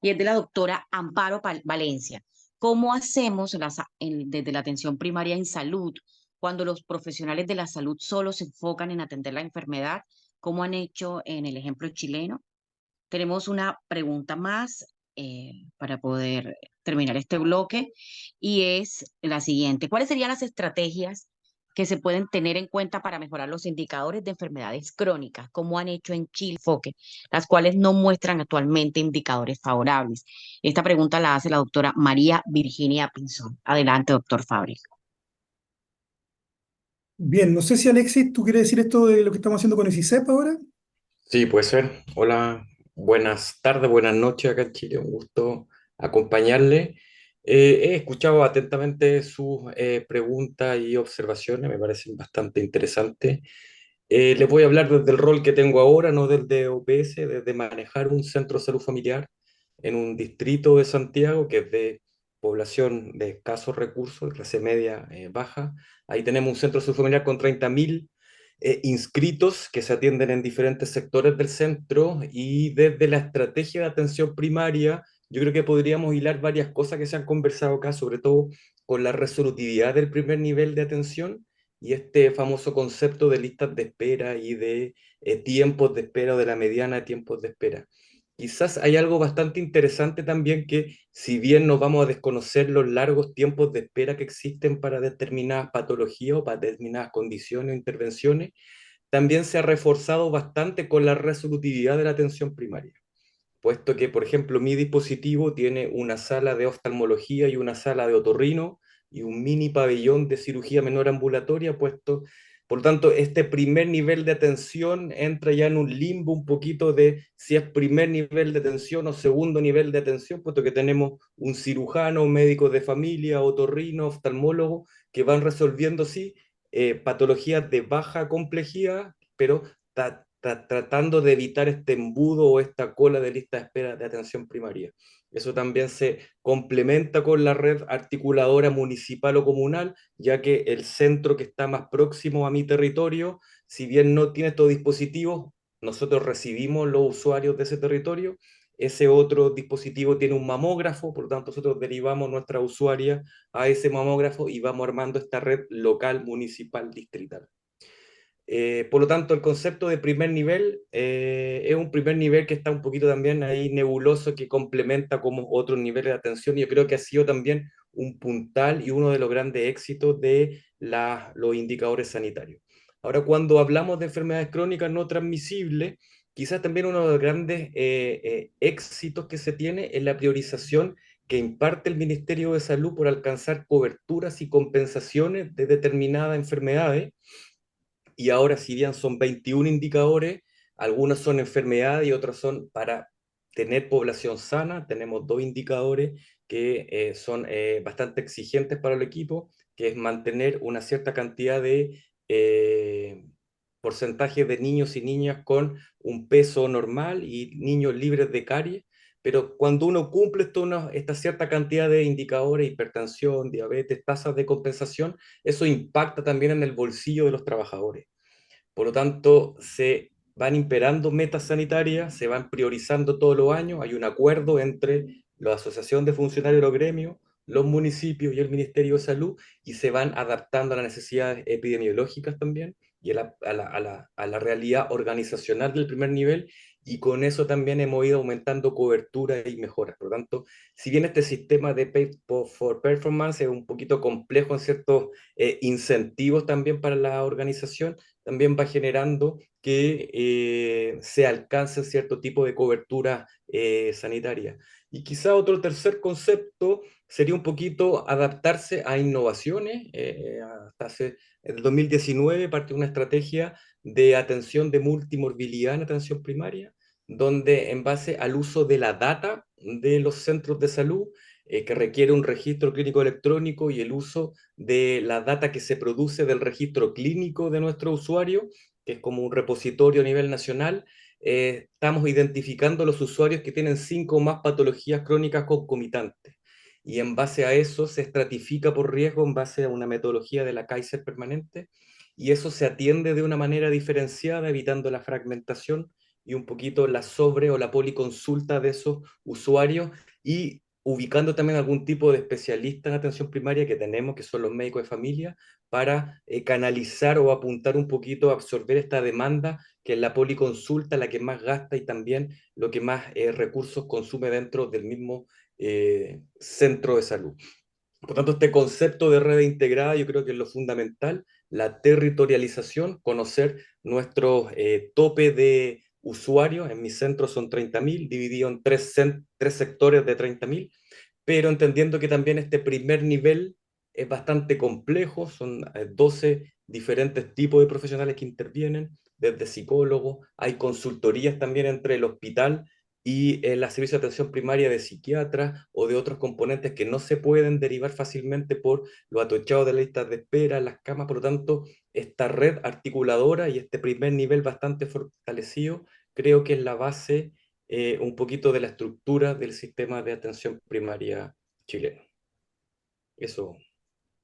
y es de la doctora Amparo Valencia. ¿Cómo hacemos desde la atención primaria en salud cuando los profesionales de la salud solo se enfocan en atender la enfermedad, como han hecho en el ejemplo chileno? Tenemos una pregunta más para poder terminar este bloque y es la siguiente. ¿Cuáles serían las estrategias que se pueden tener en cuenta para mejorar los indicadores de enfermedades crónicas, como han hecho en Chile, Foque, las cuales no muestran actualmente indicadores favorables? Esta pregunta la hace la doctora María Virginia Pinzón. Adelante, doctor Fabri. Bien, no sé si Alexis, ¿tú quieres decir esto de lo que estamos haciendo con el CICEP ahora? Sí, puede ser. Hola, buenas tardes, buenas noches acá en Chile. Un gusto acompañarle. He escuchado atentamente sus preguntas y observaciones, me parecen bastante interesantes. Les voy a hablar desde el rol que tengo ahora, no desde OPS, desde manejar un centro de salud familiar en un distrito de Santiago que es de población de escasos recursos, de clase media baja. Ahí tenemos un centro de salud familiar con 30.000 inscritos que se atienden en diferentes sectores del centro y desde la estrategia de atención primaria, yo creo que podríamos hilar varias cosas que se han conversado acá, sobre todo con la resolutividad del primer nivel de atención y este famoso concepto de listas de espera y de tiempos de espera o de la mediana de tiempos de espera. Quizás hay algo bastante interesante también que, si bien no vamos a desconocer los largos tiempos de espera que existen para determinadas patologías o para determinadas condiciones o intervenciones, también se ha reforzado bastante con la resolutividad de la atención primaria, puesto que, por ejemplo, mi dispositivo tiene una sala de oftalmología y una sala de otorrino y un mini pabellón de cirugía menor ambulatoria puesto. Por lo tanto, este primer nivel de atención entra ya en un limbo un poquito de si es primer nivel de atención o segundo nivel de atención, puesto que tenemos un cirujano, un médico de familia, otorrino, oftalmólogo, que van resolviendo, sí, patologías de baja complejidad, pero tratando de evitar este embudo o esta cola de lista de espera de atención primaria. Eso también se complementa con la red articuladora municipal o comunal, ya que el centro que está más próximo a mi territorio, si bien no tiene estos dispositivos, nosotros recibimos los usuarios de ese territorio. Ese otro dispositivo tiene un mamógrafo, por lo tanto nosotros derivamos nuestra usuaria a ese mamógrafo y vamos armando esta red local, municipal, distrital. Por lo tanto, el concepto de primer nivel es un primer nivel que está un poquito también ahí nebuloso, que complementa como otros niveles de atención. Y yo creo que ha sido también un puntal y uno de los grandes éxitos de los indicadores sanitarios. Ahora, cuando hablamos de enfermedades crónicas no transmisibles, quizás también uno de los grandes éxitos que se tiene es la priorización que imparte el Ministerio de Salud por alcanzar coberturas y compensaciones de determinadas enfermedades. Y ahora, si bien son 21 indicadores, algunos son enfermedades y otros son para tener población sana. Tenemos 2 indicadores que son bastante exigentes para el equipo, que es mantener una cierta cantidad de porcentaje de niños y niñas con un peso normal y niños libres de caries. Pero cuando uno cumple esta cierta cantidad de indicadores, hipertensión, diabetes, tasas de compensación, eso impacta también en el bolsillo de los trabajadores. Por lo tanto, se van imperando metas sanitarias, se van priorizando todos los años, hay un acuerdo entre la Asociación de Funcionarios de los Gremios, los municipios y el Ministerio de Salud y se van adaptando a las necesidades epidemiológicas también y a la realidad organizacional del primer nivel, y con eso también hemos ido aumentando cobertura y mejoras. Por lo tanto, si bien este sistema de Pay for Performance es un poquito complejo en ciertos incentivos también para la organización, también va generando que se alcance cierto tipo de cobertura sanitaria. Y quizá otro tercer concepto sería un poquito adaptarse a innovaciones. Hasta hace el 2019 partió una estrategia de atención de multimorbilidad en atención primaria, donde en base al uso de la data de los centros de salud, que requiere un registro clínico electrónico y el uso de la data que se produce del registro clínico de nuestro usuario, que es como un repositorio a nivel nacional, estamos identificando los usuarios que tienen 5 o más patologías crónicas concomitantes. Y en base a eso se estratifica por riesgo en base a una metodología de la Kaiser permanente, y eso se atiende de una manera diferenciada, evitando la fragmentación y un poquito la sobre o la policonsulta de esos usuarios, y ubicando también algún tipo de especialista en atención primaria que tenemos, que son los médicos de familia, para canalizar o apuntar un poquito a absorber esta demanda, que es la policonsulta, la que más gasta y también lo que más recursos consume dentro del mismo centro de salud. Por tanto, este concepto de red integrada yo creo que es lo fundamental, la territorialización, conocer nuestro tope de usuarios. En mi centro son 30.000, dividido en tres sectores de 30.000, pero entendiendo que también este primer nivel es bastante complejo, son 12 diferentes tipos de profesionales que intervienen, desde psicólogos, hay consultorías también entre el hospital y la servicio de atención primaria de psiquiatras o de otros componentes que no se pueden derivar fácilmente por lo atochado de las listas de espera, las camas. Por lo tanto, esta red articuladora y este primer nivel bastante fortalecido creo que es la base un poquito de la estructura del sistema de atención primaria chileno. Eso.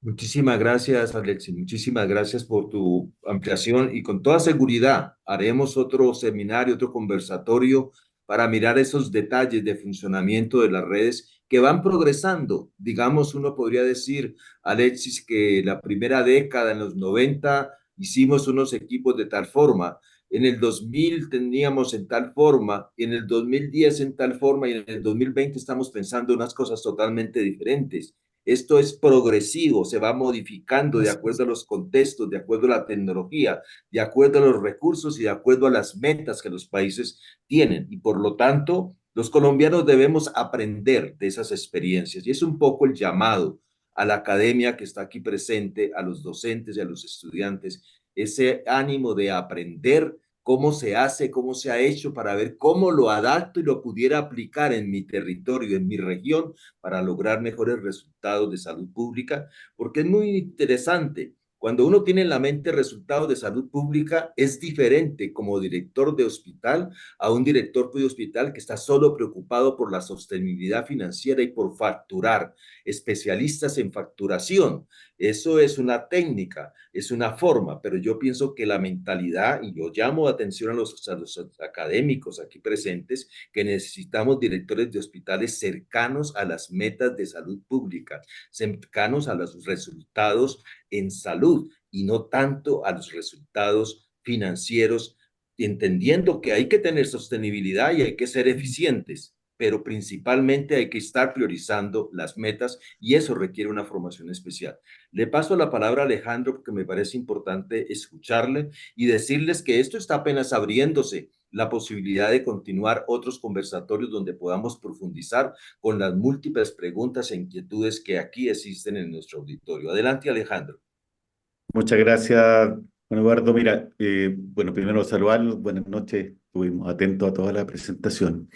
Muchísimas gracias, Alexis. Muchísimas gracias por tu ampliación y con toda seguridad haremos otro seminario, otro conversatorio para mirar esos detalles de funcionamiento de las redes que van progresando. Digamos, uno podría decir, Alexis, que la primera década, en los 90, hicimos unos equipos de tal forma. En el 2000 teníamos en tal forma, en el 2010 en tal forma y en el 2020 estamos pensando unas cosas totalmente diferentes. Esto es progresivo, se va modificando de acuerdo a los contextos, de acuerdo a la tecnología, de acuerdo a los recursos y de acuerdo a las metas que los países tienen. Y por lo tanto, los colombianos debemos aprender de esas experiencias. Y es un poco el llamado a la academia que está aquí presente, a los docentes y a los estudiantes, ese ánimo de aprender cómo se hace, cómo se ha hecho, para ver cómo lo adapto y lo pudiera aplicar en mi territorio, en mi región, para lograr mejores resultados de salud pública, porque es muy interesante. Cuando uno tiene en la mente resultados de salud pública, es diferente como director de hospital a un director de hospital que está solo preocupado por la sostenibilidad financiera y por facturar. Especialistas en facturación, eso es una técnica, es una forma, pero yo pienso que la mentalidad, y yo llamo atención a los académicos aquí presentes, que necesitamos directores de hospitales cercanos a las metas de salud pública, cercanos a los resultados en salud y no tanto a los resultados financieros, entendiendo que hay que tener sostenibilidad y hay que ser eficientes, pero principalmente hay que estar priorizando las metas y eso requiere una formación especial. Le paso la palabra a Alejandro porque me parece importante escucharle y decirles que esto está apenas abriéndose, la posibilidad de continuar otros conversatorios donde podamos profundizar con las múltiples preguntas e inquietudes que aquí existen en nuestro auditorio. Adelante, Alejandro. Muchas gracias, Juan Eduardo. Mira, bueno, primero saludarlos, buenas noches, estuvimos atentos a toda la presentación.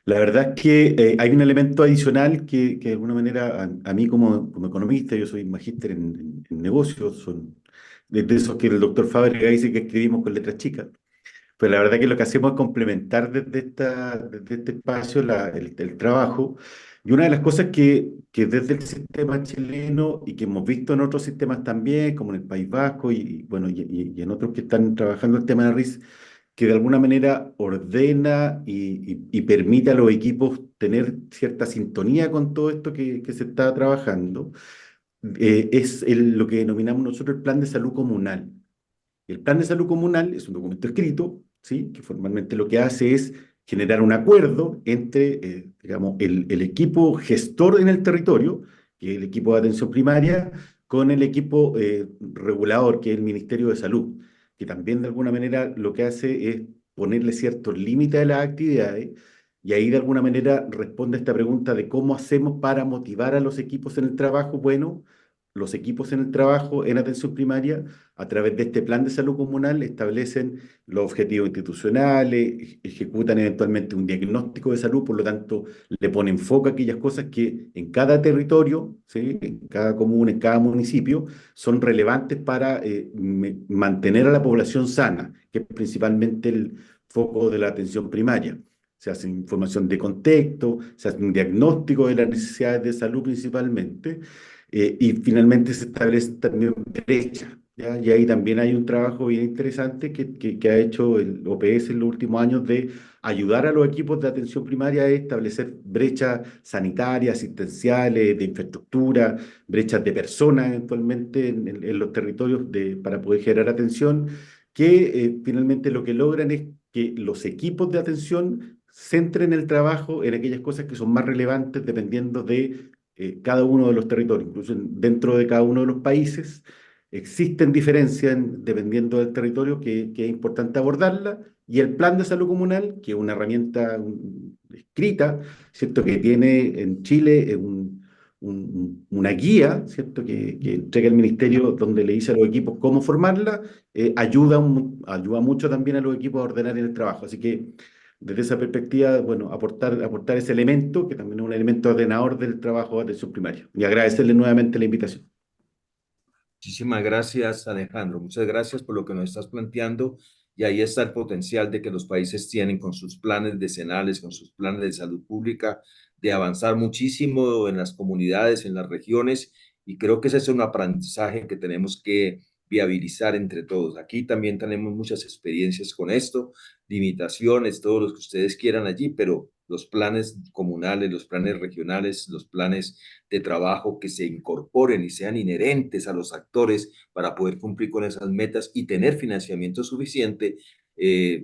La verdad es que hay un elemento adicional que de alguna manera a mí como economista, yo soy magíster en negocios, son de esos que el doctor Fábrega dice que escribimos con letras chicas. Pero la verdad que lo que hacemos es complementar desde este espacio el trabajo. Y una de las cosas que desde el sistema chileno y que hemos visto en otros sistemas también, como en el País Vasco y bueno, y en otros que están trabajando el tema de RIS, que de alguna manera ordena y permite a los equipos tener cierta sintonía con todo esto que se está trabajando. Es lo que denominamos nosotros el Plan de Salud Comunal. El Plan de Salud Comunal es un documento escrito, ¿sí? Que formalmente lo que hace es generar un acuerdo entre, digamos, el equipo gestor en el territorio, que es el equipo de atención primaria, con el equipo regulador, que es el Ministerio de Salud, que también de alguna manera lo que hace es ponerle ciertos límites a las actividades, y ahí de alguna manera responde a esta pregunta de cómo hacemos para motivar a los equipos en el trabajo. Bueno, los equipos en el trabajo en atención primaria, a través de este plan de salud comunal, establecen los objetivos institucionales, ejecutan eventualmente un diagnóstico de salud, por lo tanto, le ponen foco a aquellas cosas que en cada territorio, ¿sí? En cada comuna, en cada municipio, son relevantes para mantener a la población sana, que es principalmente el foco de la atención primaria. Se hace información de contexto, se hace un diagnóstico de las necesidades de salud principalmente, y finalmente se establece también brecha, ¿ya? Y ahí también hay un trabajo bien interesante que ha hecho el OPS en los últimos años de ayudar a los equipos de atención primaria a establecer brechas sanitarias, asistenciales, de infraestructura, brechas de personas eventualmente en los territorios para poder generar atención, que finalmente lo que logran es que los equipos de atención centren el trabajo en aquellas cosas que son más relevantes dependiendo de cada uno de los territorios. Incluso dentro de cada uno de los países existen diferencias dependiendo del territorio que es importante abordarla, y el plan de salud comunal, que es una herramienta escrita, ¿cierto? Que tiene en Chile una guía, ¿cierto? Que entrega el ministerio, donde le dice a los equipos cómo formarla, ayuda mucho también a los equipos a ordenar el trabajo. Así que desde esa perspectiva, bueno, aportar ese elemento, que también es un elemento ordenador del trabajo de atención primaria. Y agradecerle nuevamente la invitación. Muchísimas gracias, Alejandro. Muchas gracias por lo que nos estás planteando. Y ahí está el potencial de que los países tienen con sus planes decenales, con sus planes de salud pública, de avanzar muchísimo en las comunidades, en las regiones. Y creo que ese es un aprendizaje que tenemos que viabilizar entre todos. Aquí también tenemos muchas experiencias con esto, limitaciones, todos los que ustedes quieran allí, pero los planes comunales, los planes regionales, los planes de trabajo que se incorporen y sean inherentes a los actores para poder cumplir con esas metas y tener financiamiento suficiente,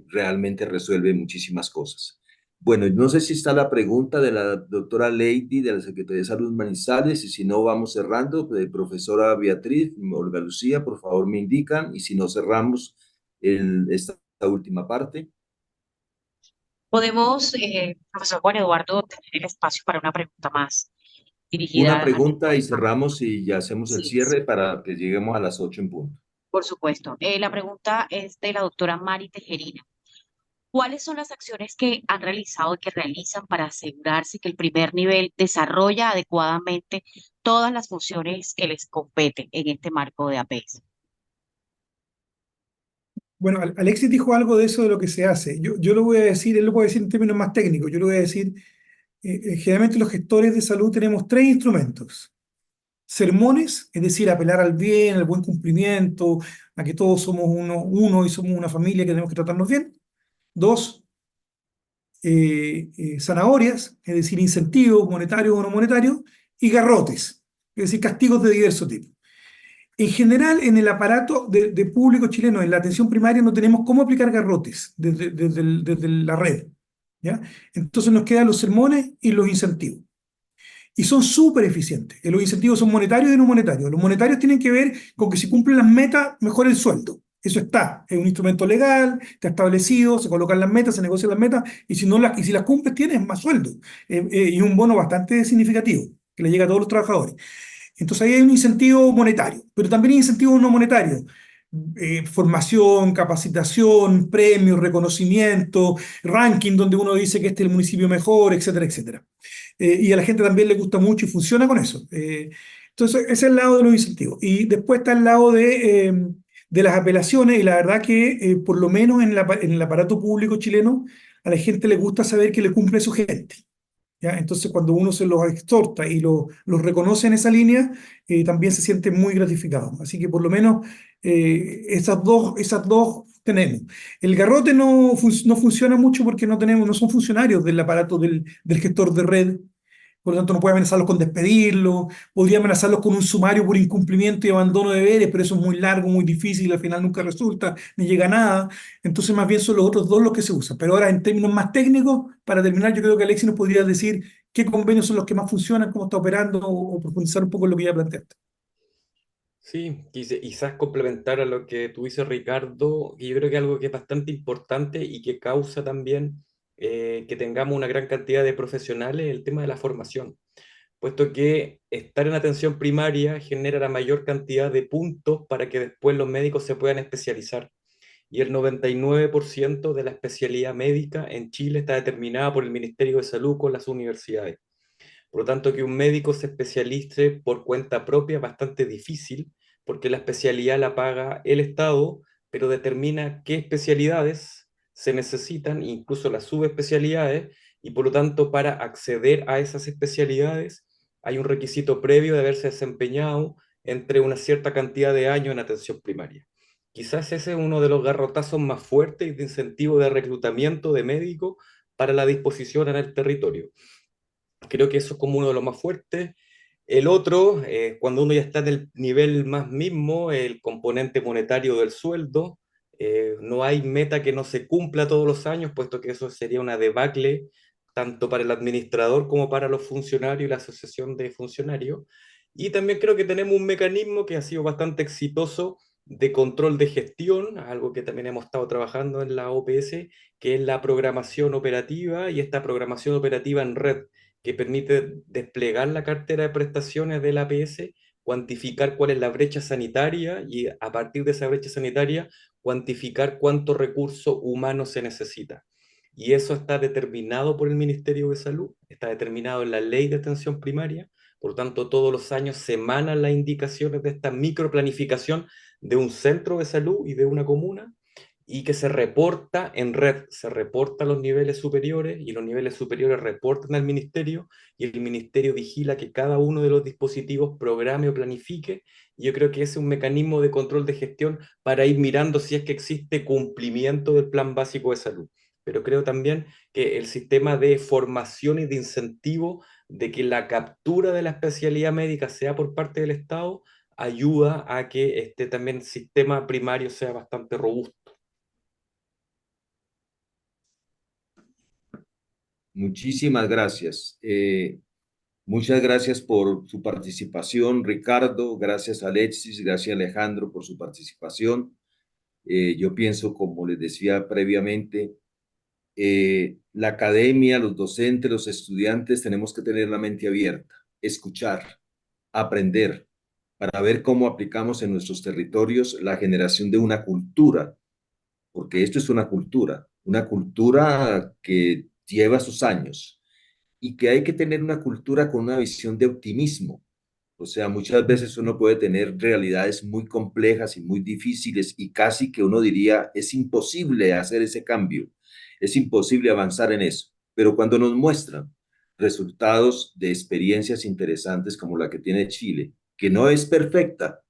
realmente resuelve muchísimas cosas. Bueno, no sé si está la pregunta de la doctora Lady de la Secretaría de Salud Manizales, y si no, vamos cerrando. Profesora Beatriz, Olga Lucía, por favor me indican, y si no, cerramos esta última parte. Podemos, profesor Juan Eduardo, tener el espacio para una pregunta más dirigida Una al pregunta y doctor Fabri. cerramos y ya hacemos el Sí, cierre para que lleguemos a las 8 en punto. por supuesto. La pregunta es de la doctora Mari Tejerina. ¿Cuáles son las acciones que han realizado y que realizan para asegurarse que el primer nivel desarrolla adecuadamente todas las funciones que les competen en este marco de APS? Bueno, Alexis dijo algo de eso de lo que se hace. Yo lo voy a decir, él lo puede decir en términos más técnicos. Yo lo voy a decir, generalmente los gestores de salud tenemos 3 instrumentos. Sermones, es decir, apelar al bien, al buen cumplimiento, a que todos somos uno y somos una familia que tenemos que tratarnos bien. 2, zanahorias, es decir, incentivos monetarios o no monetarios, y garrotes, es decir, castigos de diverso tipo. En general, en el aparato de público chileno, en la atención primaria, no tenemos cómo aplicar garrotes desde la red, ¿ya? Entonces nos quedan los sermones y los incentivos. Y son súper eficientes. Los incentivos son monetarios y no monetarios. Los monetarios tienen que ver con que si cumplen las metas, mejora el sueldo. Eso está, es un instrumento legal, está establecido, se colocan las metas, se negocian las metas, y si las cumples, tienes más sueldo. Y un bono bastante significativo, que le llega a todos los trabajadores. Entonces ahí hay un incentivo monetario, pero también hay incentivos no monetarios. Formación, capacitación, premios, reconocimiento, ranking donde uno dice que este es el municipio mejor, etcétera, etcétera. Y a la gente también le gusta mucho y funciona con eso. Entonces ese es el lado de los incentivos. Y después está el lado de las apelaciones, y la verdad que por lo menos en el aparato público chileno a la gente le gusta saber que le cumple su gente. ¿Ya? Entonces, cuando uno se los exhorta y los reconoce en esa línea, también se siente muy gratificado. Así que por lo menos esos 2 tenemos. El garrote no funciona mucho porque no son funcionarios del aparato del gestor de red. Por lo tanto, no puede amenazarlos con despedirlos, podría amenazarlos con un sumario por incumplimiento y abandono de deberes, pero eso es muy largo, muy difícil, y al final nunca resulta, ni llega a nada. Entonces, más bien son los otros dos los que se usan. Pero ahora, en términos más técnicos, para terminar, yo creo que Alexis nos podría decir qué convenios son los que más funcionan, cómo está operando, o profundizar un poco en lo que ya planteaste. Sí, quizás complementar a lo que tú dices, Ricardo, y yo creo que algo que es bastante importante y que causa también que tengamos una gran cantidad de profesionales, el tema de la formación, puesto que estar en atención primaria genera la mayor cantidad de puntos para que después los médicos se puedan especializar. Y el 99% de la especialidad médica en Chile está determinada por el Ministerio de Salud con las universidades. Por lo tanto, que un médico se especialice por cuenta propia es bastante difícil, porque la especialidad la paga el Estado, pero determina qué especialidades se necesitan, incluso las subespecialidades, y por lo tanto, para acceder a esas especialidades hay un requisito previo de haberse desempeñado entre una cierta cantidad de años en atención primaria. Quizás ese es uno de los garrotazos más fuertes y de incentivo de reclutamiento de médicos para la disposición en el territorio. Creo que eso es como uno de los más fuertes. El otro, cuando uno ya está en el nivel más mismo, el componente monetario del sueldo, no hay meta que no se cumpla todos los años, puesto que eso sería una debacle tanto para el administrador como para los funcionarios y la asociación de funcionarios. Y también creo que tenemos un mecanismo que ha sido bastante exitoso de control de gestión, algo que también hemos estado trabajando en la OPS, que es la programación operativa y esta programación operativa en red que permite desplegar la cartera de prestaciones del APS, cuantificar cuál es la brecha sanitaria y a partir de esa brecha sanitaria cuantificar cuánto recurso humano se necesita. Y eso está determinado por el Ministerio de Salud, está determinado en la Ley de Atención Primaria, por lo tanto todos los años se emanan las indicaciones de esta microplanificación de un centro de salud y de una comuna y que se reporta en red, se reporta a los niveles superiores y los niveles superiores reportan al ministerio y el ministerio vigila que cada uno de los dispositivos programe o planifique. Y yo creo que ese es un mecanismo de control de gestión para ir mirando si es que existe cumplimiento del plan básico de salud. Pero creo también que el sistema de formación y de incentivo de que la captura de la especialidad médica sea por parte del Estado ayuda a que también el sistema primario sea bastante robusto. Muchísimas gracias. Muchas gracias por su participación, Ricardo. Gracias, Alexis. Gracias, Alejandro, por su participación. Yo pienso, como les decía previamente, la academia, los docentes, los estudiantes, tenemos que tener la mente abierta, escuchar, aprender, para ver cómo aplicamos en nuestros territorios la generación de una cultura, porque esto es una cultura que lleva sus años y que hay que tener una cultura con una visión de optimismo. O sea, muchas veces uno puede tener realidades muy complejas y muy difíciles y casi que uno diría, es imposible hacer ese cambio, es imposible avanzar en eso. Pero cuando nos muestran resultados de experiencias interesantes como la que tiene Chile, que no es perfecta,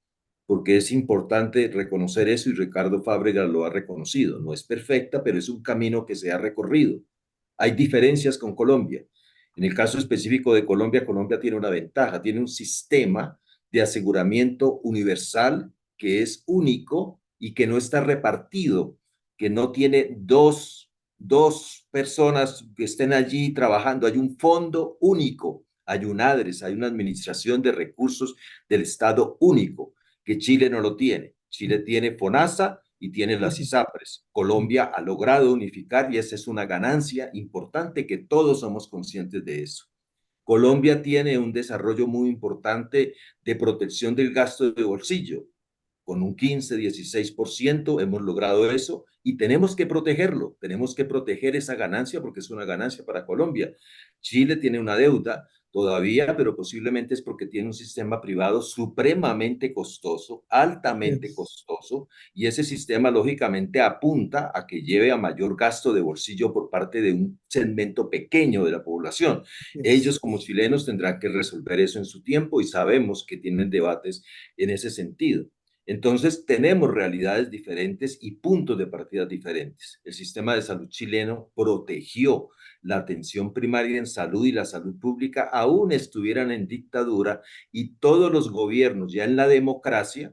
porque es importante reconocer eso y Ricardo Fábrega lo ha reconocido, no es perfecta, pero es un camino que se ha recorrido. Hay diferencias con Colombia. En el caso específico de Colombia, Colombia tiene una ventaja, tiene un sistema de aseguramiento universal que es único y que no está repartido, que no tiene dos personas que estén allí trabajando, hay un fondo único, hay un ADRES, hay una administración de recursos del Estado único, que Chile no lo tiene. Chile tiene FONASA y tiene las ISAPRES. Colombia ha logrado unificar y esa es una ganancia importante que todos somos conscientes de eso. Colombia tiene un desarrollo muy importante de protección del gasto de bolsillo. Con un 15-16% hemos logrado eso y tenemos que protegerlo, tenemos que proteger esa ganancia porque es una ganancia para Colombia. Chile tiene una deuda todavía, pero posiblemente es porque tiene un sistema privado supremamente costoso, altamente costoso, y ese sistema lógicamente apunta a que lleve a mayor gasto de bolsillo por parte de un segmento pequeño de la población. Ellos como chilenos tendrán que resolver eso en su tiempo y sabemos que tienen debates en ese sentido. Entonces, tenemos realidades diferentes y puntos de partida diferentes. El sistema de salud chileno protegió la atención primaria en salud y la salud pública, aún estuvieran en dictadura, y todos los gobiernos ya en la democracia,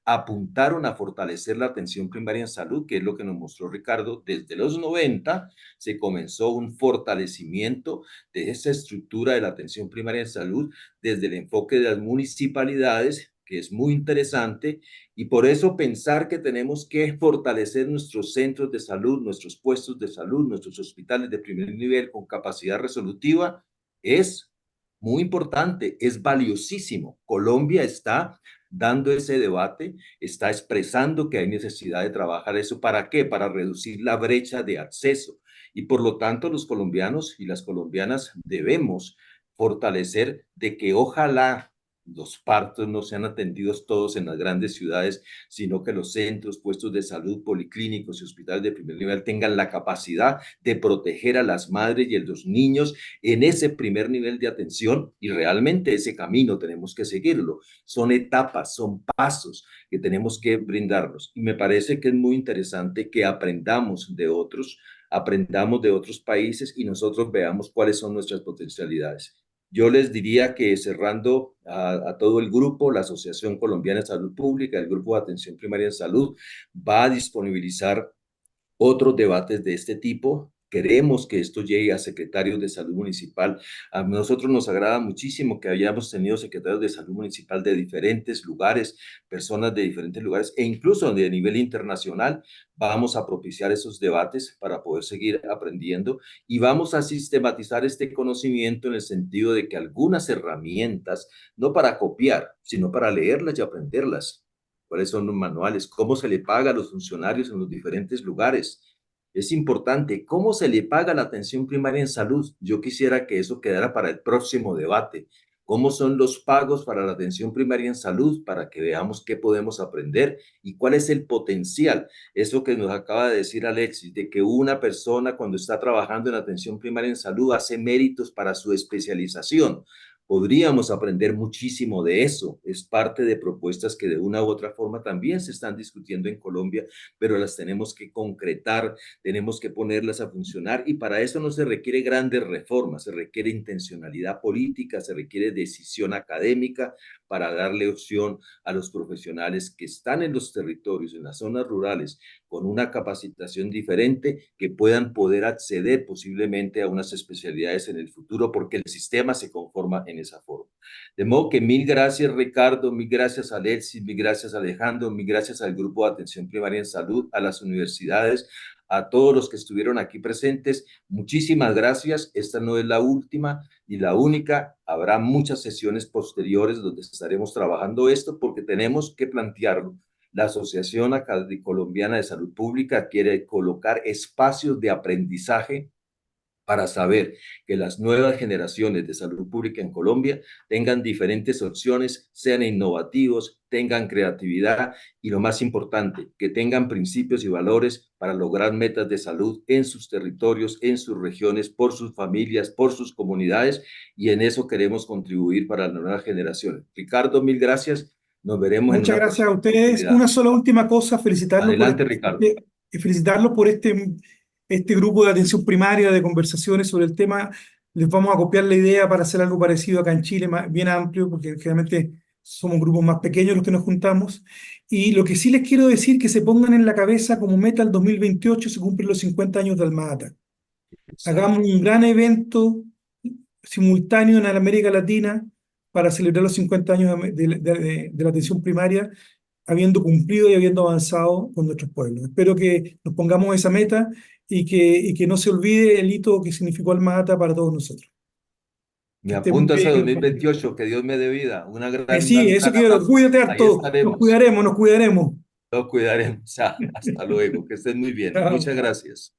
apuntaron a fortalecer la atención primaria en salud, que es lo que nos mostró Ricardo. Desde los 90 se comenzó un fortalecimiento de esa estructura de la atención primaria en salud desde el enfoque de las municipalidades, que es muy interesante, y por eso pensar que tenemos que fortalecer nuestros centros de salud, nuestros puestos de salud, nuestros hospitales de primer nivel con capacidad resolutiva es muy importante, es valiosísimo. Colombia está dando ese debate, está expresando que hay necesidad de trabajar eso. ¿Para qué? Para reducir la brecha de acceso. Y por lo tanto, los colombianos y las colombianas debemos fortalecer de que ojalá los partos no sean atendidos todos en las grandes ciudades, sino que los centros, puestos de salud, policlínicos y hospitales de primer nivel tengan la capacidad de proteger a las madres y a los niños en ese primer nivel de atención, y realmente ese camino tenemos que seguirlo. Son etapas, son pasos que tenemos que brindarnos, y me parece que es muy interesante que aprendamos de otros países y nosotros veamos cuáles son nuestras potencialidades. Yo les diría que cerrando a todo el grupo, la Asociación Colombiana de Salud Pública, el Grupo de Atención Primaria en Salud, va a disponibilizar otros debates de este tipo. Queremos que esto llegue a secretarios de salud municipal. A nosotros nos agrada muchísimo que hayamos tenido secretarios de salud municipal de diferentes lugares, personas de diferentes lugares, e incluso de nivel internacional. Vamos a propiciar esos debates para poder seguir aprendiendo, y vamos a sistematizar este conocimiento en el sentido de que algunas herramientas, no para copiar, sino para leerlas y aprenderlas. ¿Cuáles son los manuales? ¿Cómo se le paga a los funcionarios en los diferentes lugares? Es importante, ¿cómo se le paga la atención primaria en salud? Yo quisiera que eso quedara para el próximo debate. ¿Cómo son los pagos para la atención primaria en salud? Para que veamos qué podemos aprender y cuál es el potencial. Eso que nos acaba de decir Alexis, de que una persona cuando está trabajando en atención primaria en salud hace méritos para su especialización. Podríamos aprender muchísimo de eso. Es parte de propuestas que de una u otra forma también se están discutiendo en Colombia, pero las tenemos que concretar, tenemos que ponerlas a funcionar, y para eso no se requiere grandes reformas, se requiere intencionalidad política, se requiere decisión académica para darle opción a los profesionales que están en los territorios, en las zonas rurales, con una capacitación diferente, que puedan poder acceder posiblemente a unas especialidades en el futuro, porque el sistema se conforma en esa forma. De modo que mil gracias, Ricardo, mil gracias, Alexis, mil gracias, Alejandro, mil gracias al Grupo de Atención Primaria en Salud, a las universidades, a todos los que estuvieron aquí presentes. Muchísimas gracias. Esta no es la última ni la única. Habrá muchas sesiones posteriores donde estaremos trabajando esto, porque tenemos que plantearlo. La Asociación Colombiana de Salud Pública quiere colocar espacios de aprendizaje para saber que las nuevas generaciones de salud pública en Colombia tengan diferentes opciones, sean innovativos, tengan creatividad y, lo más importante, que tengan principios y valores para lograr metas de salud en sus territorios, en sus regiones, por sus familias, por sus comunidades, y en eso queremos contribuir para las nuevas generaciones. Ricardo, mil gracias. Nos veremos en Muchas una gracias a próxima ustedes. oportunidad. Una sola última cosa, Adelante, Ricardo. felicitarlos por este grupo de atención primaria, de conversaciones sobre el tema. Les vamos a copiar la idea para hacer algo parecido acá en Chile, bien amplio, porque generalmente somos grupos más pequeños los que nos juntamos. Y lo que sí les quiero decir, que se pongan en la cabeza como meta el 2028 se cumplen los 50 años de Alma Ata. Hagamos un gran evento simultáneo en América Latina para celebrar los 50 años de la atención primaria, habiendo cumplido y habiendo avanzado con nuestros pueblos. Espero que nos pongamos esa meta y que no se olvide el hito que significó Alma Ata para todos nosotros. Me Que estén muy apunto hasta bien. 2028, que Dios me dé vida. Un Sí, eso gran quiero. abrazo. Cuídate Ahí harto. estaremos. Nos cuidaremos. Lo cuidaremos. Hasta luego. Que estén muy bien. Chao. Muchas gracias.